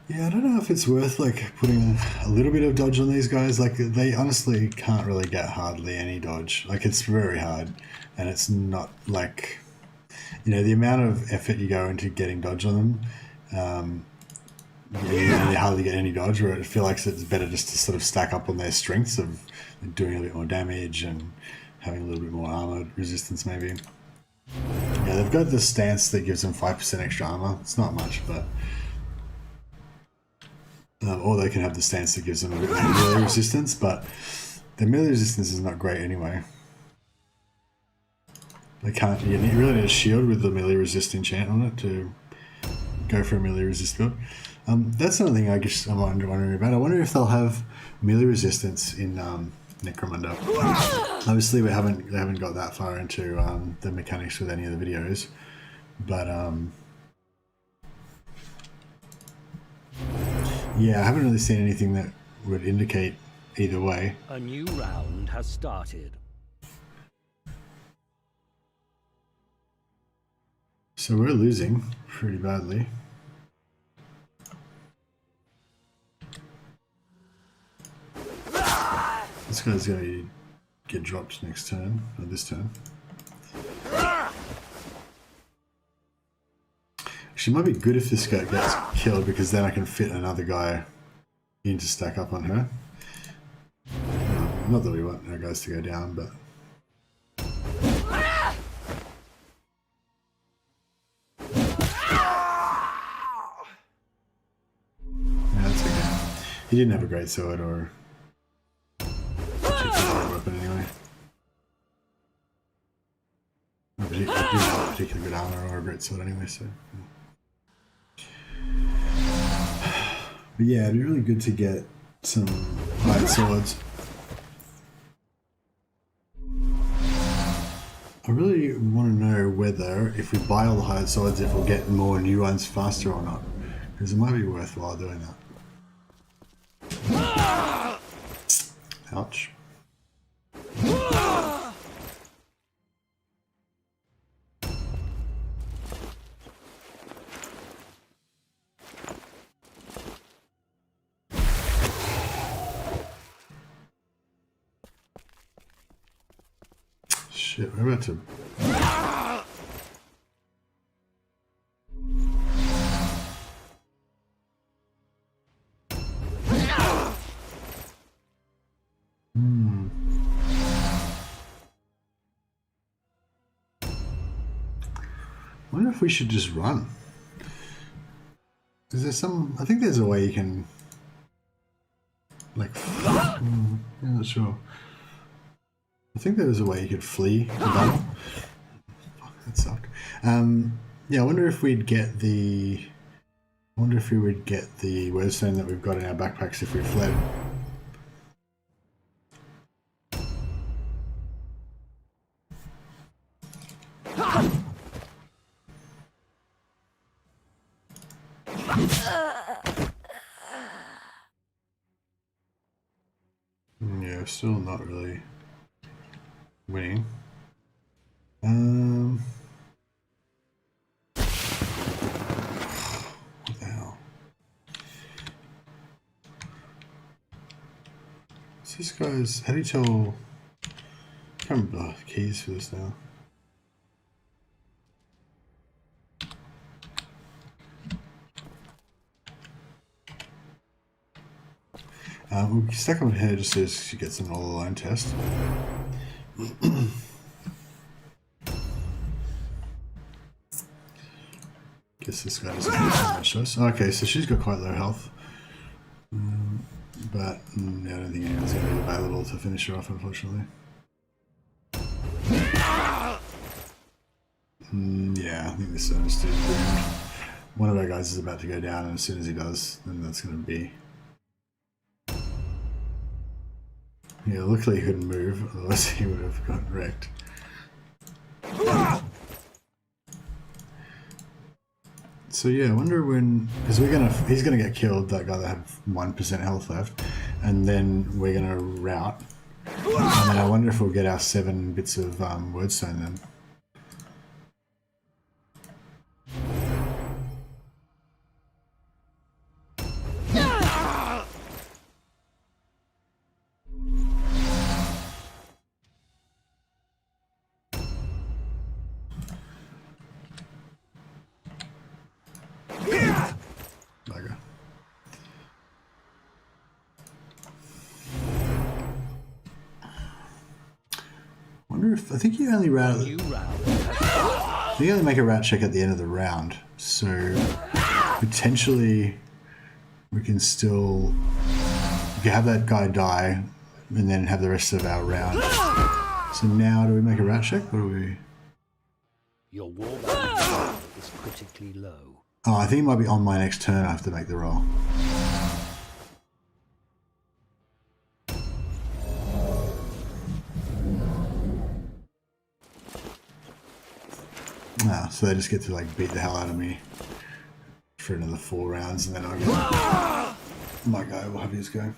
Yeah, I don't know if it's worth like putting a little bit of dodge on these guys. Like they honestly can't really get hardly any dodge. Like it's very hard, and it's not like, you know, the amount of effort you go into getting dodge on them. You hardly get any dodge. Where I feel like it's better just to sort of stack up on their strengths of doing a bit more damage and having a little bit more armor resistance, maybe. Yeah, they've got this stance that gives them 5% extra armor. It's not much, but. Or they can have the stance that gives them a bit more melee resistance, but their melee resistance is not great anyway. They can't. You really need a shield with the melee resist enchant on it to go for a melee resist build. That's another thing I guess I'm wondering about. I wonder if they'll have melee resistance in Necromunda. Obviously, they haven't got that far into the mechanics with any of the videos, but yeah, I haven't really seen anything that would indicate either way. A new round has started. So we're losing pretty badly. This guy's going to get dropped next turn, or this turn. Actually, it might be good if this guy gets killed, because then I can fit another guy in to stack up on her. Not that we want our guys to go down, but... He didn't have a great sword or particular weapon anyway. He didn't have particularly good armor or a great sword anyway, so. But yeah, it'd be really good to get some hired swords. I really want to know whether, if we buy all the hired swords, if we'll get more new ones faster or not. Because it might be worthwhile doing that. Ouch. Shit, we're about to... I wonder if we should just run. Is there some... I think there's a way you can... Like... I'm not sure. I think there was a way you could flee the battle. Fuck, that sucked. Yeah, I wonder if we'd get the... I wonder if we would get the wordstone that we've got in our backpacks if we fled. Yeah, still not really winning. What the hell? What's this guy's... How do you tell... I can't remember the keys for this now. We'll stack them in here just so she gets an all-alone test. Guess this guy doesn't have much choice. Okay, so she's got quite low health. But I don't think anyone's going to be available to finish her off, unfortunately. Yeah, I think this is too doomed. One of our guys is about to go down, and as soon as he does, then that's going to be... Yeah, luckily he couldn't move, otherwise he would have gotten wrecked. So yeah, I wonder when... Because he's gonna get killed, that guy that had 1% health left, and then we're gonna rout. And then I wonder if we'll get our 7 bits of wordstone then. Bugger. Wonder if... I think you only rout... I think you only make a rout check at the end of the round, so potentially we can still... We can have that guy die and then have the rest of our round. So now do we make a rout check or do we... Your warband is critically low. Oh, I think it might be on my next turn I have to make the roll. Ah, so they just get to like beat the hell out of me for another 4 rounds and then I'll go. My guy will have his go.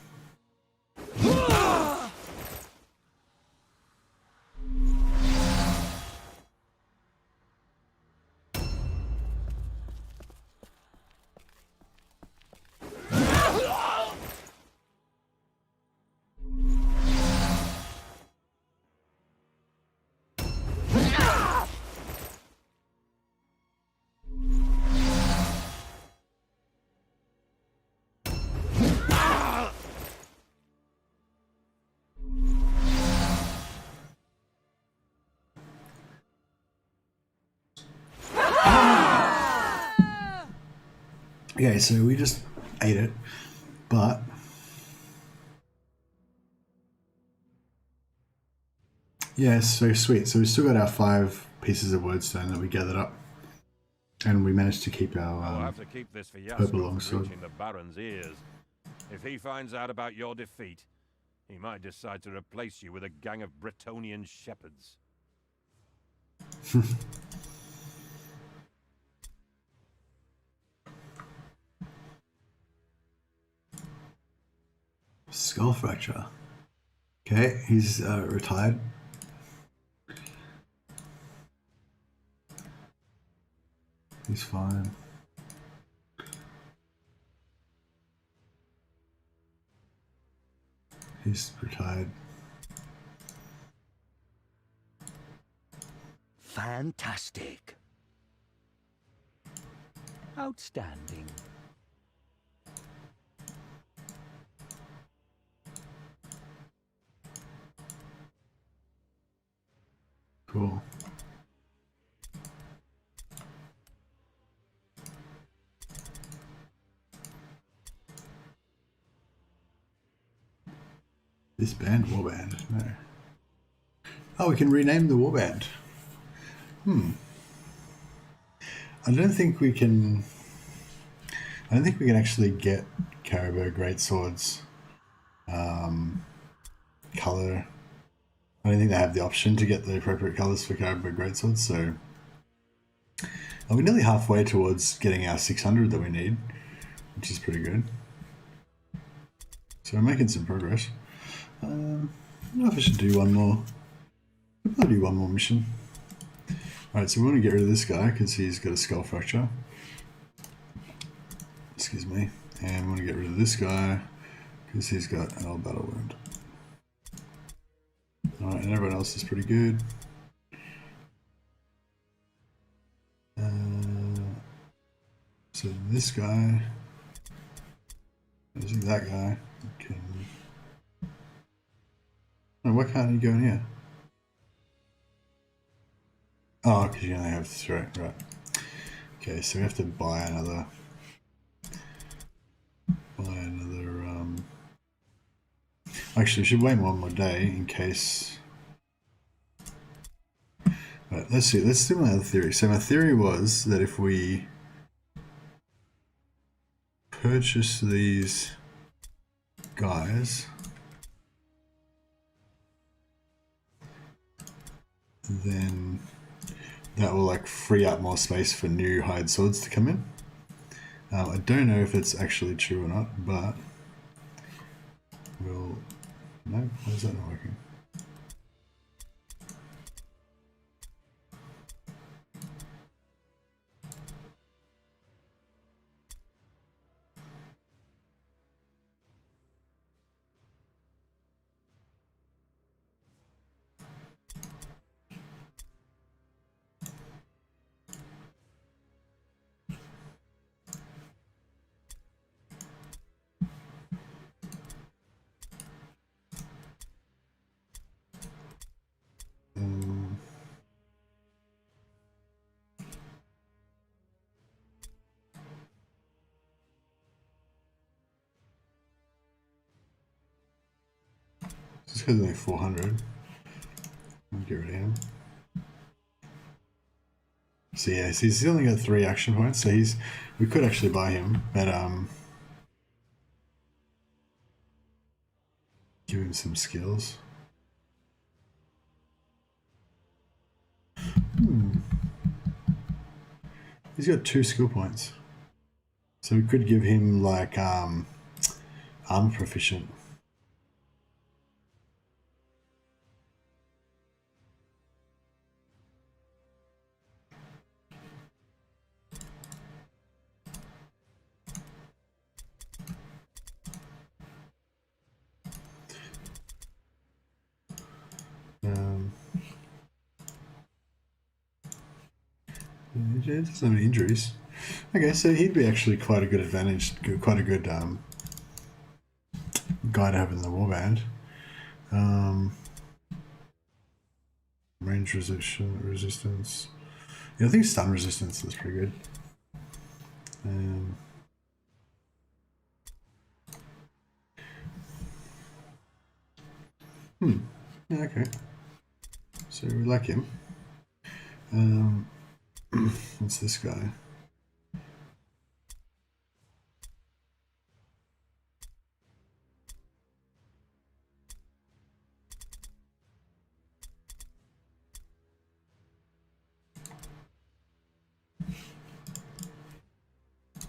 Okay, so we just ate it, but Yeah, so sweet. So we still got our 5 pieces of wordstone that we gathered up. And we managed to keep I'll our have to keep this for purple Yasko from longsword. reaching the Baron's ears. If he finds out about your defeat, he might decide to replace you with a gang of Bretonnian shepherds. Skull fracture. Okay, he's retired. He's fine. He's retired. Fantastic. Outstanding. Cool. This band, warband, no. Oh, we can rename the warband. I don't think we can actually get Caribou Greatswords color. I don't think they have the option to get the appropriate colors for Caribou Greatswords, so we're nearly halfway towards getting our 600 that we need, which is pretty good. So we're making some progress. I don't know if I should do one more. I'll probably do one more mission. Alright, so we want to get rid of this guy because he's got a skull fracture. Excuse me. And we want to get rid of this guy because he's got an old battle wound. Alright, and everyone else is pretty good. So this guy, using that guy, can... Oh, why can't he go in here? Oh, because you only have 3, right. Okay, so we have to buy another... Actually, we should wait one more day in case... Right, let's see, let's do my other theory. So my theory was that if we purchase these guys, then that will like free up more space for new hide swords to come in. I don't know if it's actually true or not, but we'll... No, why is that not working? Just because only 400. I'll get rid of him. So yeah, so he's only got 3 action points, so we could actually buy him, but give him some skills. He's got 2 skill points. So we could give him like armor proficient. He doesn't have any injuries. Okay, so he'd be actually quite a good advantage, quite a good guy to have in the warband. Range resistance. Yeah, I think stun resistance is pretty good. Yeah, okay. So we like him. What's this guy?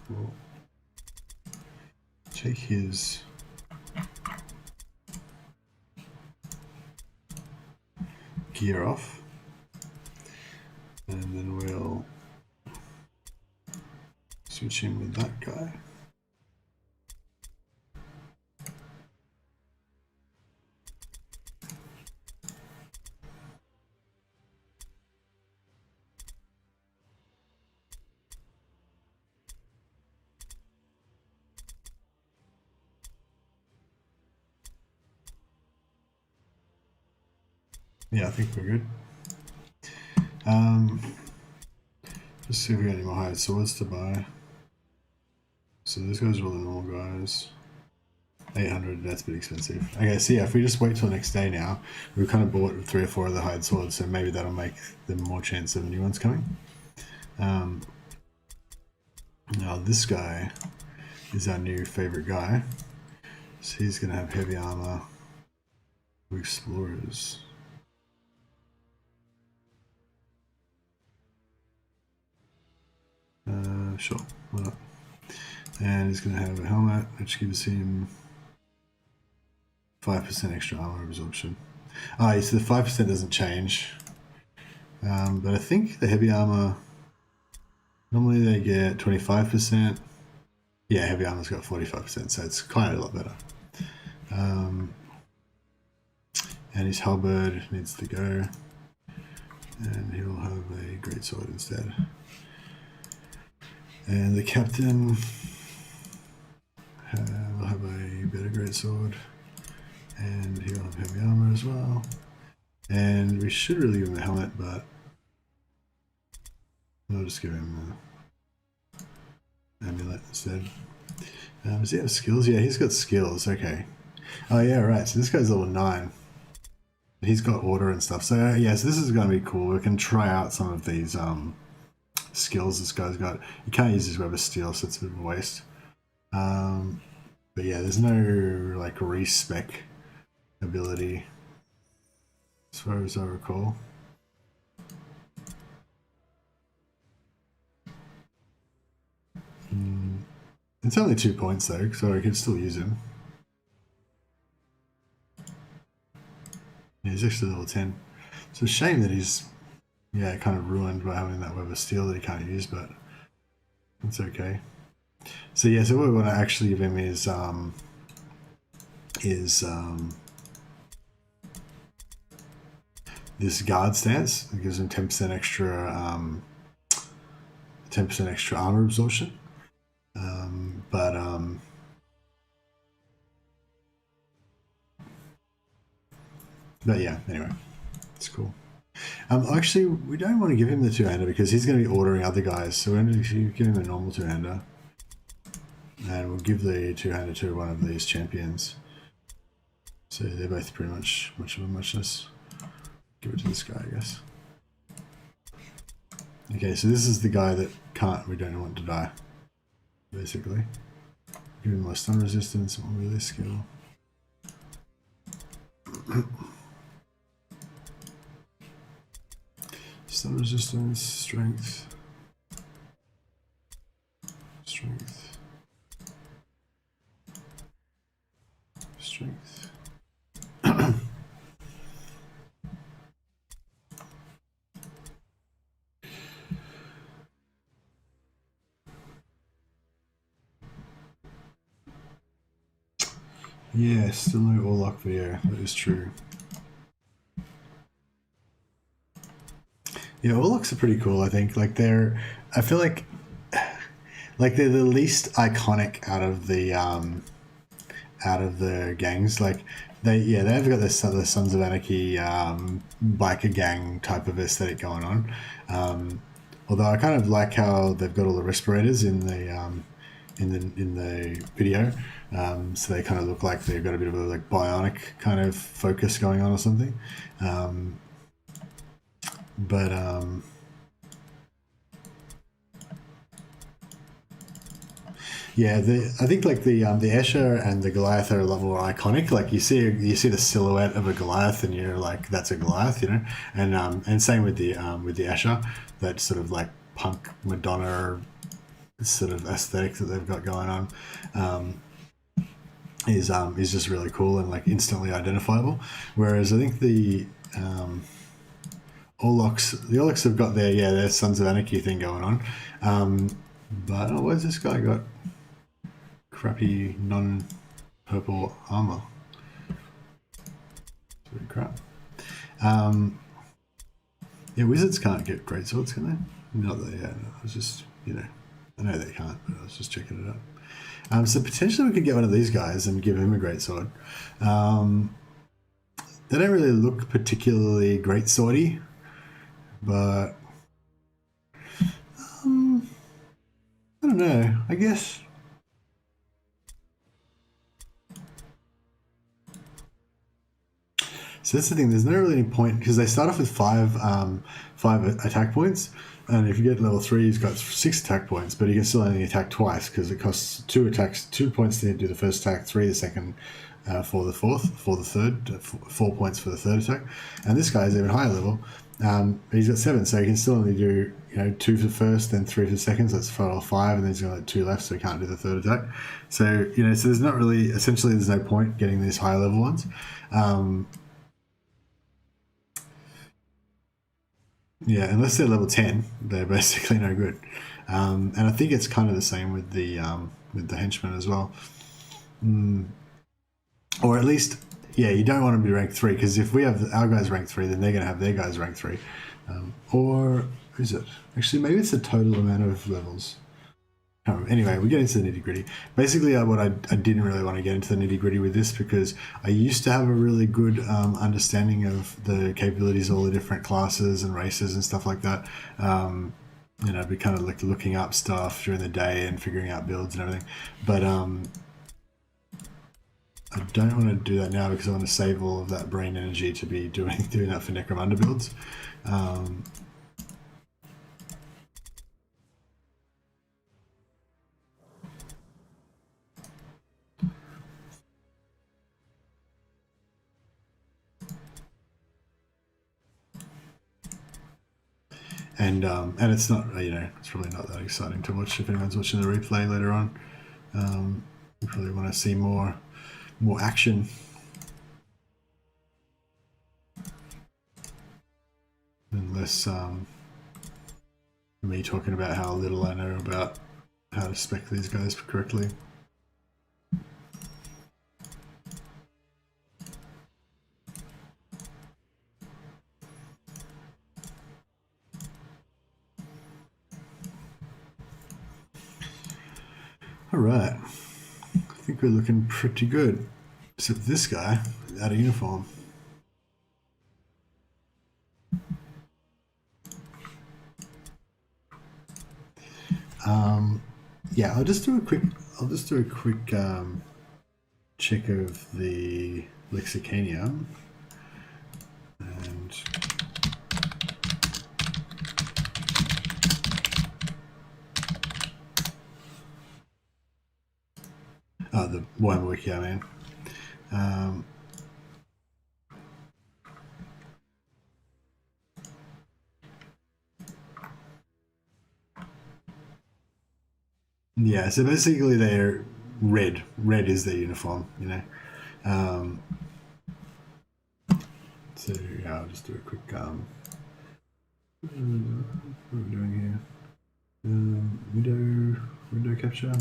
We'll take his gear off, and then we'll switch him with that guy. Yeah, I think we're good. Let's see if we got any more hide swords to buy. So these guys are all the normal guys. 800, that's a bit expensive. Okay, so yeah, if we just wait till next day now, we've kind of bought 3 or 4 of the hide swords, so maybe that'll make them more chance of new ones coming. Now this guy is our new favorite guy. So he's going to have heavy armor for explorers. Sure, why not? And he's going to have a helmet, which gives him 5% extra armor absorption. So the 5% doesn't change. But I think the heavy armor, normally they get 25%. Yeah, heavy armor's got 45%, so it's kind of a lot better. And his halberd needs to go. And he'll have a greatsword instead. And the captain will have a better greatsword. And he'll have heavy armor as well. And we should really give him a helmet, but we'll just give him an amulet instead. Does he have skills? Yeah, he's got skills. Okay. Oh yeah, right. So this guy's level 9. He's got order and stuff. So yes, this is going to be cool. We can try out some of these skills this guy's got. You can't use his web of steel, so it's a bit of a waste. But yeah, there's no like respec ability as far as I recall. It's only 2 points though, so I could still use him. Yeah, he's actually level 10. It's a shame that he's kind of ruined by having that web of steel that he can't use, but it's okay. So yeah, so what we want to actually give him is this guard stance. It gives him 10% extra 10% extra armor absorption. But yeah, anyway, it's cool. Actually, we don't want to give him the two-hander because he's going to be ordering other guys. So we're going to give him a normal two-hander, and we'll give the two-hander to one of these champions. So they're both pretty much much of a muchness. Give it to this guy, I guess. Okay, so this is the guy that we don't want to die, basically. Give him more stun resistance, more melee skill. Stun resistance, strength, strength, strength. Yeah, still no Orlock video, that is true. Yeah, Orlocks are pretty cool, I think. Like I feel like they're the least iconic out of the gangs. Like they've got this the Sons of Anarchy biker gang type of aesthetic going on. Although I kind of like how they've got all the respirators in the video, so they kind of look like they've got a bit of a like bionic kind of focus going on or something. But yeah, I think like the Escher and the Goliath are a lot more iconic. Like you see the silhouette of a Goliath, and you're like, that's a Goliath, you know. And same with the Escher, that sort of like punk Madonna sort of aesthetic that they've got going on. Is just really cool and like instantly identifiable. Whereas I think the Orlocks have got their Sons of Anarchy thing going on. But where's this guy got crappy non-purple armor? It's really crap. Yeah, wizards can't get great swords, can they? Not that, yeah. I was just, you know, I know they can't, but I was just checking it out. So potentially we could get one of these guys and give him a great sword. They don't really look particularly great swordy, but I don't know. I guess so. That's the thing. There's not really any point because they start off with five attack points, and if you get level 3, he's got 6 attack points, but he can still only attack twice because it costs 2 points to do the first attack, 3 the second, for the third, 4 points for the third attack. And this guy is even higher level. He's got 7, so he can still only do 2 for the first, then 3 for the second. So that's 4 or 5, and then he's got like 2 left, so he can't do the third attack. So so there's not really, essentially, there's no point getting these higher level ones. Yeah, unless they're level 10, they're basically no good. And I think it's kind of the same with the henchmen as well. Or at least, yeah, you don't want them to be rank 3, because if we have our guys rank 3, then they're going to have their guys rank 3. Or is it? Actually, maybe it's the total amount of levels. Anyway, we get into the nitty gritty. Basically, I didn't really want to get into the nitty gritty with this because I used to have a really good understanding of the capabilities of all the different classes and races and stuff like that. Be kind of like looking up stuff during the day and figuring out builds and everything. But I don't want to do that now because I want to save all of that brain energy to be doing that for Necromunda builds. And it's not, it's probably not that exciting to watch if anyone's watching the replay later on. You probably want to see more action. And less me talking about how little I know about how to spec these guys correctly. Alright, I think we're looking pretty good, except this guy out of uniform. Yeah, I'll just do a quick check of the Lexicania, and the Warhammer Wiki, I mean. Yeah, so basically they're red. Red is their uniform, So yeah, I'll just do a quick what are we doing here? Window capture.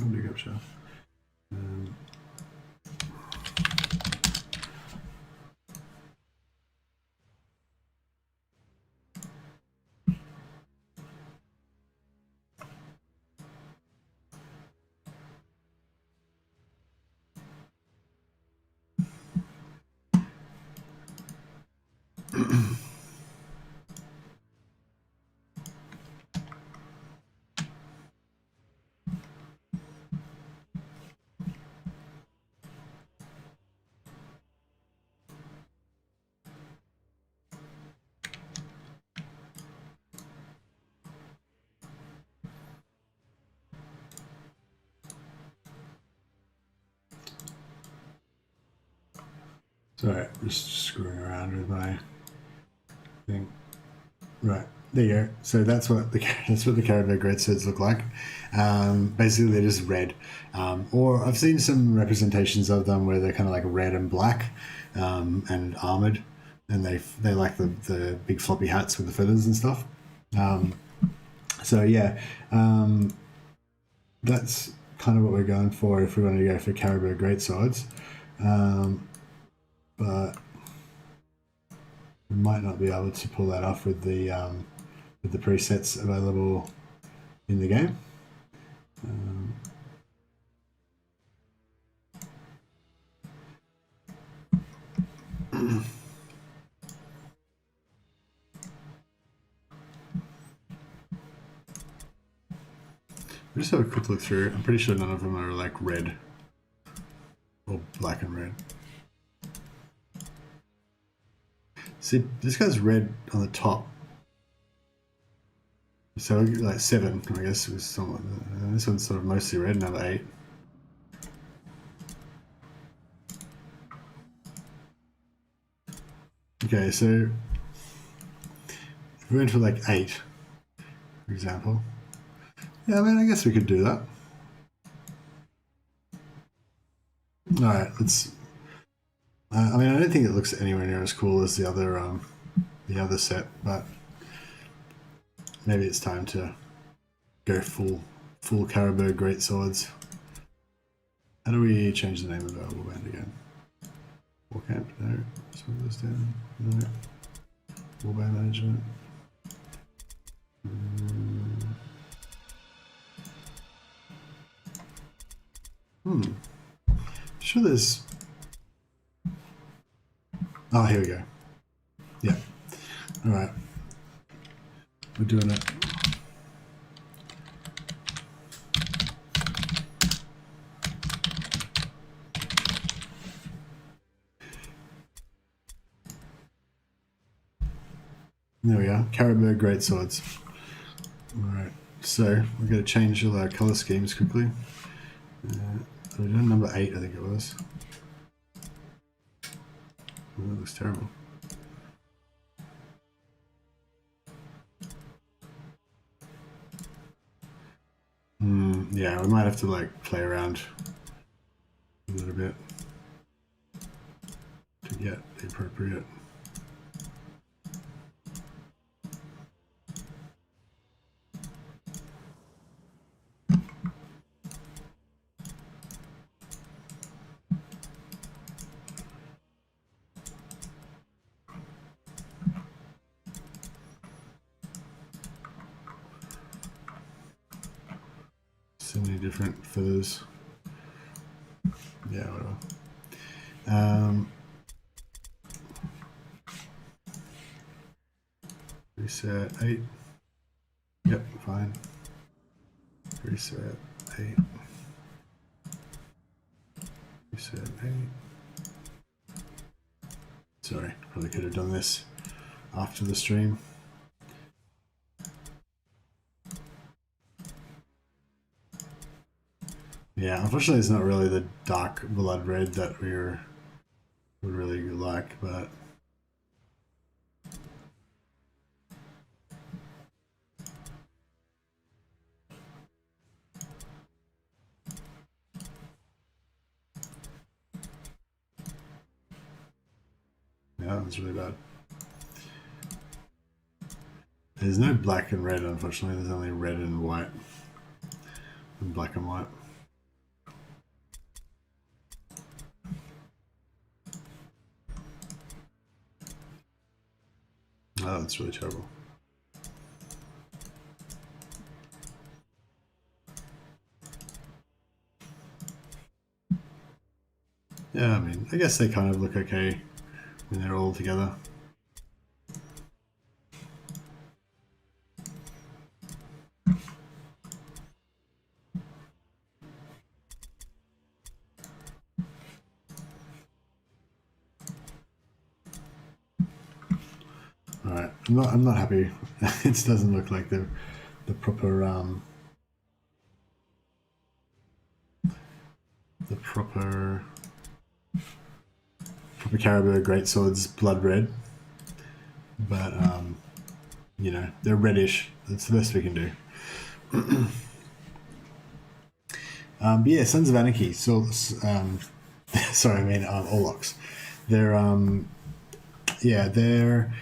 Sorry, just screwing around with my thing. Right, there you go. So that's what the Caribou greatswords look like. Basically, they're just red. Or I've seen some representations of them where they're kind of like red and black and armored, and they like the big floppy hats with the feathers and stuff. So yeah, that's kind of what we're going for if we want to go for Caribou greatswords. But we might not be able to pull that off with the presets available in the game. We'll just have a quick look through. I'm pretty sure none of them are like red or black and red. See, this guy's red on the top. So like 7, I guess, was somewhat. This one's sort of mostly red, number 8. Okay, so if we went for like 8, for example. Yeah, I mean, I guess we could do that. Alright, let's... I mean, I don't think it looks anywhere near as cool as the other set, but maybe it's time to go full Caribou greatswords. How do we change the name of our warband again? Warcamp? No. Slow this down. No. Warband management. Sure there's... Oh, here we go. Yeah. Alright. We're doing it. There we are. Caribou greatswords. Alright. So, we're going to change all our colour schemes quickly. We're doing number 8, I think it was. Oh, that looks terrible. Yeah, we might have to like play around a little bit to get the appropriate. So many different feathers. Yeah, whatever. Reset 8. Yep, fine. Reset 8. Reset 8. Sorry, probably could have done this after the stream. Yeah, unfortunately it's not really the dark blood red that we would really like, but yeah, that was really bad. There's no black and red, unfortunately. There's only red and white, and black and white. Oh, that's really terrible. Yeah, I mean, I guess they kind of look okay when they're all together. Alright, I'm not happy. It doesn't look like the proper proper Caribou greatswords blood red, but you know, they're reddish. That's the best we can do. But yeah, Sons of Anarchy. So sorry, I mean Orlocks. They're yeah, they're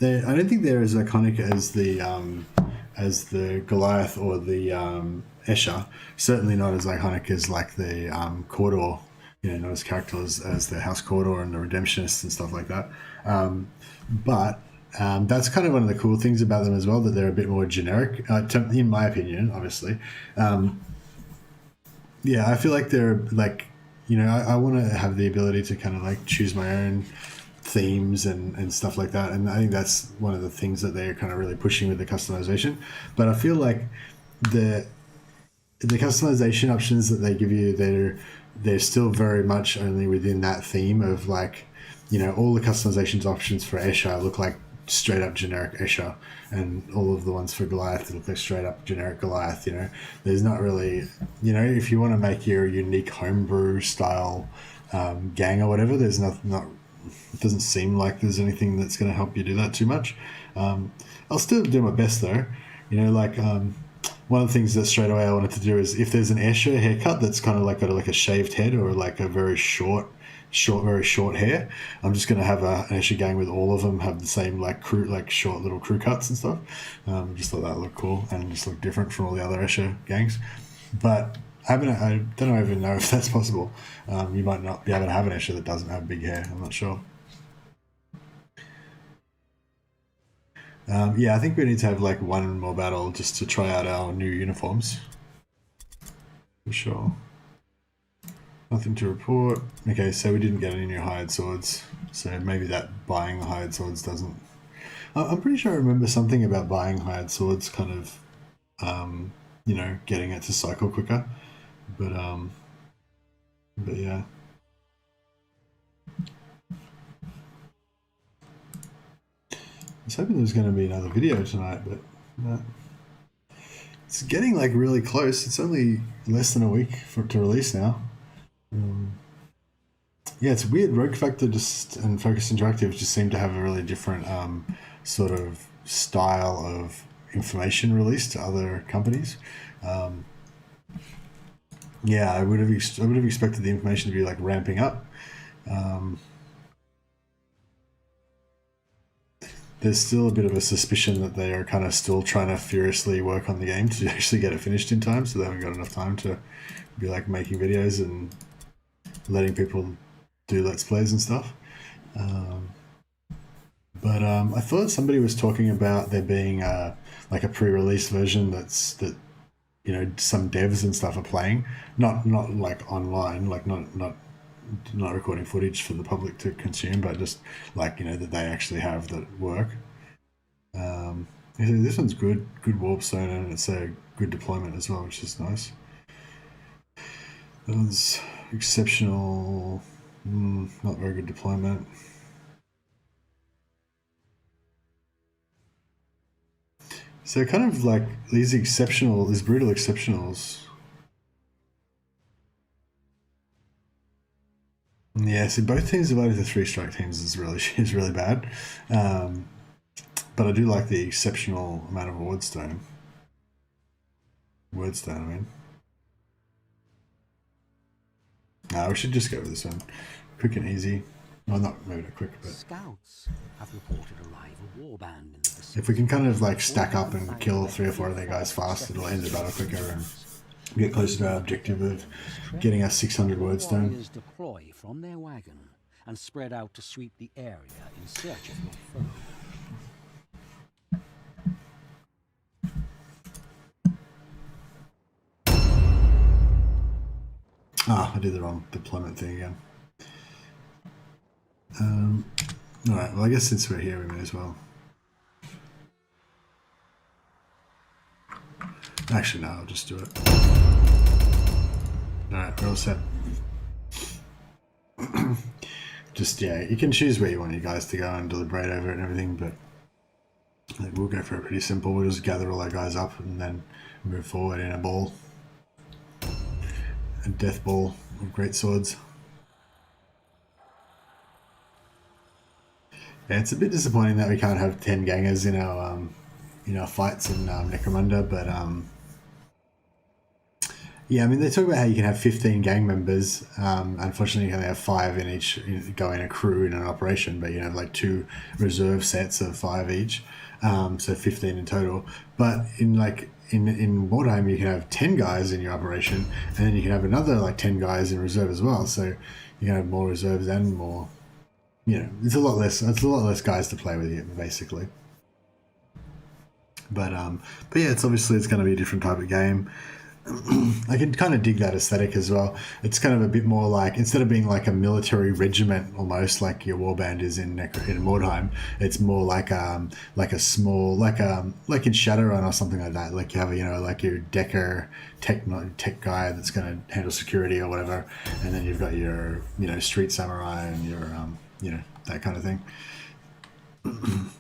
I don't think they're as iconic as the Goliath or the Escher. Certainly not as iconic as like the Cawdor. You know, not as characters as the House Cawdor and the Redemptionists and stuff like that. But that's kind of one of the cool things about them as well, that they're a bit more generic, in my opinion, obviously. Yeah, I feel like they're like, you know, I want to have the ability to kind of like choose my own themes and stuff like that. And I think that's one of the things that they're kind of really pushing with the customization. But I feel like the customization options that they give you, they're still very much only within that theme of like, you know, all the customizations options for Escher look like straight up generic Escher, and all of the ones for Goliath look like straight up generic Goliath. You know, there's not really, you know, if you want to make your unique homebrew style gang or whatever, there's not it doesn't seem like there's anything that's going to help you do that too much. I'll still do my best though. You know, like one of the things that straight away I wanted to do is if there's an Escher haircut that's kind of like got like a shaved head or like a very very short hair, I'm just going to have an Escher gang with all of them have the same like short little crew cuts and stuff. Just thought that looked cool and just looked different from all the other Escher gangs. But I don't even know if that's possible. You might not be able to have an Escher that doesn't have big hair. I'm not sure. Yeah, I think we need to have like one more battle just to try out our new uniforms. For sure. Nothing to report. Okay, so we didn't get any new hired swords. So maybe that buying the hired swords doesn't... I'm pretty sure I remember something about buying hired swords kind of, you know, getting it to cycle quicker. But yeah. I was hoping there was going to be another video tonight, but no. It's getting like really close. It's only less than a week to release now. Yeah, it's weird. Rogue Factor and Focus Interactive just seem to have a really different sort of style of information release to other companies. Yeah, I would have expected the information to be like ramping up. There's still a bit of a suspicion that they are kind of still trying to furiously work on the game to actually get it finished in time, so they haven't got enough time to be like making videos and letting people do Let's Plays and stuff. But I thought somebody was talking about there being like a pre-release version that you know, some devs and stuff are playing, not like online, like not recording footage for the public to consume, but just like, you know, that they actually have that work. This one's good warp zone, and it's a good deployment as well, which is nice. That one's exceptional, not very good deployment. So kind of like these brutal exceptionals. Yeah, so both teams divided into 3 strike teams is really bad. But I do like the exceptional amount of wordstone. I mean. No, we should just go with this one. Quick and easy. Well, not maybe not quick, but Scouts have reported a rival warband in the vicinity. if we can kind of like stack up and kill 3 or 4 of their guys fast, it'll end the battle quicker and get closer to our objective of getting us 600 wordstone. Warriors deploy from their wagon and spread out to sweep the area in search of your foe. Ah, I did the wrong deployment thing again. Alright, well I guess since we're here we may as well. Actually no, I'll just do it. Alright, we're all set. Just, yeah, you can choose where you want you guys to go and deliberate over it and everything, but I think we'll go for it pretty simple. We'll just gather all our guys up and then move forward in a ball. A death ball with great swords. Yeah, it's a bit disappointing that we can't have 10 gangers in our fights in Necromunda, but yeah, I mean, they talk about how you can have 15 gang members. Unfortunately, you can only have 5 in each, go in a crew in an operation, but you have like 2 reserve sets of 5 each, so 15 in total. But in Mordheim, you can have 10 guys in your operation, and then you can have another like 10 guys in reserve as well. So you can have more reserves and more. It's a lot less. It's a lot less guys to play with you, basically. But yeah, it's going to be a different type of game. I can kind of dig that aesthetic as well. It's kind of a bit more like, instead of being like a military regiment almost like your warband is in Mordheim, it's more like a small like in Shadowrun or something like that. Like you have like your Decker tech guy that's going to handle security or whatever, and then you've got your street samurai and your that kind of thing.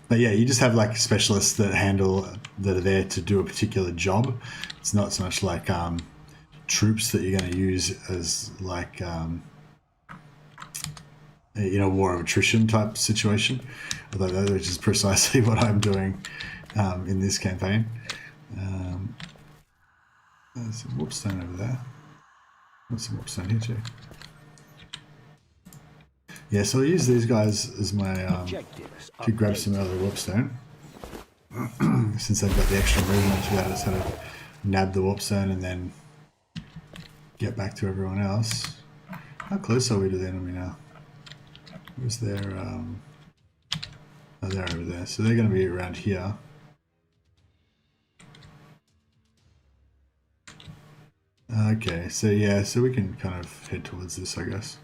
But yeah, you just have like specialists that are there to do a particular job. It's not so much like troops that you're going to use as like war of attrition type situation, although which is precisely what I'm doing in this campaign. There's some warpstone over there. There's some warpstone here too. Yeah, so I'll use these guys as my to grab some other warpstone since they've got the extra movement to be able to sort of nab the warpstone and then get back to everyone else. How close are we to the enemy now? Where's their oh, they're over there, so they're going to be around here. Okay, so yeah, so we can kind of head towards this, I guess.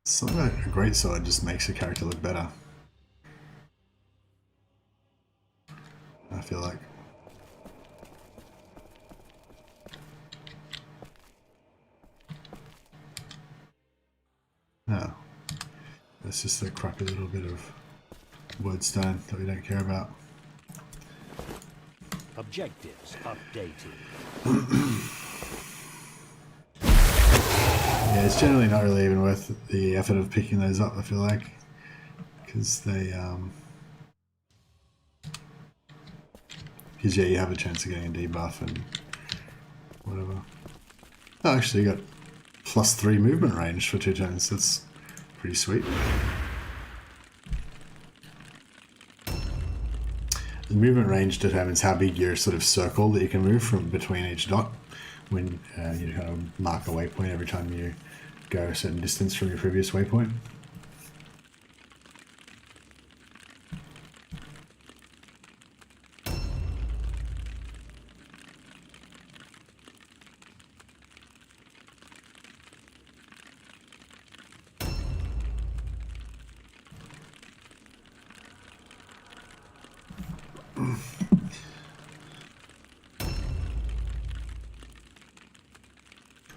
Something like a great sword just makes a character look better, I feel like. No. That's just a crappy little bit of wordstone that we don't care about. Objectives updated. Yeah, it's generally not really even worth the effort of picking those up, I feel like, because they because yeah, you have a chance of getting a debuff and whatever. Oh, actually, you got +3 movement range for 2 turns. That's pretty sweet. The movement range determines how big your sort of circle that you can move from between each dot when you kind of mark a waypoint every time you go a certain distance from your previous waypoint.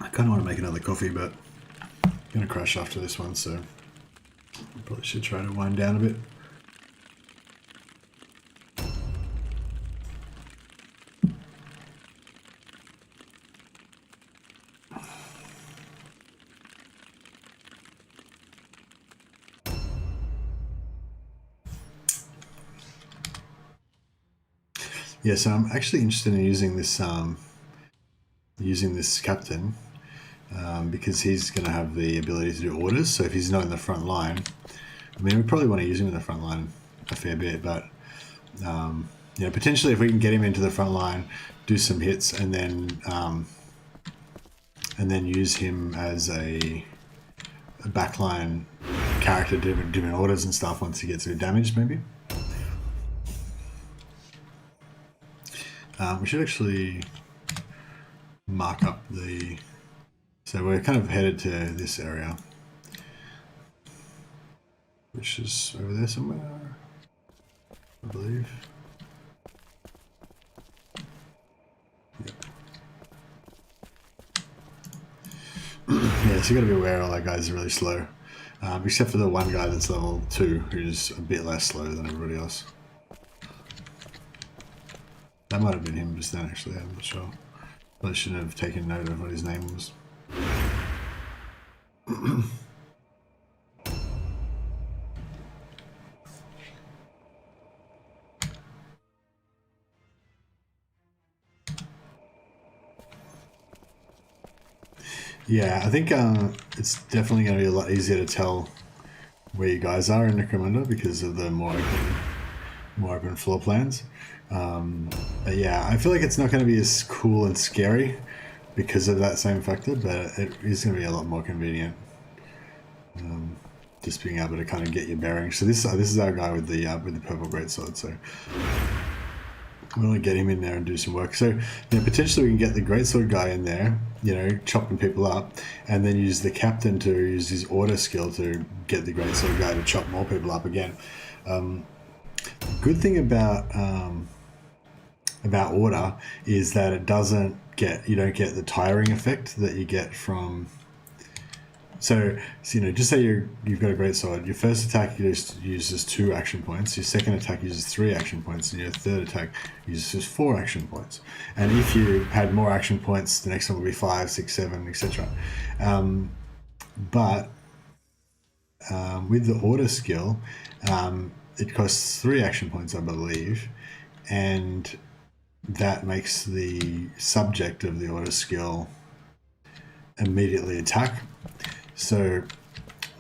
I kind of want to make another coffee, but I'm going to crash after this one, so I probably should try to wind down a bit. Yeah, so I'm actually interested in using this captain because he's going to have the ability to do orders. So if he's not in the front line, I mean, we probably want to use him in the front line a fair bit, but potentially if we can get him into the front line, do some hits, and then use him as a backline character doing orders and stuff once he gets a bit damaged, maybe. We should actually mark up the... So we're kind of headed to this area, which is over there somewhere, I believe. Yep. Yeah, so you got to be aware all our guys are really slow, except for the one guy that's level 2, who's a bit less slow than everybody else. That might have been him just then, actually, I'm not sure. I shouldn't have taken note of what his name was. Yeah, I think it's definitely going to be a lot easier to tell where you guys are in Necromunda because of the more open floor plans. But yeah, I feel like it's not going to be as cool and scary because of that same factor, but it is going to be a lot more convenient. Just being able to kind of get your bearings. So this is our guy with the purple greatsword. So we want to get him in there and do some work. So potentially we can get the greatsword guy in there, chopping people up, and then use the captain to use his order skill to get the greatsword guy to chop more people up again. Good thing about order is that it doesn't you don't get the tiring effect that you get from. So just say you've got a greatsword. Your first attack uses 2 action points. Your second attack uses 3 action points, and your third attack uses 4 action points. And if you had more action points, the next one would be 5, 6, 7, etc. But with the order skill, it costs 3 action points, I believe, and that makes the subject of the order skill immediately attack. So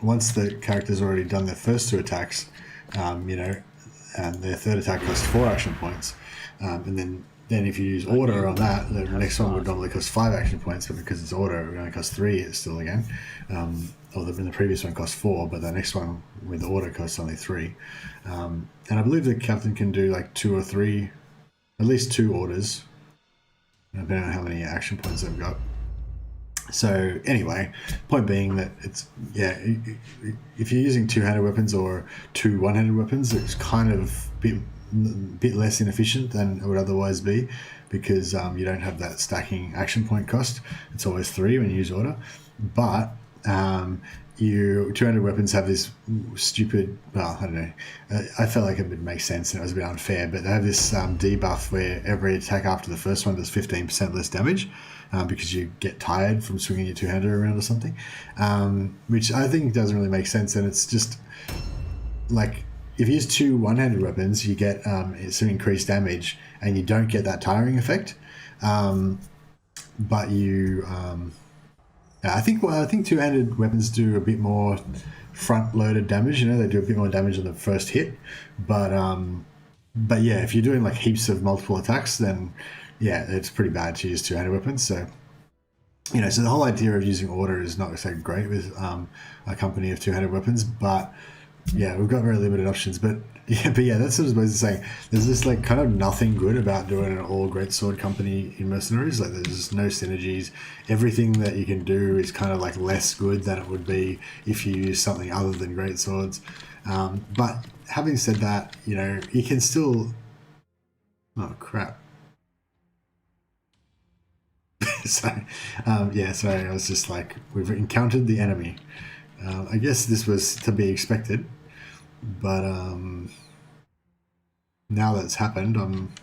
once the character's already done their first 2 attacks, and their third attack costs 4 action points, and then if you use order on that, the next one would normally cost 5 action points, but because it's order, it only costs 3 still again. Or the previous one cost 4, but the next one with the order costs only 3. And I believe the captain can do like 2 or 3, at least 2 orders, depending on how many action points they've got. So anyway, point being that it's, if you're using 2-handed weapons or 2 one-handed weapons, it's kind of bit less inefficient than it would otherwise be, because you don't have that stacking action point cost. It's always 3 when you use order. But you 200 weapons have this stupid, well, I don't know, I felt like it would make sense and it was a bit unfair, but they have this debuff where every attack after the first one does 15% less damage, because you get tired from swinging your 2-hander around or something, which I think doesn't really make sense. And it's just like, if you use 2 one-handed weapons, you get some increased damage and you don't get that tiring effect, but you I think 2-handed weapons do a bit more front-loaded damage. They do a bit more damage on the first hit. But yeah, if you're doing like heaps of multiple attacks, then yeah, it's pretty bad to use 2-handed weapons. So so the whole idea of using order is not so great with a company of 2-handed weapons. But yeah, we've got very limited options. But yeah, that's what I was supposed to say. There's this like kind of nothing good about doing an all greatsword company in Mercenaries. Like, there's just no synergies. Everything that you can do is kind of like less good than it would be if you use something other than greatswords. But having said that, you can still. Oh crap! Sorry. Sorry. I was just like, we've encountered the enemy. I guess this was to be expected. But now that it's happened, I'm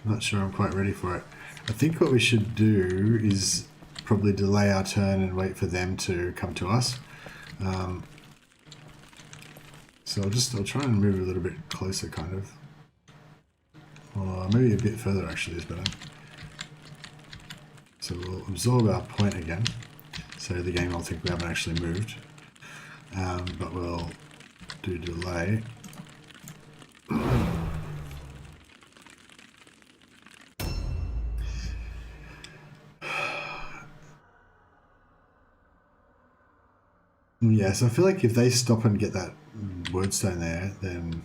not sure I'm quite ready for it. I think what we should do is probably delay our turn and wait for them to come to us. So I'll try and move a little bit closer, kind of. Or maybe a bit further, actually, is better. So we'll absorb our point again. So the game will think we haven't actually moved. But we'll do delay. Yeah, so I feel like if they stop and get that wordstone there, then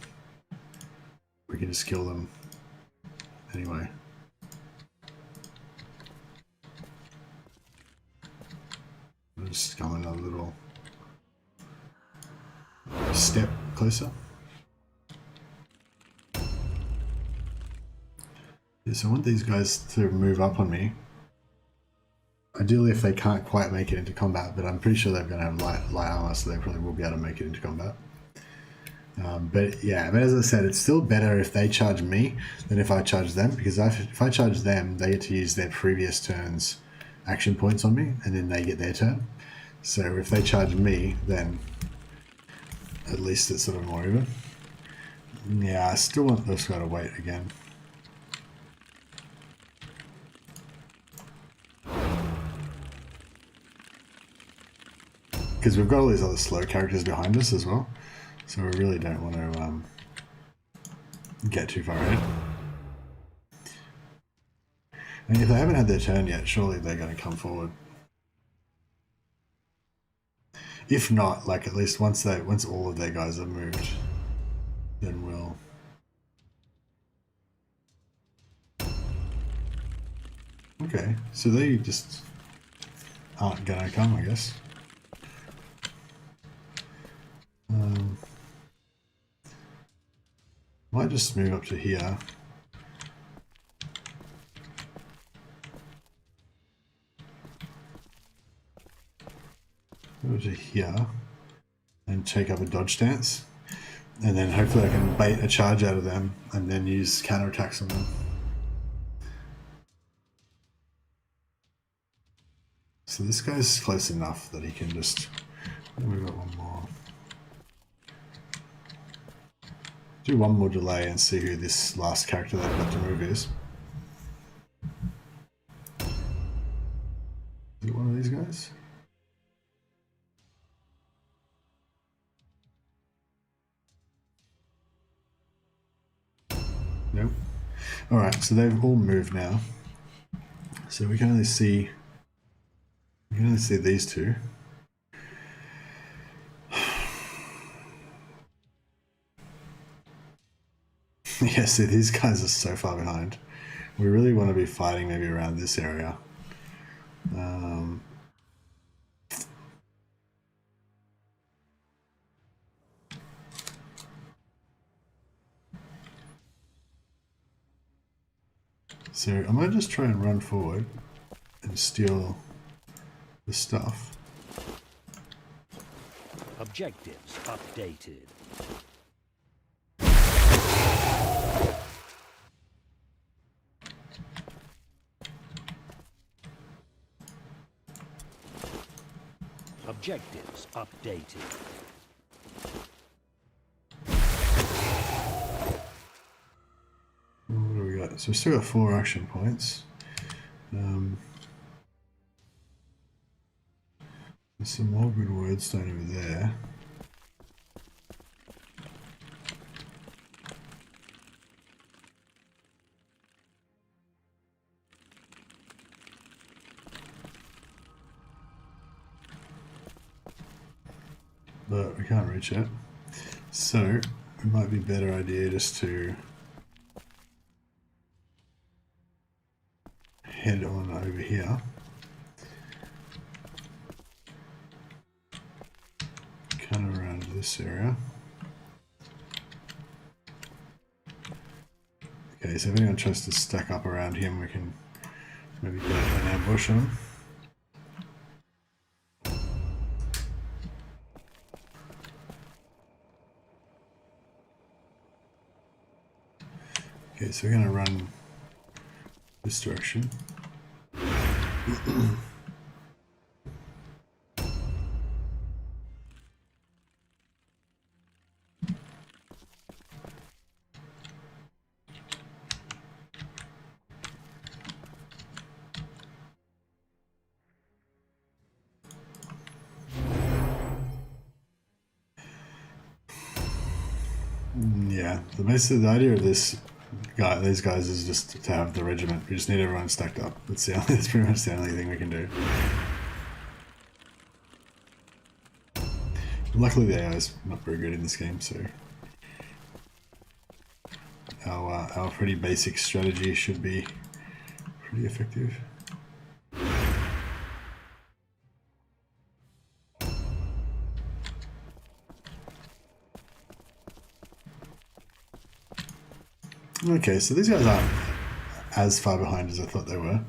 we can just kill them anyway. I'll just come another little step closer. Yeah, so I want these guys to move up on me. Ideally, if they can't quite make it into combat, but I'm pretty sure they're going to have light armor, so they probably will be able to make it into combat. But yeah, but as I said, it's still better if they charge me than if I charge them, because if I charge them, they get to use their previous turn's action points on me, and then they get their turn. So if they charge me, then at least it's sort of more even. Yeah, I still want this guy to wait again. Because we've got all these other slow characters behind us as well. So we really don't want to get too far ahead. And if they haven't had their turn yet, surely they're going to come forward. If not, like at least once all of their guys have moved, then we'll. Okay, so they just aren't going to come, I guess. Might just move up to here. Move to here and take up a dodge stance, and then hopefully I can bait a charge out of them and then use counterattacks on them. So this guy's close enough that he can just move it one more. Do one more delay and see who this last character they've got to move is. Is it one of these guys? Nope. Alright, so they've all moved now. So we can only see these two. Yeah, see, these guys are so far behind. We really want to be fighting maybe around this area. So I might just try and run forward and steal the stuff. Objectives updated. Objectives updated. What do we got? So we still got 4 action points. There's some more good wordstone over there. But we can't reach it. So it might be a better idea just to head on over here. Kind of around this area. Okay, so if anyone tries to stack up around him, we can maybe get an ambush on him. Okay, so we're going to run this direction. Yeah, the idea of these guys is just to have the regiment. We just need everyone stacked up. That's pretty much the only thing we can do. Luckily the AI is not very good in this game, so our pretty basic strategy should be pretty effective. Okay, so these guys aren't as far behind as I thought they were.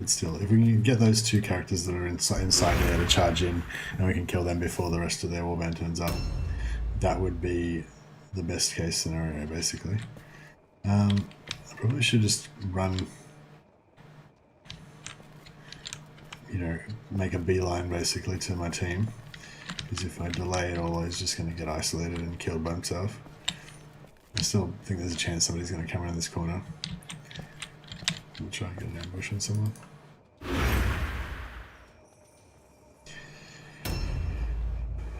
But still, if we can get those two characters that are inside there to charge in, and we can kill them before the rest of their warband turns up, that would be the best case scenario, basically. I probably should just run, you know, make a beeline basically to my team, because if I delay it all, he's just going to get isolated and killed by himself. I still think there's a chance somebody's going to come around this corner. We'll try and get an ambush on someone.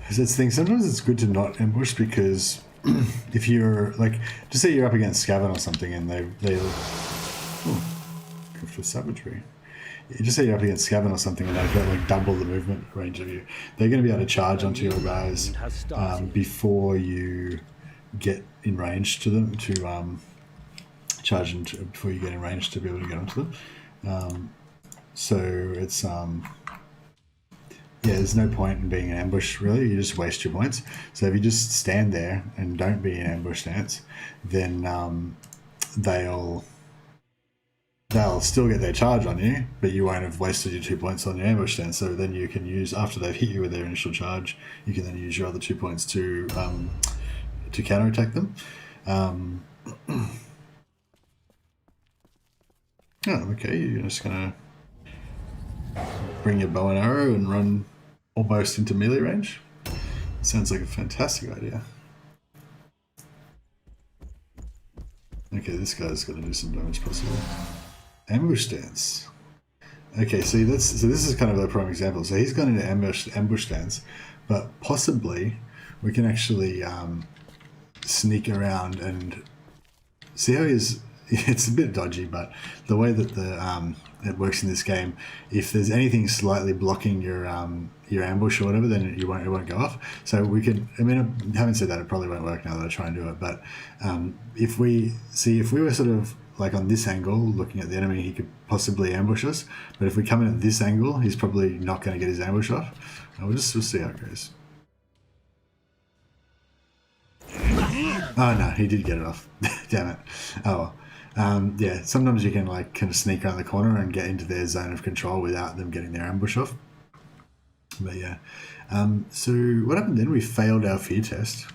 That's the thing, sometimes it's good to not ambush, because if you're like, just say you're up against Scaven or something and they for savagery. Just say you're up against Scaven or something and they've got like double the movement range of you. They're going to be able to charge onto your guys before you get in range to them, to charge into, before you get in range to be able to get onto them. So it's yeah, there's no point in being an ambush really, you just waste your points. So if you just stand there and don't be in ambush stance, then they'll still get their charge on you, but you won't have wasted your 2 points on your ambush stance. So then you can use, after they've hit you with their initial charge, you can then use your other 2 points to counterattack them. Oh, okay, you're just gonna bring your bow and arrow and run almost into melee range? Sounds like a fantastic idea. Okay, this guy's gonna do some damage possibly. Ambush stance. Okay, see this is kind of a prime example. So he's gone into ambush stance, but possibly we can actually sneak around and see how he's. It's a bit dodgy, but the way that it works in this game, if there's anything slightly blocking your ambush or whatever, then it won't go off. So we could, I mean, having said that, it probably won't work now that I try and do it. But if we were sort of like on this angle, looking at the enemy, he could possibly ambush us. But if we come in at this angle, he's probably not going to get his ambush off. We'll see how it goes. Oh no, he did get it off. Damn it. Oh well. Yeah, sometimes you can like kind of sneak around the corner and get into their zone of control without them getting their ambush off. But yeah, so what happened then? We failed our fear test.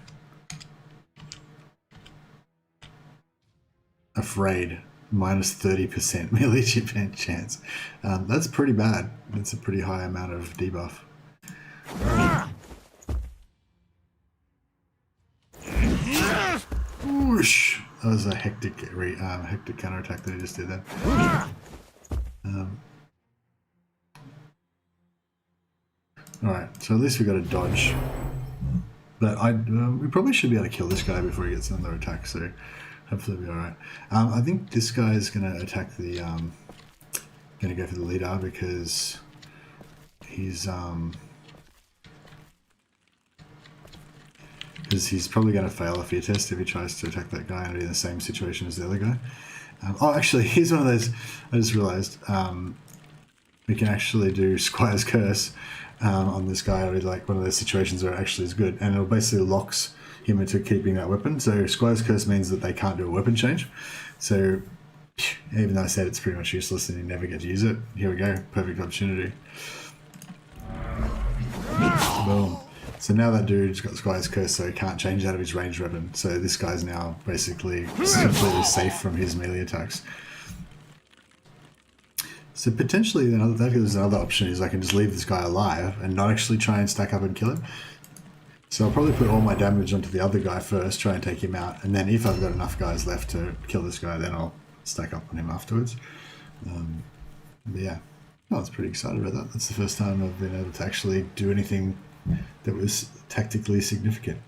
Afraid, minus 30% melee chance. That's pretty bad. That's a pretty high amount of debuff. Whoosh! That was a hectic counterattack that he just did there. Alright, so at least we got a dodge. But we probably should be able to kill this guy before he gets another attack, so hopefully we'll be alright. I think this guy is going to attack the... going to go for the leader because he's... because he's probably going to fail a fear test if he tries to attack that guy and be in the same situation as the other guy. Oh, actually, here's one of those. I just realised we can actually do Squire's Curse on this guy, or like one of those situations where it actually is good, and it basically locks him into keeping that weapon. So Squire's Curse means that they can't do a weapon change. So even though I said it's pretty much useless and you never get to use it, here we go, perfect opportunity. Boom. So now that dude's got Squire's Curse, so he can't change out of his ranged weapon. So this guy's now basically completely safe from his melee attacks. So potentially there's another option, is I can just leave this guy alive and not actually try and stack up and kill him. So I'll probably put all my damage onto the other guy first, try and take him out, and then if I've got enough guys left to kill this guy, then I'll stack up on him afterwards. But yeah, I was pretty excited about that. That's the first time I've been able to actually do anything that was tactically significant.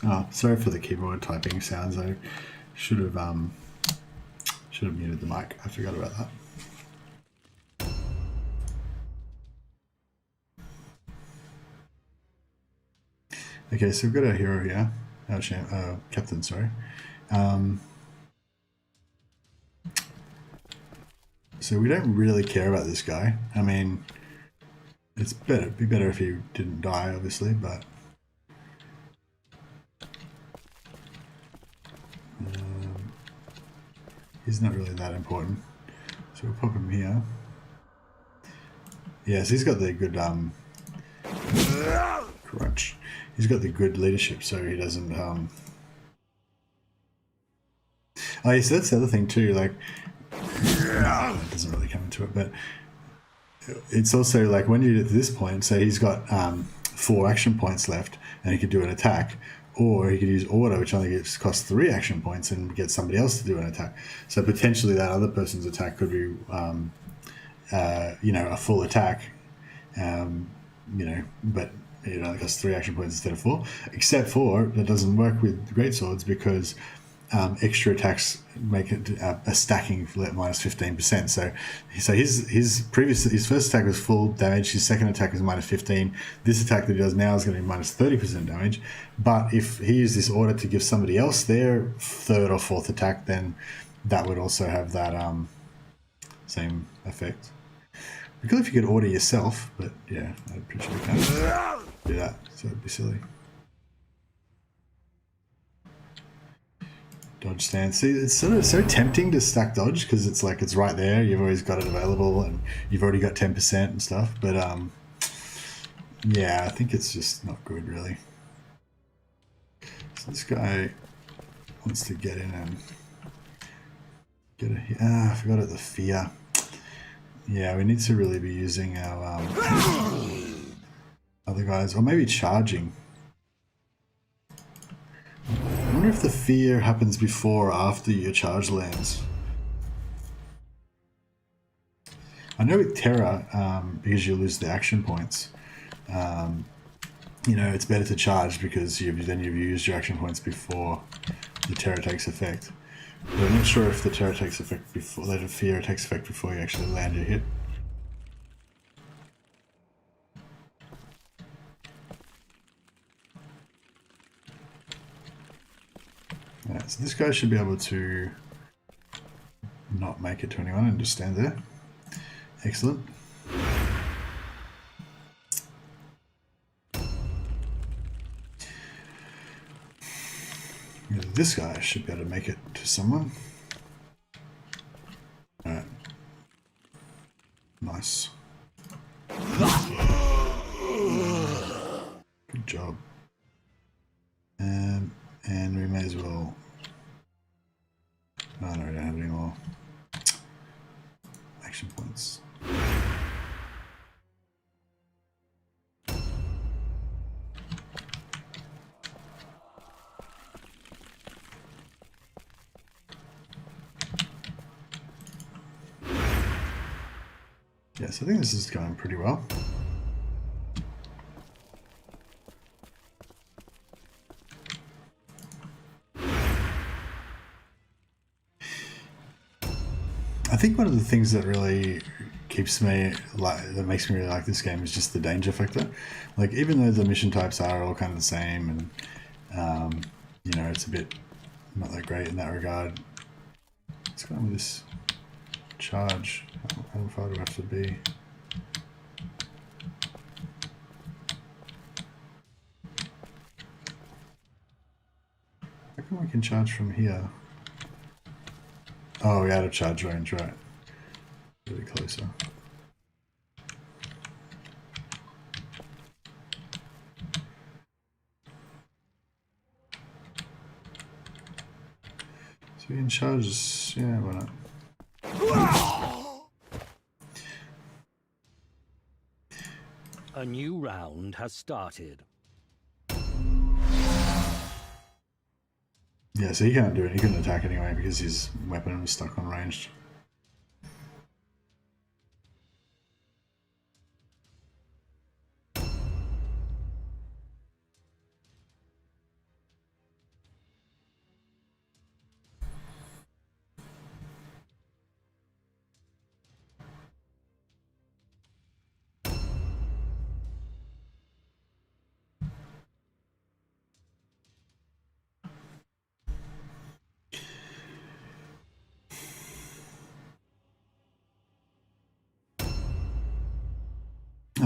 Oh, sorry for the keyboard typing sounds. I should have Should have muted the mic. I forgot about that. Okay, so we've got our hero here. Our captain, sorry. So we don't really care about this guy. I mean, it'd be better if he didn't die, obviously, but he's not really that important. So we'll pop him here. Yes, he's got the good crunch. He's got the good leadership, so he doesn't oh yes, that's the other thing too, like it doesn't really come into it, but it's also like when you get to this point, say he's got 4 action points left and he could do an attack, or he could use order, which only costs 3 action points, and get somebody else to do an attack. So potentially that other person's attack could be you know, a full attack, you know, but it only costs 3 action points instead of 4, except for that doesn't work with greatswords because extra attacks make it a stacking minus 15%. So his first attack was full damage. His second attack was minus 15. This attack that he does now is going to be minus 30% damage. But if he used this order to give somebody else their third or fourth attack, then that would also have that same effect. Because if you could order yourself, but yeah, I'm pretty sure you can't do that, so it'd be silly. Dodge stance. See, it's sort of so tempting to stack dodge because it's like it's right there. You've always got it available, and you've already got 10% and stuff. But yeah, I think it's just not good, really. So this guy wants to get in and get a. I forgot it. The fear. Yeah, we need to really be using our other guys, or maybe charging. I wonder if the fear happens before or after your charge lands. I know with Terra, because you lose the action points, you know, it's better to charge because then you've used your action points before the Terra takes effect. But I'm not sure if the Terra takes effect before, the fear takes effect before you actually land your hit. Yeah, so this guy should be able to not make it to anyone and just stand there. Excellent. This guy should be able to make it to someone. Alright. Nice. Good job. And we may as well... Oh no, we don't have any more action points. Yes, I think this is going pretty well. I think one of the things that really keeps me that makes me really like this game is just the danger factor. Like, even though the mission types are all kind of the same, and you know, it's a bit not that great in that regard. What's going on with this charge? How far do I have to be? How come we can charge from here? Oh, we're out of charge range, right? Really closer. So we can charge this, yeah, why not? A new round has started. Yeah, so he can't do it. He couldn't attack anyway because his weapon was stuck on ranged.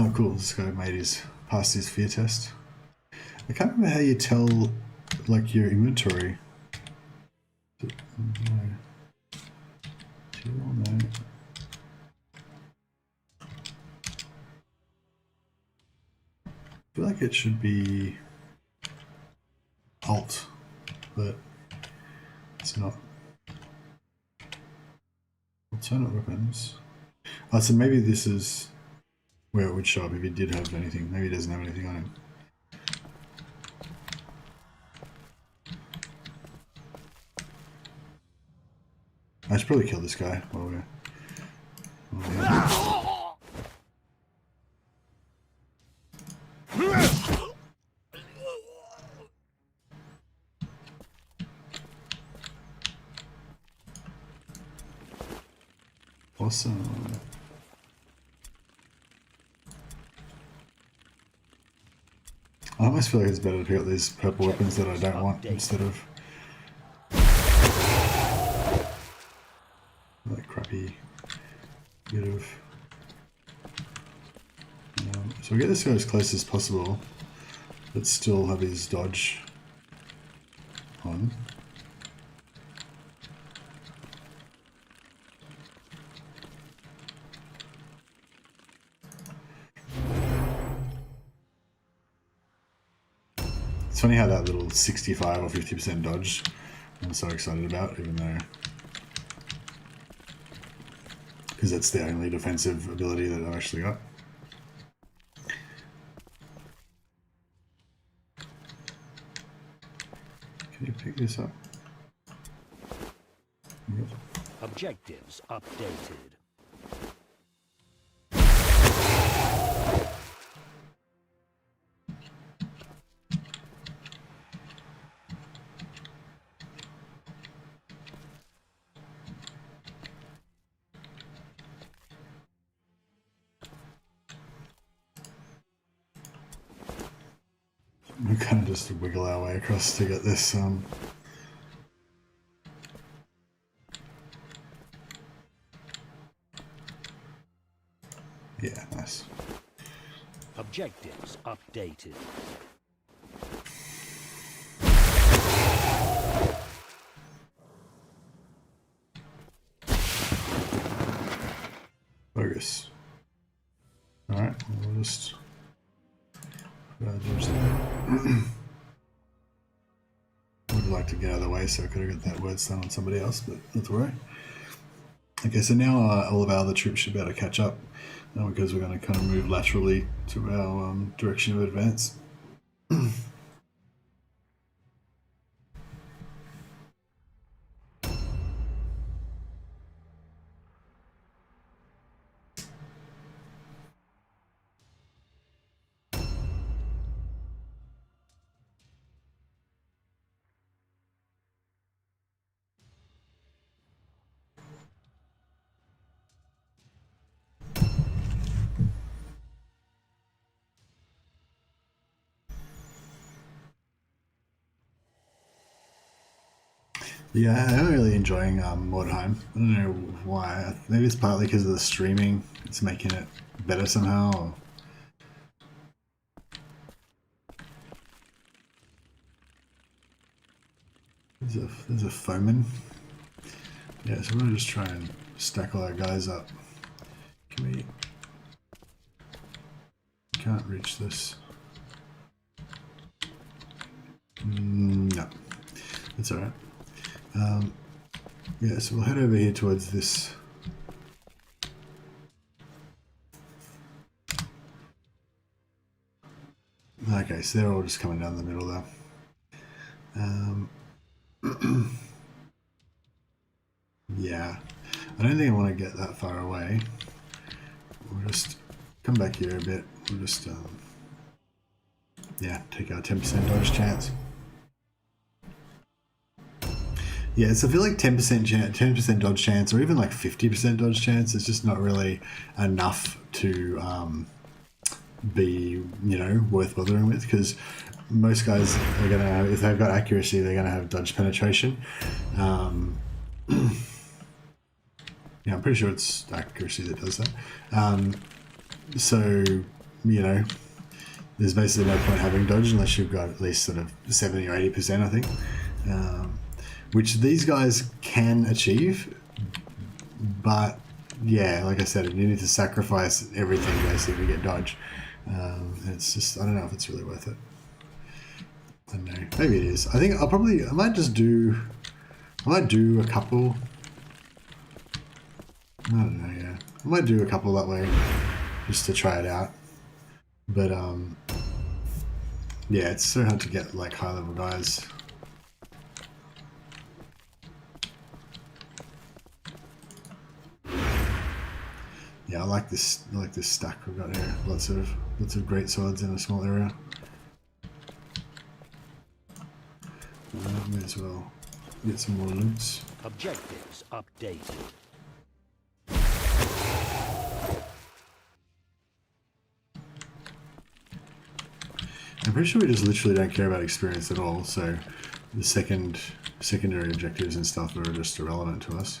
Oh, cool. This guy passed his fear test. I can't remember how you tell, like, your inventory. No. No. I feel like it should be Alt, but it's not. Alternate weapons. Oh, so maybe this is where it would show up if he did have anything. Maybe he doesn't have anything on him. I should probably kill this guy while we're awesome. I almost feel like it's better to pick up these purple weapons that I don't want instead of that crappy bit of. So we get this guy as close as possible, but still have his dodge on. It's funny how that little 65 or 50% dodge I'm so excited about, even though, because that's the only defensive ability that I've actually got. Can you pick this up? Yep. Objectives updated. We kind of just wiggle our way across to get this. Yeah, nice. Objectives updated. Focus. Alright, we'll just. Would like to get out of the way so I could have got that word stone on somebody else, but not to worry. Okay, so now all of our other troops should be able to catch up, because we're going to kind of move laterally to our direction of advance. Yeah, I'm really enjoying Mordheim. I don't know why. Maybe it's partly because of the streaming. It's making it better somehow. Or... There's a foeman. Yeah, so we're gonna just try and stack all our guys up. Can we? Can't reach this. No, that's alright. Yeah, so we'll head over here towards this. Okay, so they're all just coming down the middle there. Yeah, I don't think I want to get that far away. We'll just come back here a bit. We'll just, yeah, take our 10% dodge chance. Yeah, so I feel like 10% dodge chance, or even like 50% dodge chance, is just not really enough to be, you know, worth bothering with, because most guys are gonna have, if they've got accuracy, they're gonna have dodge penetration. Yeah, I'm pretty sure it's accuracy that does that. So you know, there's basically no point having dodge unless you've got at least sort of 70 or 80%, I think, which these guys can achieve. But yeah, like I said, you need to sacrifice everything basically to get dodge. It's just, I don't know if it's really worth it. I don't know. Maybe it is. I think I might do a couple. I don't know, yeah. I might do a couple that way just to try it out. But yeah, it's so hard to get like high level guys. Yeah, I like this stack we've got here. Lots of great swords in a small area. May as well get some more loots. Objectives updated. I'm pretty sure we just literally don't care about experience at all, so the secondary objectives and stuff are just irrelevant to us.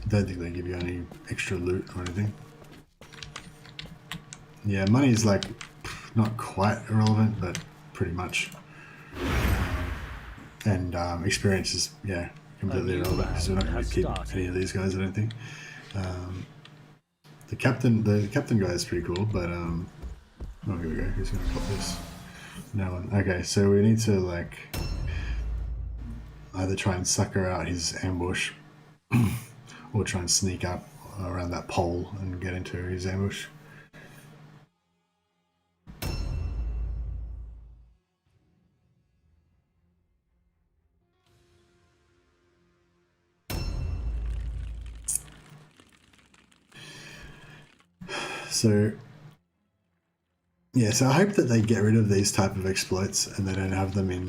Don't think they give you any extra loot or anything. Yeah, money is like not quite irrelevant, but pretty much. And experience is, yeah, completely irrelevant because we're not going to keep any of these guys, I don't think. The captain guy is pretty cool, but oh, here we go. Who's going to cop this? No one. Okay, so we need to like either try and sucker out his ambush or try and sneak up around that pole and get into his ambush. So yeah, so I hope that they get rid of these type of exploits and they don't have them in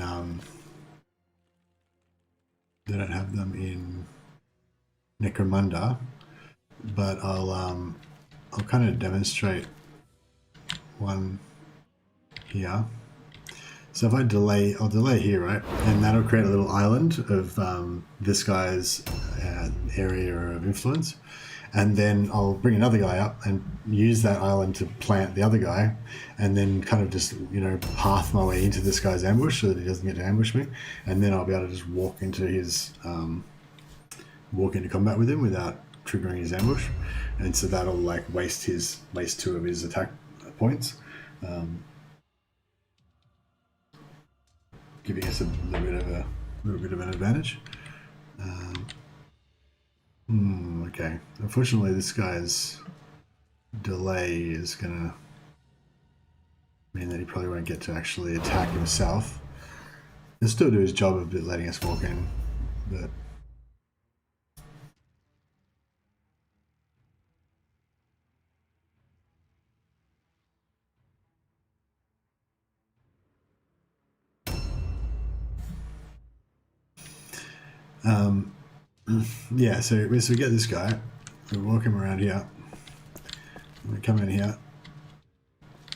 Necromunda, but I'll kind of demonstrate one here. So if I'll delay here, right, and that'll create a little island of this guy's area of influence. And then I'll bring another guy up and use that island to plant the other guy, and then kind of just, you know, path my way into this guy's ambush so that he doesn't get to ambush me. And then I'll be able to just walk into combat with him without triggering his ambush. And so that'll like waste 2 of his attack points, giving us a little bit of an advantage. Okay. Unfortunately, this guy's delay is gonna mean that he probably won't get to actually attack himself. He'll still do his job of letting us walk in, but yeah, so we get this guy, we walk him around here, and we come in here,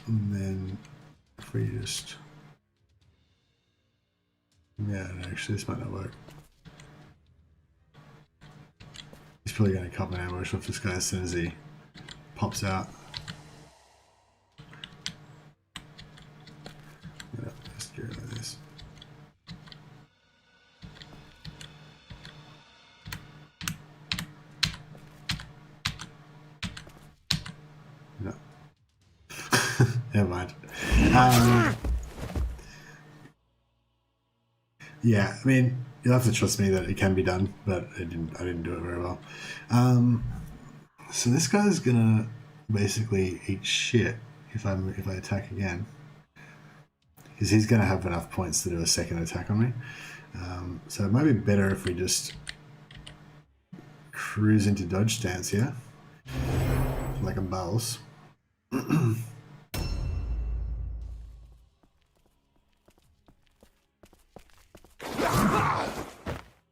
and then if we just, yeah, no, actually this might not work. He's probably going to cop an ambush off this guy as soon as he pops out. Yeah, let's get rid of this. No. Never mind. Yeah, I mean, you'll have to trust me that it can be done, but I didn't do it very well. So this guy's gonna basically eat shit if I attack again, because he's gonna have enough points to do a second attack on me. So it might be better if we just cruise into dodge stance here, like a boss.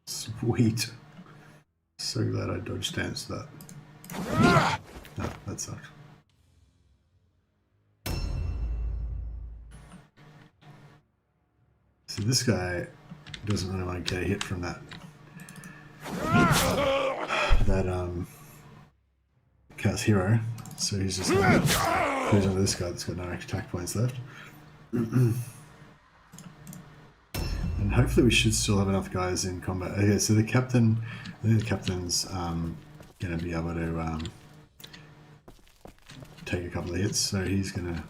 Sweet. So glad I dodge stance that. No, that sucked. So this guy doesn't really want to get a hit from that Cat's hero, so he's just going to cruise over this guy that's got no attack points left. And hopefully we should still have enough guys in combat. Okay, so the captain, I think the captain's going to be able to take a couple of hits, so he's going to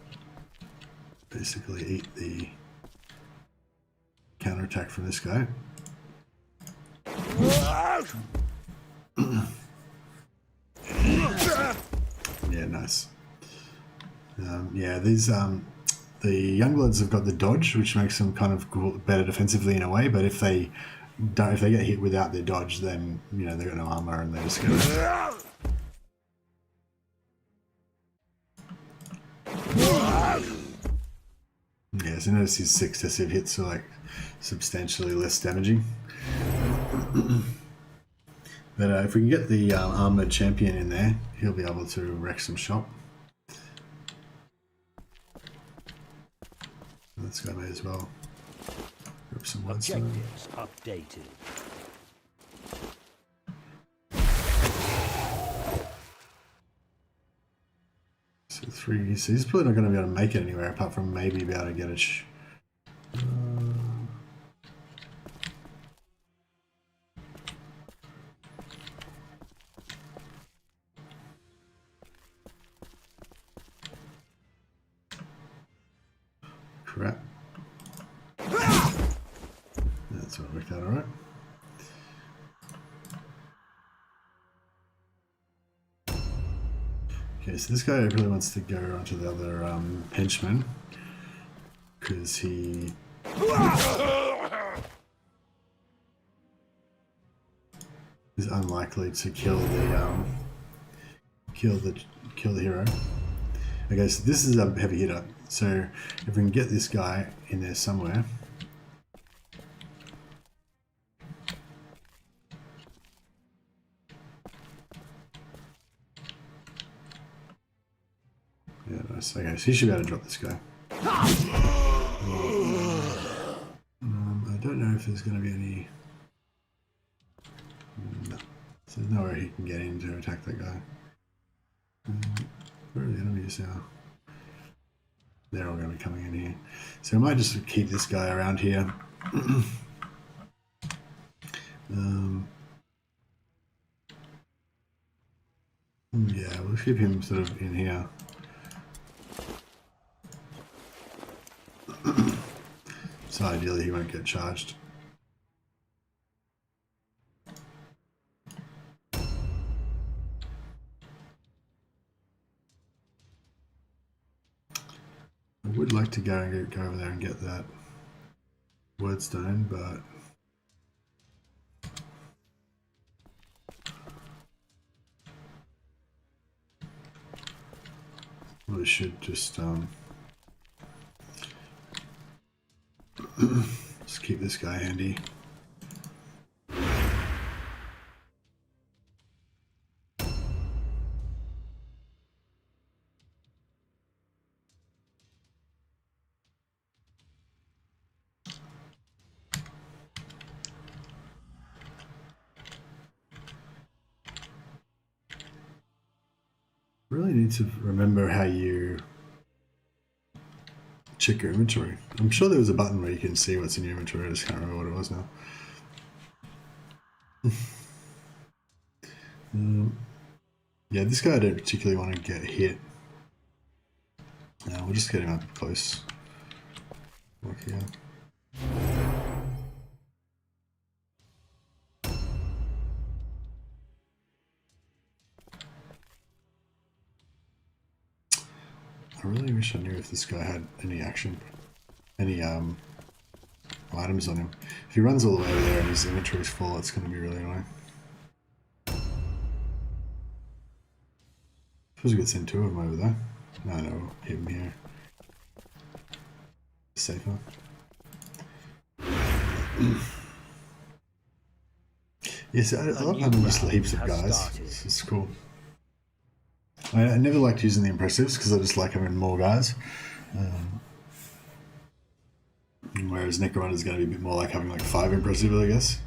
basically eat the counterattack from this guy. Yeah, nice. Yeah, these the Youngbloods have got the dodge, which makes them kind of better defensively in a way. But if they get hit without their dodge, then you know they've got no armor and they're just going to. Yeah, so notice his successive hits are like substantially less damaging. But if we can get the armored champion in there, he'll be able to wreck some shop. This guy may as well grab some Objectives updated. So 3, so he's probably not going to be able to make it anywhere apart from maybe be able to get a crap. That's what worked out alright. Okay, so this guy really wants to go onto the other henchman because he is unlikely to kill the hero. Okay, so this is a heavy hitter. So if we can get this guy in there somewhere. Yeah, nice. Okay, so he should be able to drop this guy. I don't know if there's going to be any. No. So there's nowhere he can get in to attack that guy. Where are the enemies now? They're all going to be coming in here. So we might just keep this guy around here. Yeah, we'll keep him sort of in here. So ideally he won't get charged. I would like to go over there and get that wordstone, but we should just just keep this guy handy. Really need to remember how you check your inventory. I'm sure there was a button where you can see what's in your inventory. I just can't remember what it was now. Yeah, this guy I don't particularly want to get hit. We'll just get him up close. Like here. I really wish I knew if this guy had any action, any items on him. If he runs all the way over there and his inventory is full, it's going to be really annoying. Suppose we could send 2 of them over there. No, we'll keep him here. Safer. Yes, I love having just heaps of guys. It's cool. I never liked using the impressives because I just like having more guys. Whereas Necromunda is going to be a bit more like having like 5 impressive, I guess.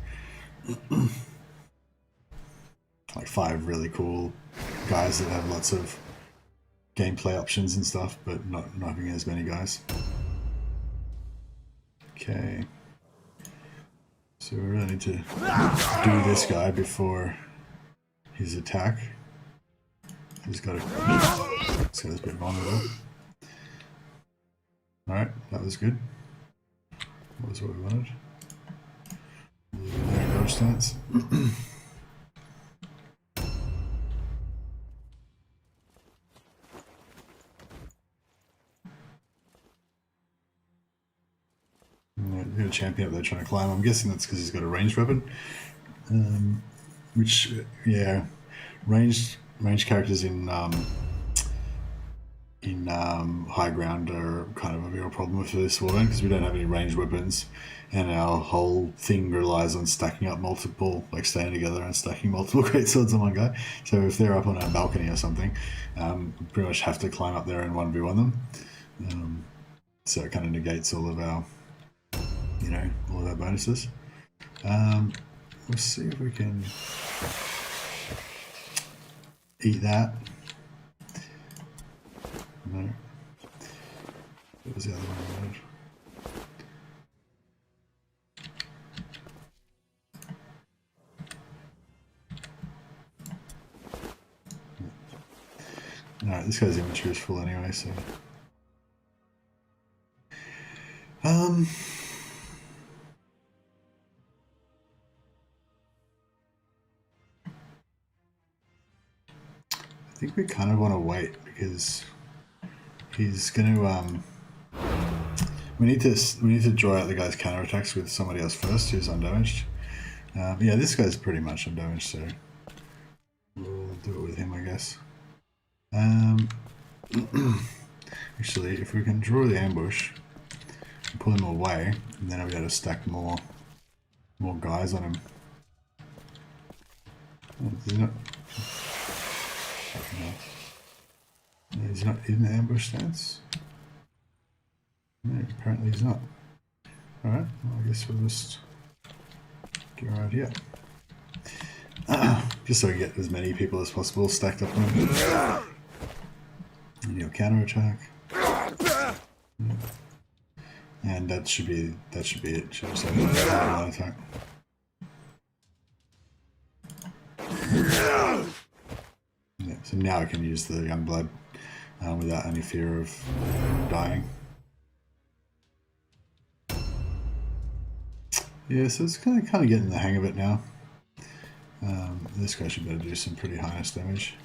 Like 5 really cool guys that have lots of gameplay options and stuff, but not having as many guys. Okay. So we really need to do this guy before his attack. He's got a bit vulnerable. Alright, that was good. That was what we wanted. There, dodge stance. We've got a champion up there trying to climb. I'm guessing that's because he's got a ranged weapon. Which, yeah, ranged characters in high ground are kind of a real problem with this warband because we don't have any ranged weapons, and our whole thing relies on stacking up multiple, like staying together and stacking multiple great swords on one guy. So if they're up on a balcony or something, we pretty much have to climb up there and 1v1 them. So it kind of negates all of our, all of our bonuses. We'll see if we can eat that. No. What was the other one I wanted? Alright, this guy's inventory is full anyway, so... I think we kind of want to wait because he's going to we need to draw out the guy's counterattacks with somebody else first who's undamaged. Yeah, this guy's pretty much undamaged, so we'll do it with him, I guess. Actually, if we can draw the ambush and pull him away, and then I'll be able to stack more guys on him. No. He's not in the ambush stance. No, apparently he's not. Alright, well, I guess we'll just get right here. Just so we get as many people as possible stacked up on him. And he'll counterattack. And that should be it. Should just have one attack. Yeah, so now I can use the Youngblood without any fear of dying. Yeah, so it's kind of getting the hang of it now. This guy should be able to do some pretty heinous damage.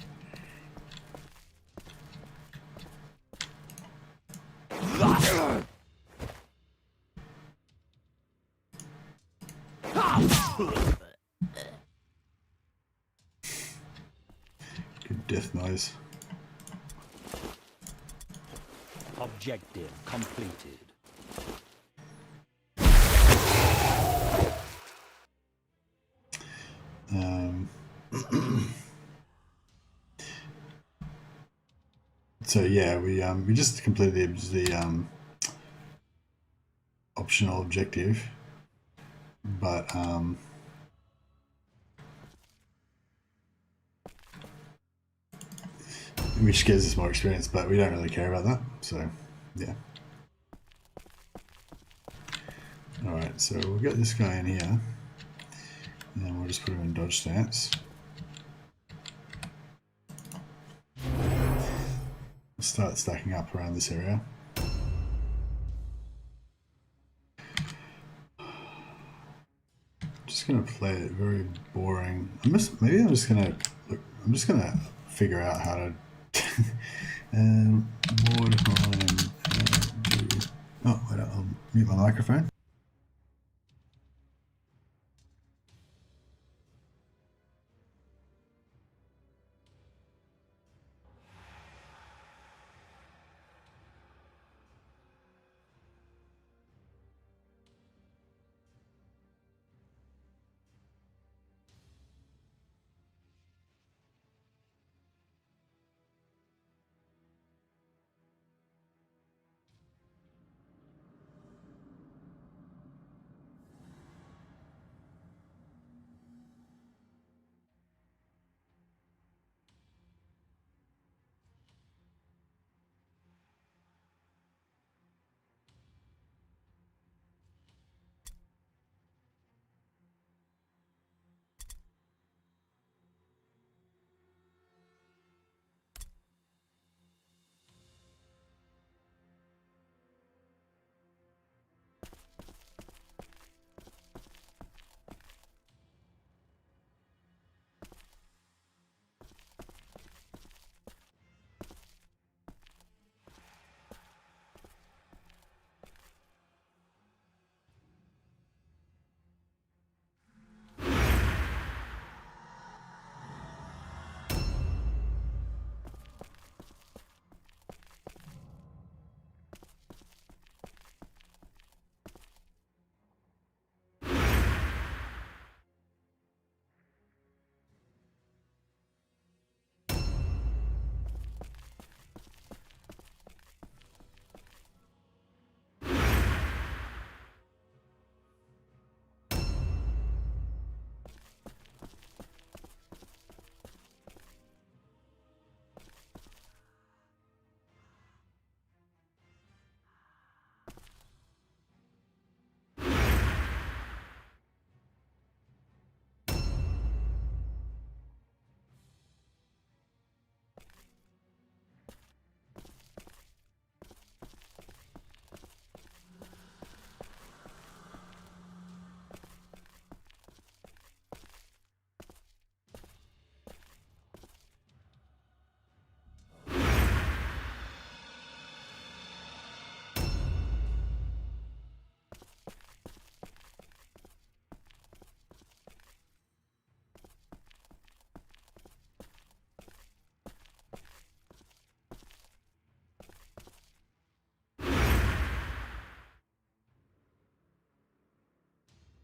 Good death noise. Objective completed. So yeah, we just completed the optional objective, but which gives us more experience, but we don't really care about that. So yeah. All right, so we'll get this guy in here, and then we'll just put him in dodge stance. Start stacking up around this area. Just gonna play it very boring. I'm just gonna figure out how to Mordheim. Oh, wait, I'll mute my microphone.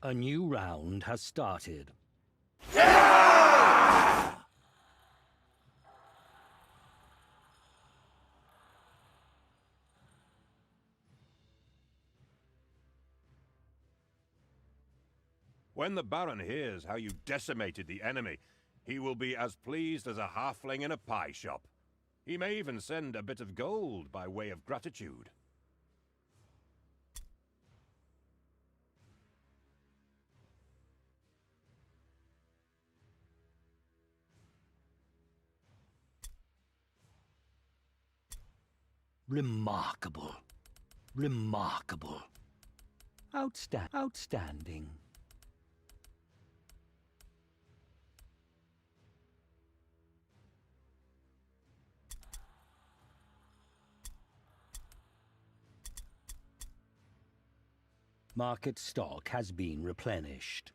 A new round has started. When the Baron hears how you decimated the enemy, he will be as pleased as a halfling in a pie shop. He may even send a bit of gold by way of gratitude. Remarkable. Remarkable. Outstanding. Market stock has been replenished.